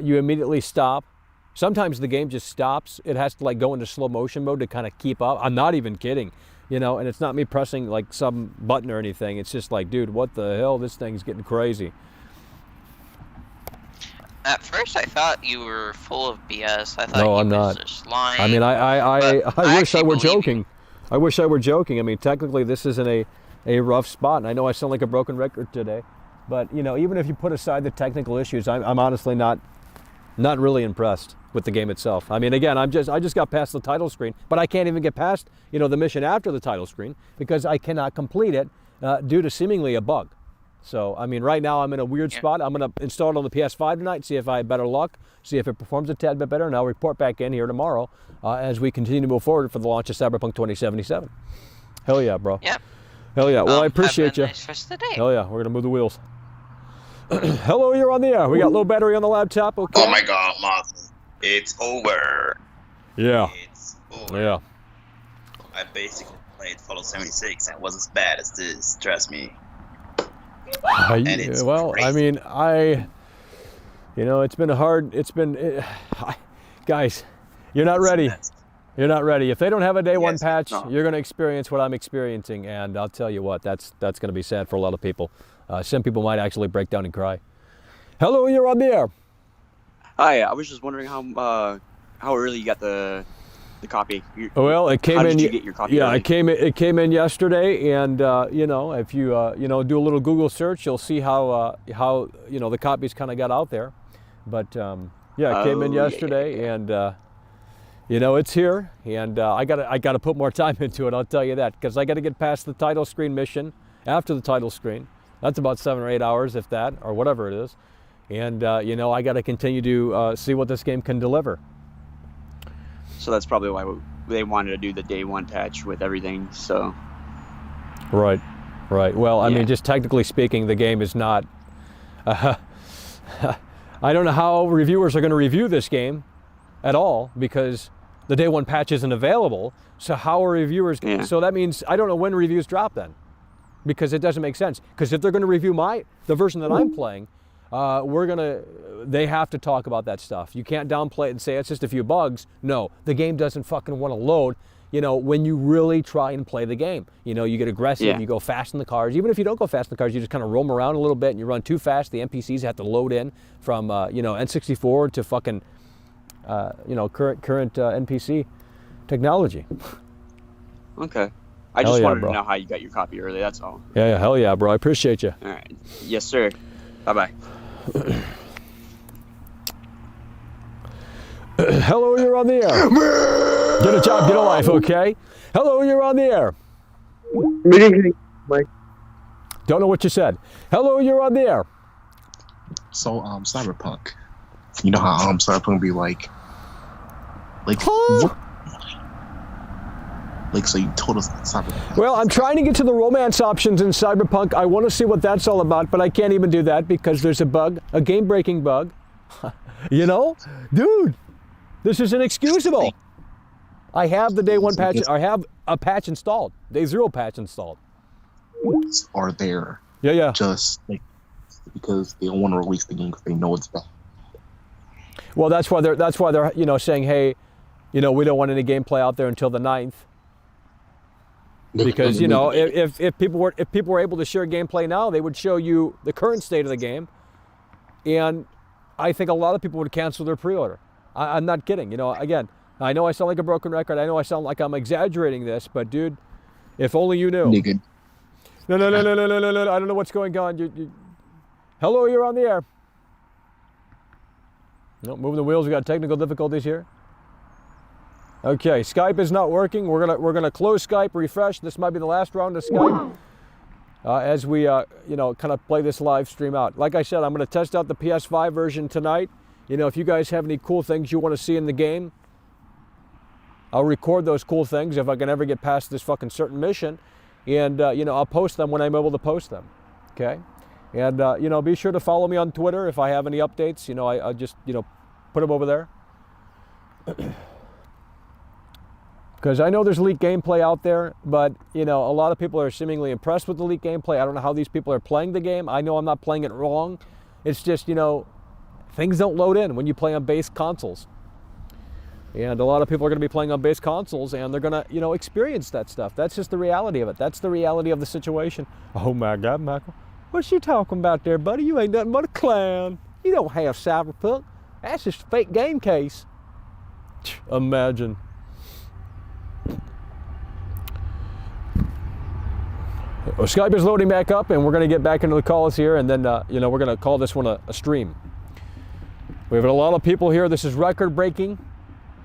Speaker 2: you immediately stop. Sometimes the game just stops. It has to go into slow motion mode to kind of keep up. I'm not even kidding, and it's not me pressing some button or anything. It's just dude, what the hell? This thing's getting crazy.
Speaker 17: At first, I thought you were full of BS. I thought
Speaker 2: no,
Speaker 17: you
Speaker 2: I'm
Speaker 17: was
Speaker 2: not.
Speaker 17: just lying.
Speaker 2: I mean, I wish I were joking. I wish I were joking. I mean, technically, this isn't a rough spot, and I know I sound like a broken record today, but even if you put aside the technical issues, I'm honestly not really impressed with the game itself. I mean, again, I just got past the title screen, but I can't even get past the mission after the title screen because I cannot complete it due to seemingly a bug. So, I mean, right now I'm in a weird spot. I'm going to install it on the PS5 tonight, see if I have better luck, see if it performs a tad bit better, and I'll report back in here tomorrow as we continue to move forward for the launch of Cyberpunk 2077. Hell yeah, bro.
Speaker 17: Yep.
Speaker 2: Hell yeah. Well, I appreciate you.
Speaker 17: Nice rest of the day.
Speaker 2: Hell yeah. We're going to move the wheels. Hello, you're on the air. We got low battery on the laptop. Okay.
Speaker 18: Oh my God, Martin. It's over.
Speaker 2: Yeah.
Speaker 18: It's over.
Speaker 2: Yeah.
Speaker 18: I basically played Fallout 76 and it wasn't as bad as this, trust me. And it's crazy.
Speaker 2: I mean, it's been guys, you're not ready. You're not ready. If they don't have a day one patch, you're going to experience what I'm experiencing, and I'll tell you what, that's going to be sad for a lot of people. Some people might actually break down and cry. Hello, you're on the air.
Speaker 19: Hi, I was just wondering how early you got the copy.
Speaker 2: Well, it came in.
Speaker 19: How did you get your copy?
Speaker 2: Yeah,
Speaker 19: early?
Speaker 2: it came in yesterday, and if you do a little Google search, you'll see how the copies kind of got out there. But it came in yesterday, and it's here, and I gotta put more time into it. I'll tell you that, because I got to get past the title screen mission. After the title screen, that's about 7 or 8 hours, if that, or whatever it is. And you know, I got to continue to see what this game can deliver.
Speaker 19: So that's probably why they wanted to do the day one patch with everything. So.
Speaker 2: Right. Well, I mean, just technically speaking, the game is not. I don't know how reviewers are going to review this game at all, because the day one patch isn't available. So how are reviewers?
Speaker 19: Yeah.
Speaker 2: So that means I don't know when reviews drop then, because it doesn't make sense. Because if they're going to review the version that I'm playing, they have to talk about that stuff. You can't downplay it and say it's just a few bugs. No, the game doesn't fucking want to load. You know, when you really try and play the game, you know, you get aggressive, you go fast in the cars. Even if you don't go fast in the cars, you just kind of roam around a little bit and you run too fast. The NPCs have to load in from, you know, N64 to fucking, you know, current NPC technology.
Speaker 19: Okay. I just wanted to know how you got your copy early, that's all.
Speaker 2: Yeah, hell yeah, bro. I appreciate you.
Speaker 19: All right. Yes, sir. Bye-bye.
Speaker 2: Hello, you're on the air. Get a job, get a life, okay? Hello, you're on the air.
Speaker 20: Mike.
Speaker 2: Don't know what you said. Hello, you're on the air.
Speaker 20: So, Cyberpunk. You know how Cyberpunk be like
Speaker 2: huh?
Speaker 20: what? Like, so you told us Cyberpunk.
Speaker 2: Well, I'm trying to get to the romance options in Cyberpunk. I want to see what that's all about, but I can't even do that because there's a bug, a game-breaking bug. You know? Dude, this is inexcusable. I have the day one patch. I have a patch installed. Day 0 patch installed.
Speaker 20: Are there?
Speaker 2: Yeah.
Speaker 20: Just like because they don't want to release the game because they know it's bad.
Speaker 2: Well, that's why they're you know, saying, hey, you know, we don't want any gameplay out there until the 9th. Because, you know, if people were able to share gameplay now, they would show you the current state of the game, and I think a lot of people would cancel their pre-order. I'm not kidding. You know, again, I know I sound like a broken record. I know I sound like I'm exaggerating this, but dude, if only you knew.
Speaker 20: Nigga.
Speaker 2: No. I don't know what's going on. Hello, you're on the air. No, moving the wheels. We got technical difficulties here. Okay, Skype is not working. We're gonna close Skype, refresh. This might be the last round of Skype as we you know, kind of play this live stream out. Like I said, I'm gonna test out the PS5 version tonight. You know, if you guys have any cool things you want to see in the game, I'll record those cool things if I can ever get past this fucking certain mission, and you know, I'll post them when I'm able to post them. Okay, and you know, be sure to follow me on Twitter if I have any updates. You know, I just, you know, put them over there. Because I know there's leaked gameplay out there, but, you know, a lot of people are seemingly impressed with the leaked gameplay. I don't know how these people are playing the game. I know I'm not playing it wrong. It's just, you know, things don't load in when you play on base consoles. And a lot of people are going to be playing on base consoles, and they're going to, you know, experience that stuff. That's just the reality of it. That's the reality of the situation. Oh, my God, Michael. What you talking about there, buddy? You ain't nothing but a clown. You don't have Cyberpunk. That's just a fake game case. Imagine. Well, Skype is loading back up, and we're going to get back into the calls here, and then, you know, we're going to call this one a stream. We have a lot of people here. This is record-breaking,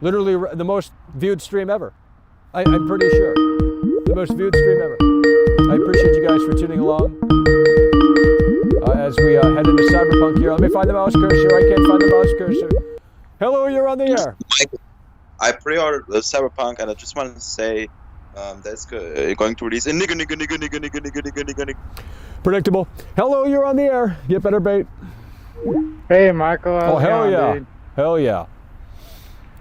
Speaker 2: literally the most viewed stream ever. I'm pretty sure. The most viewed stream ever. I appreciate you guys for tuning along as we head into Cyberpunk here. Let me find the mouse cursor. I can't find the mouse cursor. Hello, you're on the air.
Speaker 21: I pre-ordered Cyberpunk, and I just wanted to say that's going to release. Nigga.
Speaker 2: Predictable. Hello, you're on the air. Get better bait.
Speaker 22: Hey, Michael.
Speaker 2: Oh, hell yeah.
Speaker 22: Dude?
Speaker 2: Hell yeah.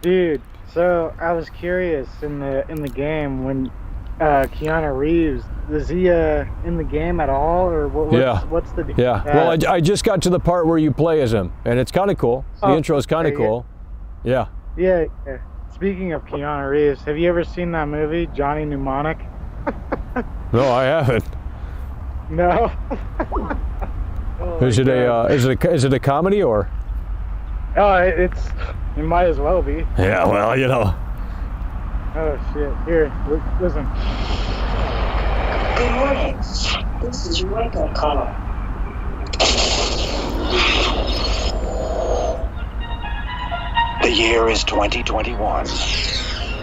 Speaker 22: Dude, so I was curious in the game when Keanu Reeves, is he in the game at all, or what's the deal?
Speaker 2: Yeah. Well, I just got to the part where you play as him, and it's kind of cool. The intro is kind of cool. Yeah.
Speaker 22: Yeah. Speaking of Keanu Reeves, have you ever seen that movie, Johnny Mnemonic?
Speaker 2: No, I haven't.
Speaker 22: No.
Speaker 2: Is it a comedy or?
Speaker 22: Oh, it might as well be.
Speaker 2: Yeah, well, you know.
Speaker 22: Oh shit! Here, listen.
Speaker 23: Good morning. This is your wake-up call. The year is 2021.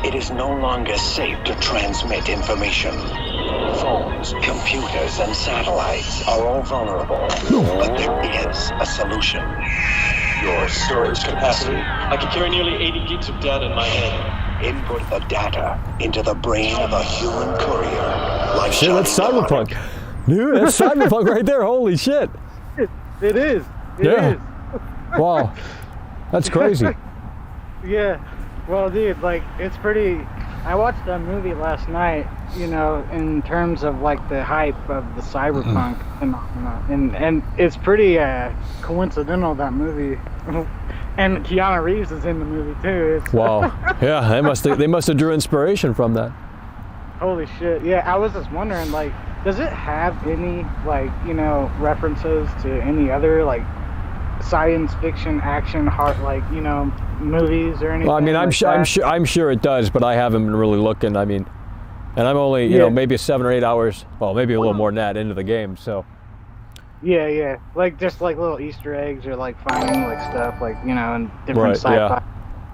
Speaker 23: It is no longer safe to transmit information. Phones, computers, and satellites are all vulnerable. But there is a solution. Your storage capacity?
Speaker 1: I can carry nearly 80 gigs of data in my head.
Speaker 23: Input the data into the brain of a human courier. Like
Speaker 2: shit, that's Cyberpunk. Dude, that's Cyberpunk right there. Holy shit.
Speaker 22: It is. It is.
Speaker 2: Wow. That's crazy.
Speaker 22: Yeah. Well, dude, like, it's pretty... I watched that movie last night, you know, in terms of, like, the hype of the Cyberpunk phenomenon. And it's pretty coincidental, that movie. And Keanu Reeves is in the movie, too.
Speaker 2: Wow. Yeah, they must have drew inspiration from that.
Speaker 22: Holy shit. Yeah, I was just wondering, like, does it have any, like, you know, references to any other, like, science fiction, action, like, you know, movies or anything?
Speaker 2: Well, I mean, I'm sure it does, but I haven't been really looking. I mean, and I'm only, you know, maybe 7 or 8 hours, well, maybe a little more than that into the game, so.
Speaker 22: Yeah, like just like little Easter eggs or like finding like stuff like, you know, in different sci-fi.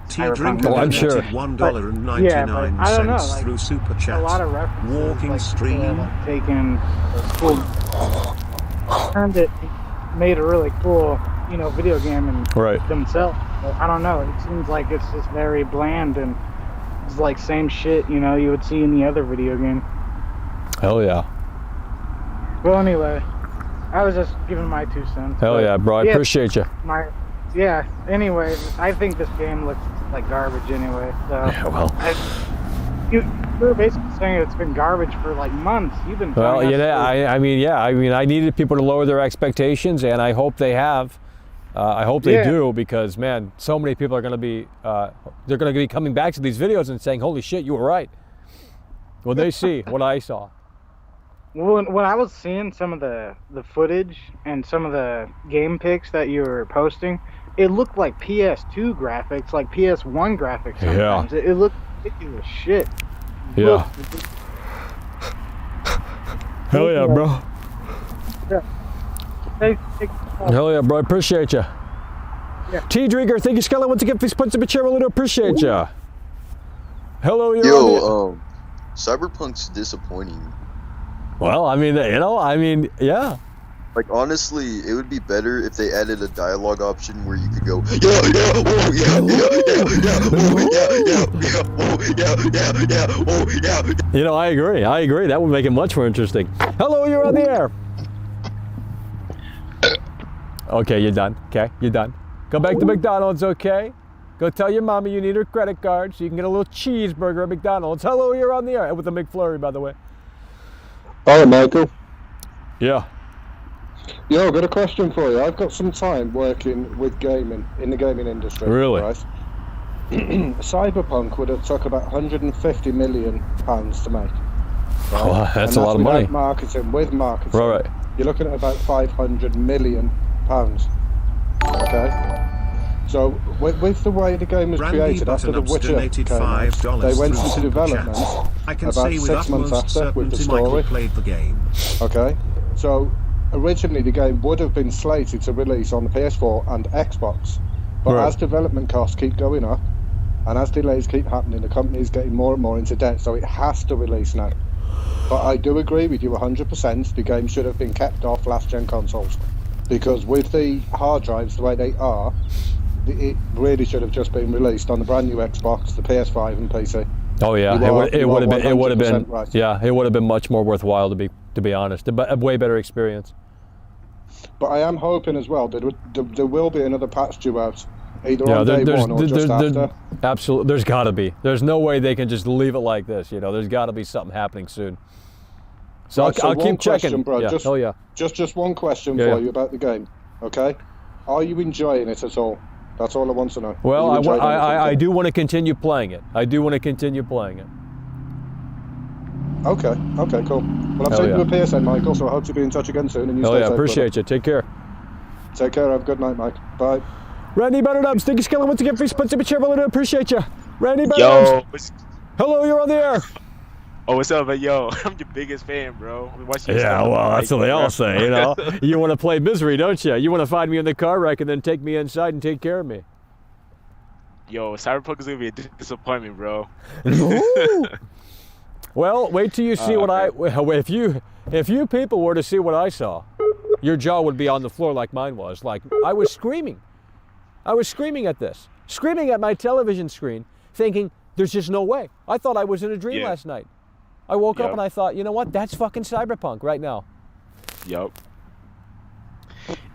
Speaker 3: T-Drinker
Speaker 2: I'm sure.
Speaker 3: $1.99
Speaker 22: I don't know, like,
Speaker 3: through Super Chat.
Speaker 22: A lot of references,
Speaker 3: Walking
Speaker 22: like,
Speaker 3: stream.
Speaker 22: Like, taken turned it, made a really cool, you know, video game in themselves. But I don't know. It seems like it's just very bland and it's like same shit, you know, you would see in the other video game.
Speaker 2: Hell yeah.
Speaker 22: Well, anyway, I was just giving my 2 cents.
Speaker 2: Hell yeah, bro. I appreciate you.
Speaker 22: Anyway, I think this game looks like garbage anyway. So
Speaker 2: yeah, well.
Speaker 22: You were basically saying it's been garbage for like months. You've been.
Speaker 2: Well, yeah, I mean, I needed people to lower their expectations, and I hope they have. I hope they do, because man, so many people are going to be, they're going to be coming back to these videos and saying, "Holy shit, you were right." Well, they see what I saw.
Speaker 22: When I was seeing some of the footage and some of the game pics that you were posting, it looked like PS2 graphics, like PS1 graphics sometimes.
Speaker 2: Yeah.
Speaker 22: It looked ridiculous shit.
Speaker 2: Yeah. Hell yeah, bro. Hell yeah, bro. I appreciate you. T-Drinker, thank you, Skelly. Once again, please punch up a chair. I appreciate you. Hello, you're
Speaker 4: Cyberpunk's disappointing.
Speaker 2: Well, I mean, you know, yeah.
Speaker 4: Like, honestly, it would be better if they added a dialogue option where you could go, yeah.
Speaker 2: You know, I agree. That would make it much more interesting. Hello, you're on the air. Okay, you're done. Okay, you're done. Go back to McDonald's, okay? Go tell your mommy you need her credit card so you can get a little cheeseburger at McDonald's. Hello, you're on the air. With a McFlurry, by the way.
Speaker 5: Hi, Michael.
Speaker 2: Yeah.
Speaker 5: Yeah, I've got a question for you. I've got some time working with gaming, in the gaming industry.
Speaker 2: Really?
Speaker 5: Right? Cyberpunk would have took about £150 million to make. Right?
Speaker 2: Oh, that's a lot of money.
Speaker 5: With marketing,
Speaker 2: right.
Speaker 5: You're looking at about £500 million. Okay? So, with the way the game was created after The Witcher came out, they went into development about 6 months after with the story.
Speaker 3: Played the game.
Speaker 5: Okay? So, originally the game would have been slated to release on the PS4 and Xbox. But as development costs keep going up, and as delays keep happening, the company is getting more and more into debt, so it has to release now. But I do agree with you 100%, the game should have been kept off last-gen consoles. Because with the hard drives the way they are, it really should have just been released on the brand new Xbox, the PS5 and PC.
Speaker 2: Oh yeah, it would have been
Speaker 5: right.
Speaker 2: Yeah, it would have been much more worthwhile to be honest. A way better experience.
Speaker 5: But I am hoping as well that there will be another patch due out, either on day one or just after.
Speaker 2: Absolutely, there's got to be. There's no way they can just leave it like this. You know, there's got to be something happening soon. So
Speaker 5: right,
Speaker 2: I'll keep checking.
Speaker 5: Bro.
Speaker 2: Yeah,
Speaker 5: Just one question for you about the game, okay? Are you enjoying it at all? That's all I want to know.
Speaker 2: Well, I do want to continue playing it. Okay, cool.
Speaker 5: Well, I've sent you a PSN, Michael, so I hope to be in touch again soon. And you stay safe,
Speaker 2: appreciate you. Take care.
Speaker 5: Take care. Have a good night, Mike. Bye.
Speaker 2: Randy Butterdubs, Stinky Skeleton, once again, please punch up a chair. I appreciate you. Randy Butterdubs. Hello, you're on the air.
Speaker 24: Oh, what's up, man? Yo, I'm your biggest fan, bro.
Speaker 2: Yeah, well, that's what they all say, you know. You want to play misery, don't you? You want to find me in the car wreck and then take me inside and take care of me.
Speaker 24: Yo, Cyberpunk is going to be a disappointment, bro.
Speaker 2: Well, wait till you see what if you people were to see what I saw, your jaw would be on the floor like mine was. Like, I was screaming. I was screaming at this. Screaming at my television screen, thinking, there's just no way. I thought I was in a dream last night. I woke up and I thought, you know what? That's fucking Cyberpunk right now.
Speaker 24: Yup.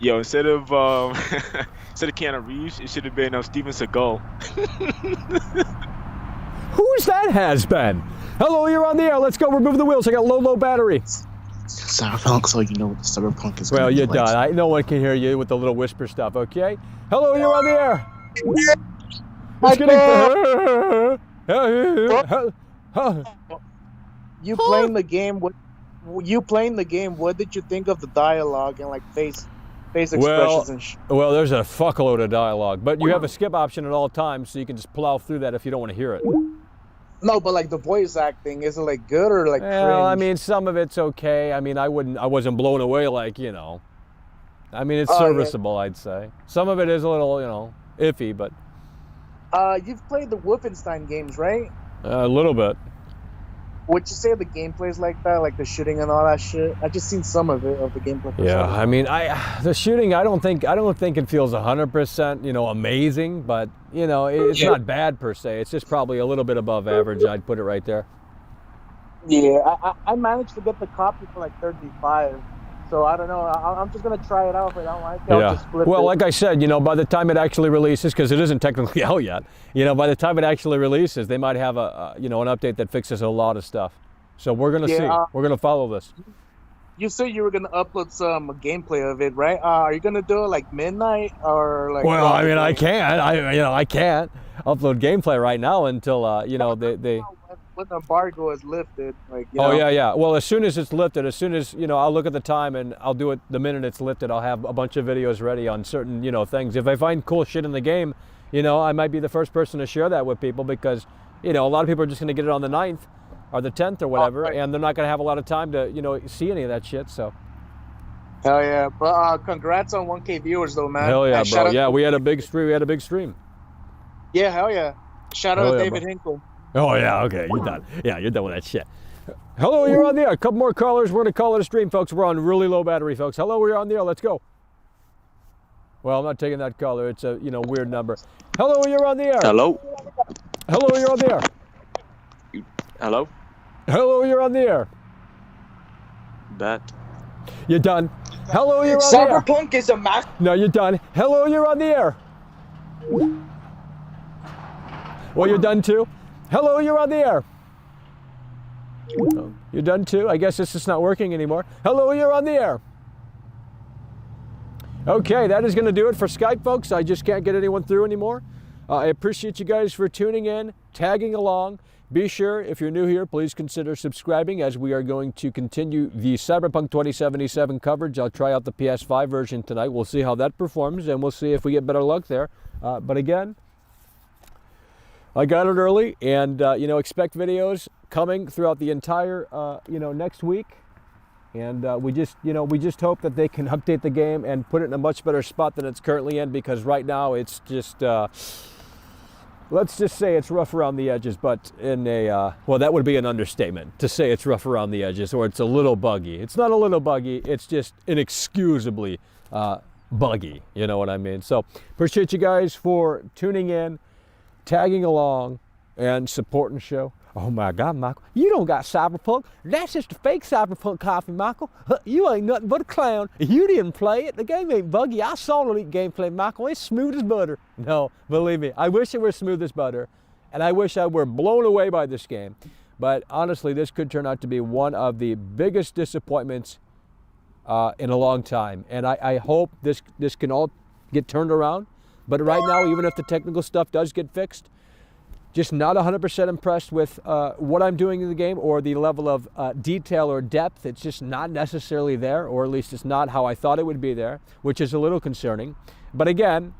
Speaker 24: Yo, instead of Keanu Reeves, it should have been Steven Seagal.
Speaker 2: Who's that has been? Hello, you're on the air. Let's go remove the wheels. I got low battery.
Speaker 20: Cyberpunk, so you know what the Cyberpunk is.
Speaker 2: Well, you're done. No one can hear you with the little whisper stuff, okay? Hello, you're on the air.
Speaker 6: You playing the game? What did you think of the dialogue and like face expressions and shit?
Speaker 2: Well, there's a fuckload of dialogue, but you have a skip option at all times, so you can just plow through that if you don't want to hear it.
Speaker 6: No, but like the voice acting, is it like good or like?
Speaker 2: Well, I
Speaker 6: cringe?
Speaker 2: mean, some of it's okay. I mean, I wasn't blown away like, you know. I mean, it's serviceable, I'd say. Some of it is a little, you know, iffy, but.
Speaker 6: You've played the Wolfenstein games, right?
Speaker 2: A little bit.
Speaker 6: Would you say the gameplay is like that, like the shooting and all that shit? I just seen some of it, of the gameplay.
Speaker 2: Yeah, I mean, the shooting, I don't think it feels 100%, you know, amazing, but you know, it's not bad per se. It's just probably a little bit above average. I'd put it right there.
Speaker 6: Yeah, I managed to get the copy for like 35. So I don't know. I'm just gonna try it out. If I don't like it, I'll just flip
Speaker 2: well,
Speaker 6: it.
Speaker 2: like I said, you know, by the time it actually releases, because it isn't technically out yet, you know, by the time it actually releases, they might have an update that fixes a lot of stuff. So we're gonna see. We're gonna follow this.
Speaker 6: You said you were gonna upload some gameplay of it, right? Are you gonna do it like midnight or like?
Speaker 2: Well, I mean, I can't. I can't upload gameplay right now until they.
Speaker 6: When the embargo is lifted, like.
Speaker 2: Yeah. Well, as soon as it's lifted, I'll look at the time and I'll do it the minute it's lifted. I'll have a bunch of videos ready on certain, things. If I find cool shit in the game, I might be the first person to share that with people because, a lot of people are just gonna get it on the 9th or the 10th or whatever, and they're not gonna have a lot of time to, see any of that shit. So.
Speaker 6: Hell yeah! But congrats on 1K viewers though, man.
Speaker 2: Hell yeah, bro! Yeah, we had a big stream.
Speaker 6: Yeah, hell yeah! Shout out to David Hinkle.
Speaker 2: Oh yeah, okay, you're done. Yeah, you're done with that shit. Hello, you're on the air. A couple more callers. We're gonna call it a stream, folks. We're on really low battery, folks. Hello, we're on the air. Let's go. Well, I'm not taking that caller. It's a weird number. Hello, you're on the air.
Speaker 19: Hello.
Speaker 2: Hello, you're on the air.
Speaker 19: Hello.
Speaker 2: Hello, you're on the air.
Speaker 19: Bet.
Speaker 2: You're done. Hello, you're on the air.
Speaker 6: Cyberpunk is a match.
Speaker 2: No, you're done. Hello, you're on the air. Well, you're done too. Hello, you're on the air. Oh, you're done too? I guess this is not working anymore. Hello, you're on the air. Okay, that is going to do it for Skype, folks. I just can't get anyone through anymore. I appreciate you guys for tuning in, tagging along. Be sure, if you're new here, please consider subscribing as we are going to continue the Cyberpunk 2077 coverage. I'll try out the PS5 version tonight. We'll see how that performs, and we'll see if we get better luck there. But again, I got it early, and expect videos coming throughout the entire next week, and we just hope that they can update the game and put it in a much better spot than it's currently in, because right now it's just let's just say it's rough around the edges, but in a well, that would be an understatement to say it's rough around the edges, or it's a little buggy. It's not a little buggy, it's just inexcusably buggy, you know what I mean? So appreciate you guys for tuning in, tagging along, and supporting the show. Oh my God, Michael, you don't got Cyberpunk. That's just a fake Cyberpunk copy, Michael. You ain't nothing but a clown. You didn't play it. The game ain't buggy. I saw the gameplay, Michael. It's smooth as butter. No, believe me, I wish it were smooth as butter, and I wish I were blown away by this game. But honestly, this could turn out to be one of the biggest disappointments in a long time. And I hope this can all get turned around. But right now, even if the technical stuff does get fixed, just not 100% impressed with what I'm doing in the game or the level of detail or depth. It's just not necessarily there, or at least it's not how I thought it would be there, which is a little concerning. But again,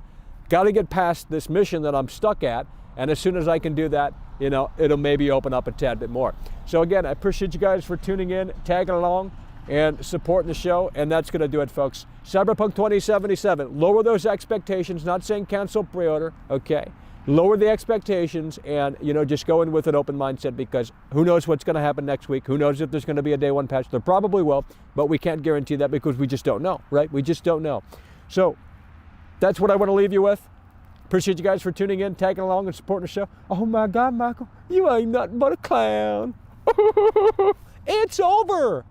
Speaker 2: got to get past this mission that I'm stuck at, and as soon as I can do that, it'll maybe open up a tad bit more. So again, I appreciate you guys for tuning in, tagging along, and supporting the show, and that's going to do it, folks. Cyberpunk 2077, lower those expectations, not saying cancel pre-order, okay? lower the expectations and, you know, just go in with an open mindset, because who knows what's going to happen next week. Who knows if there's going to be a day one patch. There probably will, but we can't guarantee that because we just don't know, right? We just don't know. So that's what I want to leave you with. Appreciate you guys for tuning in, tagging along, and supporting the show. Oh my God, Michael, you ain't nothing but a clown. It's over.